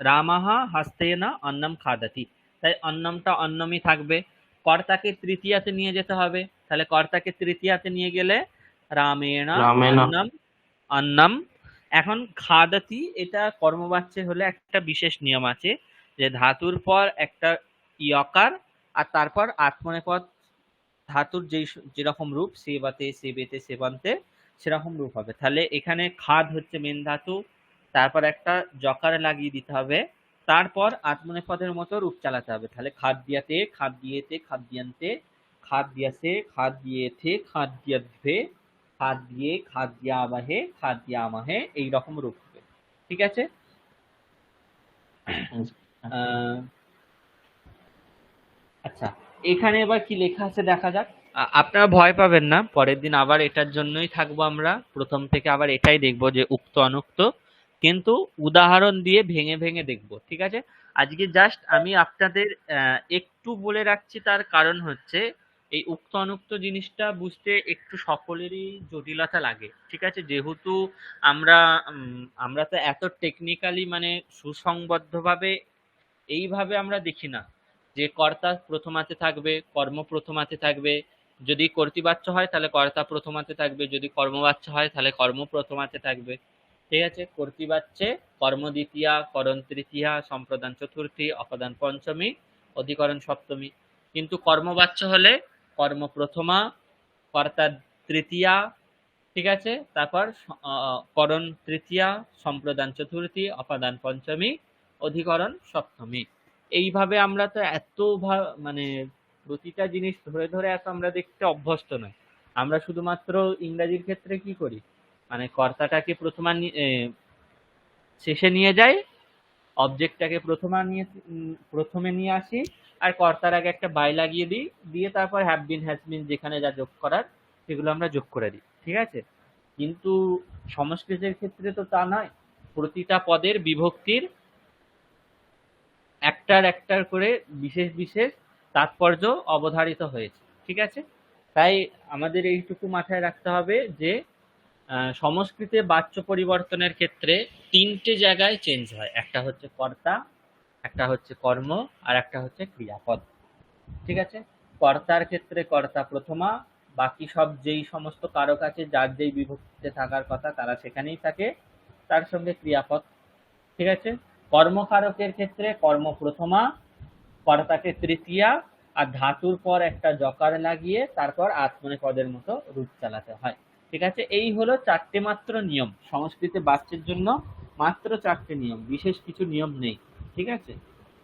রামাহ হস্তেনা অন্নম খাদাতি, তাই অন্নমটা অন্নমই থাকবে। কর্তাকে তৃতীয়াতে নিয়ে যেতে হবে, তাহলে কর্তাকে তৃতীয়াতে নিয়ে গেলে রামেণ রামেণ। অন্নম অন্নম। এখন খাদাতি এটা কর্মবাচ্যে হলে একটা বিশেষ নিয়ম আছে, যে ধাতুর পর একটা ইয়কার আর তারপর আত্মনেপদ ধাতুর যেরকম রূপ, সেবাতে সেবেতে সেবান্তে সেরকম রূপ হবে। তাহলে এখানে খাদ হচ্ছে মেন ধাতু, তারপর একটা জকার লাগিয়ে দিতে হবে, তারপর আত্মনেপদের মতো রূপ চালাতে হবে। তাহলে খাদ দিয়াতে, খাদ দিয়েতে, খাদ দিয়ান্তে, খাদ দিয়াছে, খাদ দিয়েথে, খাদ দিয়াধ্বে, খাদ দিয়ে, খাদ দিয়া আবাহে, খাদ দিয়া আমাহে, এইরকম রূপ হবে। ঠিক আছে? আহ আচ্ছা, এখানে এবার কি লেখা আছে দেখা যাক। আপনারা ভয় পাবেন না, পরের দিন আবার এটার জন্যই থাকবো, আমরা প্রথম থেকে আবার এটাই দেখবো যে উক্ত অনুক্ত, কিন্তু উদাহরণ দিয়ে ভেঙে ভেঙে দেখবো। ঠিক আছে? আজকে জাস্ট আমি আপনাদের একটু বলে রাখছি, তার কারণ হচ্ছে এই উক্ত অনুক্ত জিনিসটা বুঝতে একটু সকলেরই জটিলতা লাগে। ঠিক আছে? যেহেতু আমরা আমরা তো এত টেকনিক্যালি মানে সুসংবদ্ধভাবে এইভাবে আমরা দেখি না, যে কর্তা প্রথমাতে থাকবে, কর্ম প্রথমাতে থাকবে, যদি কর্তৃবাচ্য হয় তাহলে কর্তা প্রথমাতে থাকবে, যদি কর্মবাচ্য হয় তাহলে কর্ম প্রথমাতে থাকবে। ঠিক আছে? কর্তৃবাচ্যে কর্ম দ্বিতীয়া, করণ তৃতীয়া, সম্প্রদান চতুর্থী, অপদান পঞ্চমী, অধিকরণ সপ্তমী। কিন্তু কর্মবাচ্য হলে কর্ম প্রথমা, কর্তা তৃতীয়া, ঠিক আছে, তারপর করণ তৃতীয়া, সম্প্রদান চতুর্থী, অপাদান পঞ্চমী, অধিকরণ সপ্তমী। এইভাবে আমরা তো এত মানে প্রতিটা জিনিস ধরে ধরে এত আমরা দেখতে অভ্যস্ত নয়। আমরা শুধুমাত্র ইংরাজির ক্ষেত্রে কি করি, মানে কর্তাটাকে শেষে নিয়ে যাই, অবজেক্টটাকে প্রথমে নিয়ে আসি, আর কর্তার আগে একটা বাই লাগিয়ে দিই, দিয়ে তারপর হ্যাভ বিন, হ্যাজ বিন, যেখানে যা যোগ করার সেগুলো আমরা যোগ করে দিই। ঠিক আছে? কিন্তু সংস্কৃতের ক্ষেত্রে তো তা নয়, প্রতিটা পদের বিভক্তির একটার একটার করে বিশেষ বিশেষ তাৎপর্য অবধারিত হয়েছে। ঠিক আছে? তাই আমাদের এইটুকু মাথায় রাখতে হবে যে সংস্কৃতে বাচ্য পরিবর্তনের ক্ষেত্রে তিনটে জায়গায় চেঞ্জ হয়, একটা হচ্ছে কর্তা, একটা হচ্ছে কর্ম, আর একটা হচ্ছে ক্রিয়াপদ। ঠিক আছে? কর্তার ক্ষেত্রে কর্তা প্রথমা, বাকি সব যেই সমস্ত কারক আছে যার যেই বিভক্তিতে থাকার কথা তারা সেখানেই থাকে, তার সঙ্গে ক্রিয়াপদ। ঠিক আছে? কর্মকারকের ক্ষেত্রে কর্ম প্রথমা, কর্তাকে তৃতীয়া, আর ধাতুর পর একটা জকার লাগিয়ে তারপর আত্মনেপদের মতো রূপ চালাতে হয়। ঠিক আছে? এই হলো চারটে মাত্র নিয়ম সংস্কৃতে বাচ্চার জন্য, মাত্র চারটে নিয়ম, বিশেষ কিছু নিয়ম নেই। ঠিক আছে?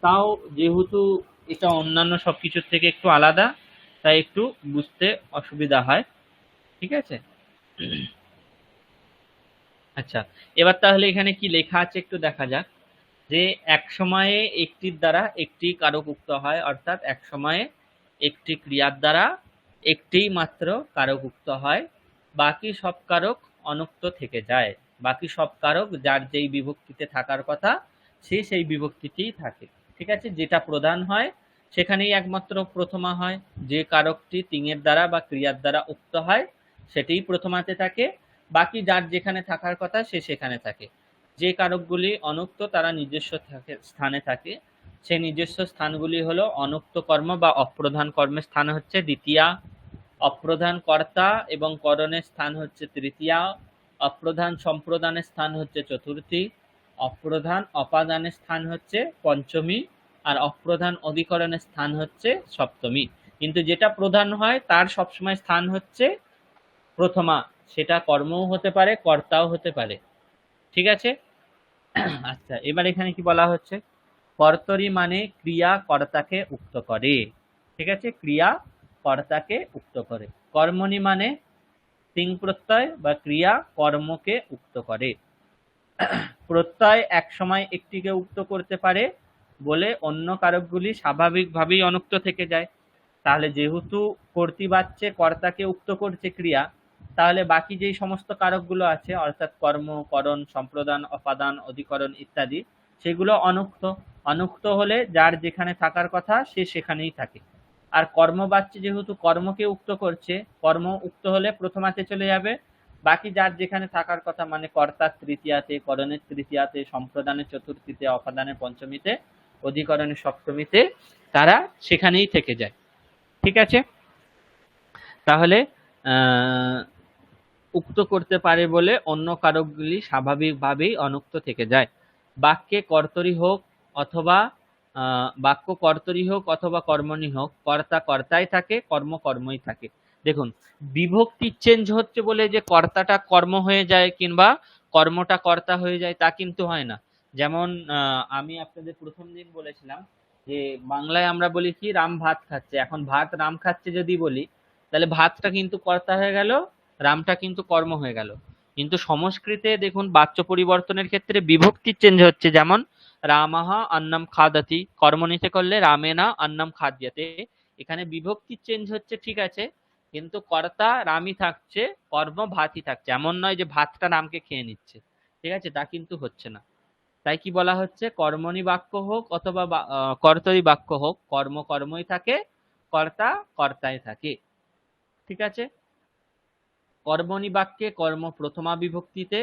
তাও যেহেতু এটা অন্যান্য সবকিছুর থেকে একটু আলাদা, তাই একটু বুঝতে অসুবিধা হয়। ঠিক আছে? আচ্ছা, এবার তাহলে এখানে কি লেখা আছে একটু দেখা যাক। যে এক সময়ে একটির দ্বারা একটি কারক উক্ত হয়, অর্থাৎ এক সময়ে একটি ক্রিয়ার দ্বারা একটিই মাত্র কারক উক্ত হয়, বাকি সব কারক অনুক্ত থেকে যায়। বাকি সব কারক যার যেই বিভক্তিতে থাকার কথা সে সেই বিভক্তিতেই থাকে। ঠিক আছে, যেটা প্রধান হয় সেখানেই একমাত্র প্রথমা হয়। যে কারকটি তিঙের দ্বারা বা ক্রিয়ার দ্বারা উক্ত হয় সেটাই প্রথমাতে থাকে, বাকি যার যেখানে থাকার কথা সে সেখানে থাকে। যে কারকগুলি অনুক্ত তারা নিজস্ব স্থানে থাকে। সেই নিজস্ব স্থানগুলি হলো অনুক্ত কর্ম বা অপ্রধান কর্মের স্থান হচ্ছে দ্বিতীয়া, অপ্রধান কর্তা এবং করণের স্থান হচ্ছে তৃতীয়া, অপ্রধান সম্প্রদানের স্থান হচ্ছে চতুর্থী, অপ্রধান অপাদানের স্থান হচ্ছে পঞ্চমী, আর অপ্রধান অধিকরণের স্থান হচ্ছে সপ্তমী। কিন্তু যেটা প্রধান হয় তার সবসময় স্থান হচ্ছে প্রথমা, সেটা কর্মও হতে পারে কর্তাও হতে পারে। ঠিক আছে। আচ্ছা, এবার এখানে কি বলা হচ্ছে, কর্তরি মানে ক্রিয়া কর্তাকে উক্ত করে। ঠিক আছে, ক্রিয়া কর্তাকে উক্ত করে। কর্মণি মানে তিং প্রত্যয় বা ক্রিয়া কর্মকে উক্ত করে। প্রত্যয় এক সময় একটিকে উক্ত করতে পারে বলে অন্য কারকগুলি স্বাভাবিকভাবেই অনুক্ত থেকে যায়। তাহলে যেহেতু কর্তৃবাচ্যে কর্তাকে উক্ত করছে ক্রিয়া, তাহলে বাকি যেই সমস্ত কারকগুলো আছে অর্থাৎ কর্ম, করণ, সম্প্রদান, অপাদান, অধিকরণ ইত্যাদি সেগুলো অনুক্ত। অনুক্ত হলে যার যেখানে থাকার কথা সে সেখানেই থাকে। আর কর্মবাচ্যে যেহেতু কর্মকে উক্ত করছে, কর্ম উক্ত হলে প্রথমাতে চলে যাবে, বাকি যার যেখানে থাকার কথা মানে কর্তার তৃতীয়াতে, করণের তৃতীয়াতে, সম্প্রদানের চতুর্থীতে, অপাদানের পঞ্চমীতে, অধিকরণের সপ্তমীতে তারা সেখানেই থেকে যায়। ঠিক আছে, তাহলে উক্ত করতে পারে বলে অন্য কারকগুলি স্বাভাবিকভাবেই অনুক্ত থেকে যায়। বাক্যে কর্তরি হোক অথবা বাক্য কর্তরি হোক অথবা কর্মণি হোক, কর্তা কর্তাই থাকে, কর্ম কর্মই থাকে। দেখুন, বিভক্তি চেঞ্জ হচ্ছে বলে যে কর্তাটা কর্ম হয়ে যায় কিংবা কর্মটা কর্তা হয়ে যায় তা কিন্তু হয় না। যেমন আমি আপনাদের প্রথম দিন বলেছিলাম যে বাংলায় আমরা বলি কি রাম ভাত খাচ্ছে, এখন ভাত রাম খাচ্ছে যদি বলি তাহলে ভাতটা কিন্তু কর্তা হয়ে গেল, রামটা কিন্তু কর্ম হয়ে গেল। কিন্তু সংস্কৃতে দেখুন বাচ্য পরিবর্তনের ক্ষেত্রে বিভক্তি চেঞ্জ হচ্ছে, যেমন রামাহ অন্নম খাদাতি, কর্ম নিতে করলে রামেনা অন্নম খাদ্যাতে, এখানে বিভক্তি চেঞ্জ হচ্ছে ঠিক আছে, কিন্তু কর্তা রামই থাকছে, কর্ম ভাতই থাকছে। এমন নয় যে ভাতটা রামকে খেয়ে নিচ্ছে, ঠিক আছে, তা কিন্তু হচ্ছে না। তাই কি বলা হচ্ছে, কর্মণি বাক্য হোক অথবা কর্তরি বাক্য হোক, কর্ম কর্মই থাকে, কর্তা কর্তাই থাকে। ঠিক আছে, কর্মণি বাক্যে কর্ম প্রথমা বিভক্তিতে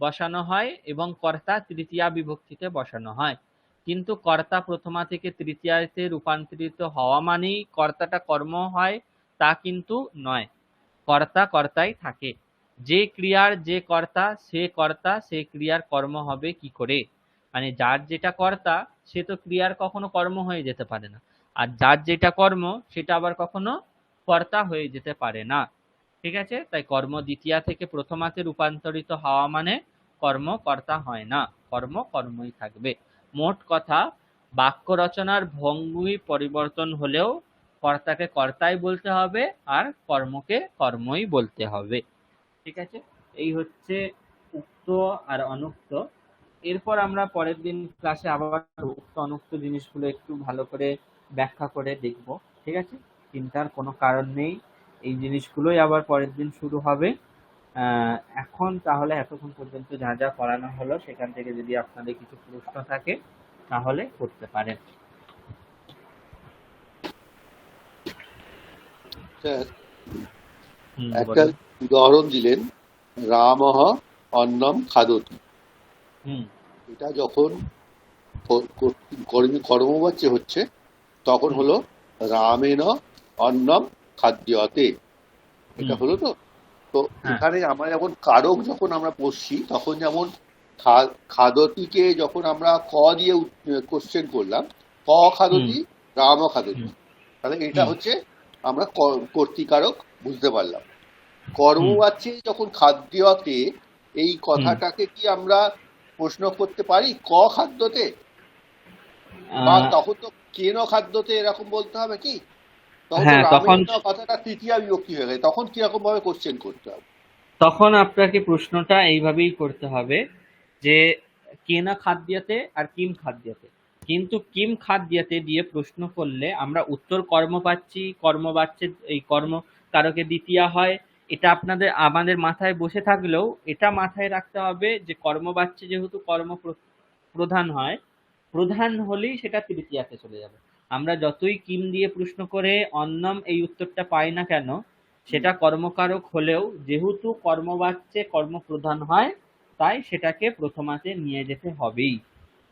বসানো হয় এবং কর্তা তৃতীয়া বিভক্তিতে বসানো হয়। কিন্তু কর্তা প্রথমা থেকে তৃতীয়াতে রূপান্তরিত হওয়া মানেই কর্তাটা কর্ম হয় তা কিন্তু নয়, কর্তা কর্তাই থাকে। যে ক্রিয়ার যে কর্তা সে ক্রিয়ার কর্ম হবে কি করে? মানে যার যেটা কর্তা সে তো ক্রিয়ার কখনো কর্ম হয়ে যেতে পারে না, আর যার যেটা কর্ম সেটা আবার কখনো কর্তা হয়ে যেতে পারে না। ঠিক আছে, তাই কর্ম দ্বিতীয়া থেকে প্রথমাতে রূপান্তরিত হওয়া মানে কর্ম কর্তা হয় না, কর্ম কর্মই থাকবে। মোট কথা, বাক্য রচনার ভঙ্গি পরিবর্তন হলেও কর্তাকে কর্তাই বলতে হবে আর কর্মকে কর্মই বলতে হবে। ঠিক আছে, এই হচ্ছে উক্ত আর অনুক্ত। এরপর আমরা পরের দিন ক্লাসে আবার উক্ত অনুক্ত জিনিসগুলো একটু ভালো করে ব্যাখ্যা করে দেখব। ঠিক আছে, চিন্তার কোনো কারণ নেই, এই জিনিসগুলোই আবার পরের দিন শুরু হবে। এখন তাহলে এতক্ষণ পর্যন্ত যা যা পড়ানো হলো সেখান থেকে যদি আপনাদের কিছু প্রশ্ন থাকে তাহলে করতে পারেন। স্যার, হুম, একটা বলুন। উদাহরণ দিলেন, রামহ অন্নম খাদতি। হুম এটা যখন কর্মবাচ্য হচ্ছে তখন হুম, হলো রামেন অন্নম খাদ্যতে, এটা হুম, হলো তো। তো হ্যাঁ, এখানে আমরা যখন কারক যখন আমরা পড়ছি তখন যেমন খাদতিকে যখন আমরা ক দিয়ে কোশ্চেন করলাম, ক হুম, খাদতি রাম হুম, খাদতি, তাহলে এটা হুম, হচ্ছে আমরা কর্তৃকারক বুঝতে পারলাম। হুম, কর্মবাচ্যে যখন খাদ্যতে, এই হুম। কথাটাকে কি আমরা প্রশ্ন করতে পারি ক খাদ্যতে, বা আহ, তখন তো কেন খাদ্যতে এরকম বলতে হবে কি? তখন তো হ্যাঁ, তখন রামের কথাটা তৃতীয়া বিভক্তি হয়ে গেছে, তখন কিরকম ভাবে কোশ্চেন করতে হবে? তখন আপনাকে প্রশ্নটা এইভাবেই করতে হবে যে কেনা খাদ্যাতে আর কিম খাদ্যাতে। কিন্তু কিম খাদ্যাতে দিয়ে প্রশ্ন করলে আমরা উত্তর কর্ম পাচ্ছি, কর্ম বাচ্চে এই কর্ম কারকে দ্বিতীয়া হয়, এটা আমাদের মাথায় বসে থাকলেও এটা মাথায় রাখতে হবে যে কর্মবাচ্যে যেহেতু প্রধান হয়, প্রধান হলেই সেটা তৃতীয়াতে চলে যাবে। আমরা যতই কিম দিয়ে প্রশ্ন করে অন্যম এই উত্তরটা পাই না কেন, সেটা কর্মকারক হলেও যেহেতু কর্মবাচ্যে কর্মপ্রধান হয়, তাই সেটাকে প্রথমাতে নিয়ে যেতে হবেই।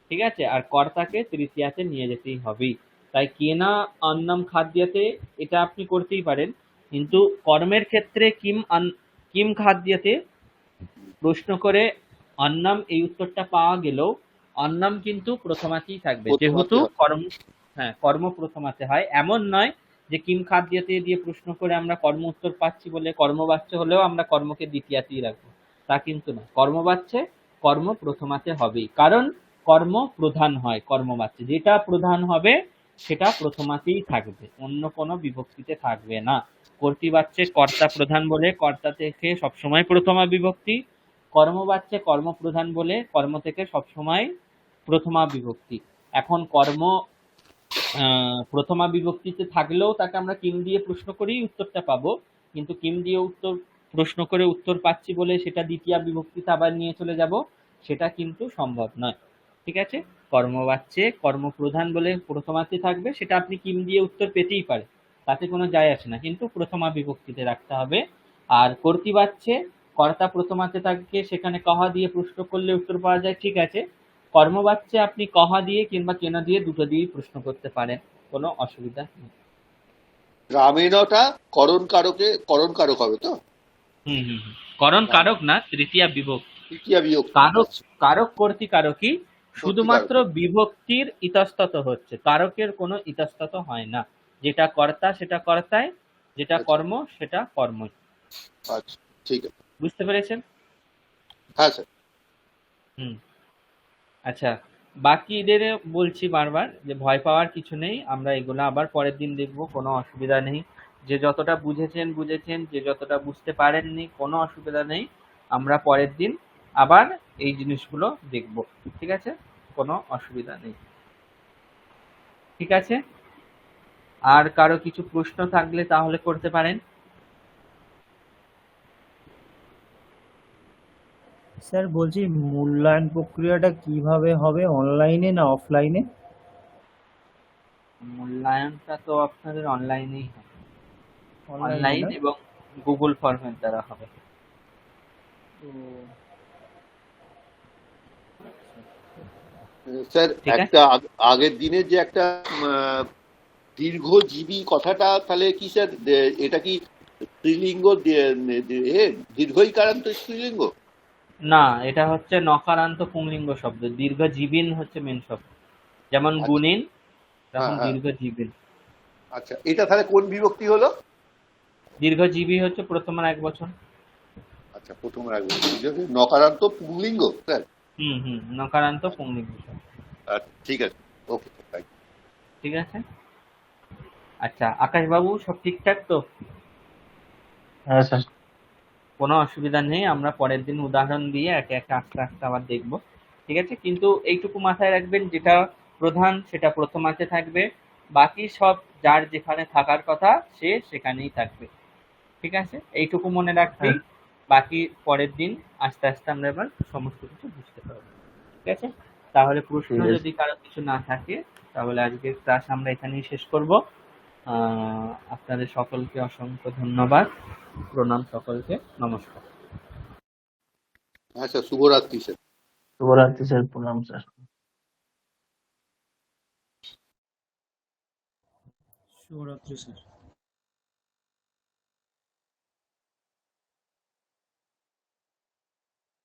ঠিক আছে, আর কর্তাকে তৃতীয়াতে নিয়ে যেতেই হবেই। তাই কেনা অন্নম খাদ্যাতে এটা আপনি করতেই পারেন, কিন্তু কর্মের ক্ষেত্রে কিম খাদ্যাতে প্রশ্ন করে অন্নম এই উত্তরটা পাওয়া গেলেও অন্নম কিন্তু প্রথমাতেই থাকবে, যেহেতু কর্ম প্রথমাতে হয়। এমন নয় যে কিম খাদ্যাতে দিয়ে প্রশ্ন করে আমরা কর্ম উত্তর পাচ্ছি বলে কর্মবাচ্য হলেও আমরা কর্মকে দ্বিতীয়াতেই রাখবো, তা কিন্তু না। কর্মবাচ্যে কর্ম প্রথমাতে হবেই, কারণ কর্ম প্রধান হয়। কর্মবাচ্যে যেটা প্রধান হবে সেটা প্রথমাতেই থাকবে, অন্য কোনো বিভক্তিতে থাকবে না। কর্তৃবাচ্যে কর্তা প্রধান বলে কর্তা থেকে সবসময় প্রথমা বিভক্তি, কর্মবাচ্যে কর্মপ্রধান বলে কর্ম থেকে সবসময় প্রথমা বিভক্তি। এখন কর্ম প্রথমা বিভক্তিতে থাকলেও তাকে আমরা কিম দিয়ে প্রশ্ন করেই উত্তরটা পাবো, কিন্তু কিম দিয়ে প্রশ্ন করে উত্তর পাচ্ছি বলে সেটা দ্বিতীয় বিভক্তিতে আবার নিয়ে চলে যাব, সেটা কিন্তু সম্ভব নয়। ঠিক আছে, কর্মবাচ্যে কর্মপ্রধান বলে প্রথমাতে থাকবে, সেটা আপনি কিম দিয়ে উত্তর পেতেই পারে, তাতে কোনো যায় আসে না, কিন্তু প্রথমা বিভক্তিতে রাখতে হবে। আর কর্তৃবাচ্যে কর্তা প্রথমাতে থাকে, সেখানে কহা দিয়ে প্রশ্ন করলে উত্তর পাওয়া যায়, ঠিক আছে। কর্মবাচ্যে আপনি কহা দিয়ে কিংবা কেনা দিয়ে দুটো দিয়েই প্রশ্ন করতে পারেন, কোনো অসুবিধা নেই। রামেনটা করণ কারক হবে তো? করণ কারক না, তৃতীয়া বিভক্তি। তৃতীয়া বিভক্তি। কারক কর্তৃকারকই, শুধুমাত্র বিভক্তির ইতস্তত হচ্ছে, কারকের কোনো ইতস্তত হয় না। যেটা কর্তা সেটা কর্তায়, যেটা কর্ম সেটা কর্মই। আচ্ছা, ঠিক আছে, বুঝতে পেরেছেন? হ্যাঁ স্যার। আচ্ছা, বাকি এদের বলছি বারবার যে ভয় পাওয়ার কিছু নেই, আমরা এগুলো আবার পরের দিন দেখবো, কোনো অসুবিধা নেই। যে যতটা বুঝেছেন, যে যতটা বুঝতে পারেননি, কোনো অসুবিধা নেই, আমরা পরের দিন আবার এই জিনিসগুলো দেখবো। ঠিক আছে, কোনো অসুবিধা নেই। ঠিক আছে, আর কারো কিছু প্রশ্ন থাকলে তাহলে করতে পারেন। স্যার বলছি, মূল্যায়ন প্রক্রিয়াটা কিভাবে হবে, অনলাইনে না অফলাইনে? মূল্যায়নটা তো আপনাদের অনলাইনেই হবে, অনলাইনে অনলাইন না? এবং গুগল ফর্মের দ্বারা হবে। স্যার ঠিক আছে। একটা আগের দিনের যে একটা দীর্ঘজীবী কথাটা, তাহলে কি স্যার এটা কি স্ত্রীলিঙ্গ, দীর্ঘইকারান্ত স্ত্রীলিঙ্গ? না, এটা হচ্ছে নকারান্ত পুংলিঙ্গ শব্দ। দীর্ঘজীবিন হচ্ছে মেন শব্দ, যেমন আচ্ছা। গুণিন, তখন হ্যাঁ। দীর্ঘজীবিন। আচ্ছা, এটা তাহলে কোন বিভক্তি হলো? দীর্ঘজীবী হচ্ছে প্রথমার 1 বছর। আচ্ছা, প্রথম নকারান্ত পুংলিঙ্গ স্যার। নকারান্ত পুংলিঙ্গ শব্দ। ঠিক আছে, ওকে। ঠিক আছে। আচ্ছা, আকাশ বাবু সব ঠিকঠাক তো? হ্যাঁ স্যার। কোনো অসুবিধা নেই, আমরা পরের দিন উদাহরণ দিয়ে একে একে আস্তে আস্তে আবার দেখবো। ঠিক আছে, কিন্তু এইটুকু মাথায় রাখবেন, যেটা প্রধান সেটা প্রথমাতে থাকবে, বাকি সব যার যেখানে থাকার কথা সে সেখানেই থাকবে। ঠিক আছে, এইটুকু মনে রাখবেই, বাকি পরের দিন আস্তে আস্তে আমরা এবার সমস্ত কিছু বুঝতে পারবো। ঠিক আছে, তাহলে প্রশ্ন ঠিক আছে। যদি কারো কিছু না থাকে, তাহলে আজকের ক্লাস আমরা এখানেই শেষ করব। আপনাদের সকলকে অসংখ্য ধন্যবাদ, প্রণাম সকলকে, নমস্কার। হ্যাঁ স্যার, শুভরাত্রি স্যার। শুভরাত্রি স্যার, প্রণাম স্যার। শুভরাত্রি স্যার।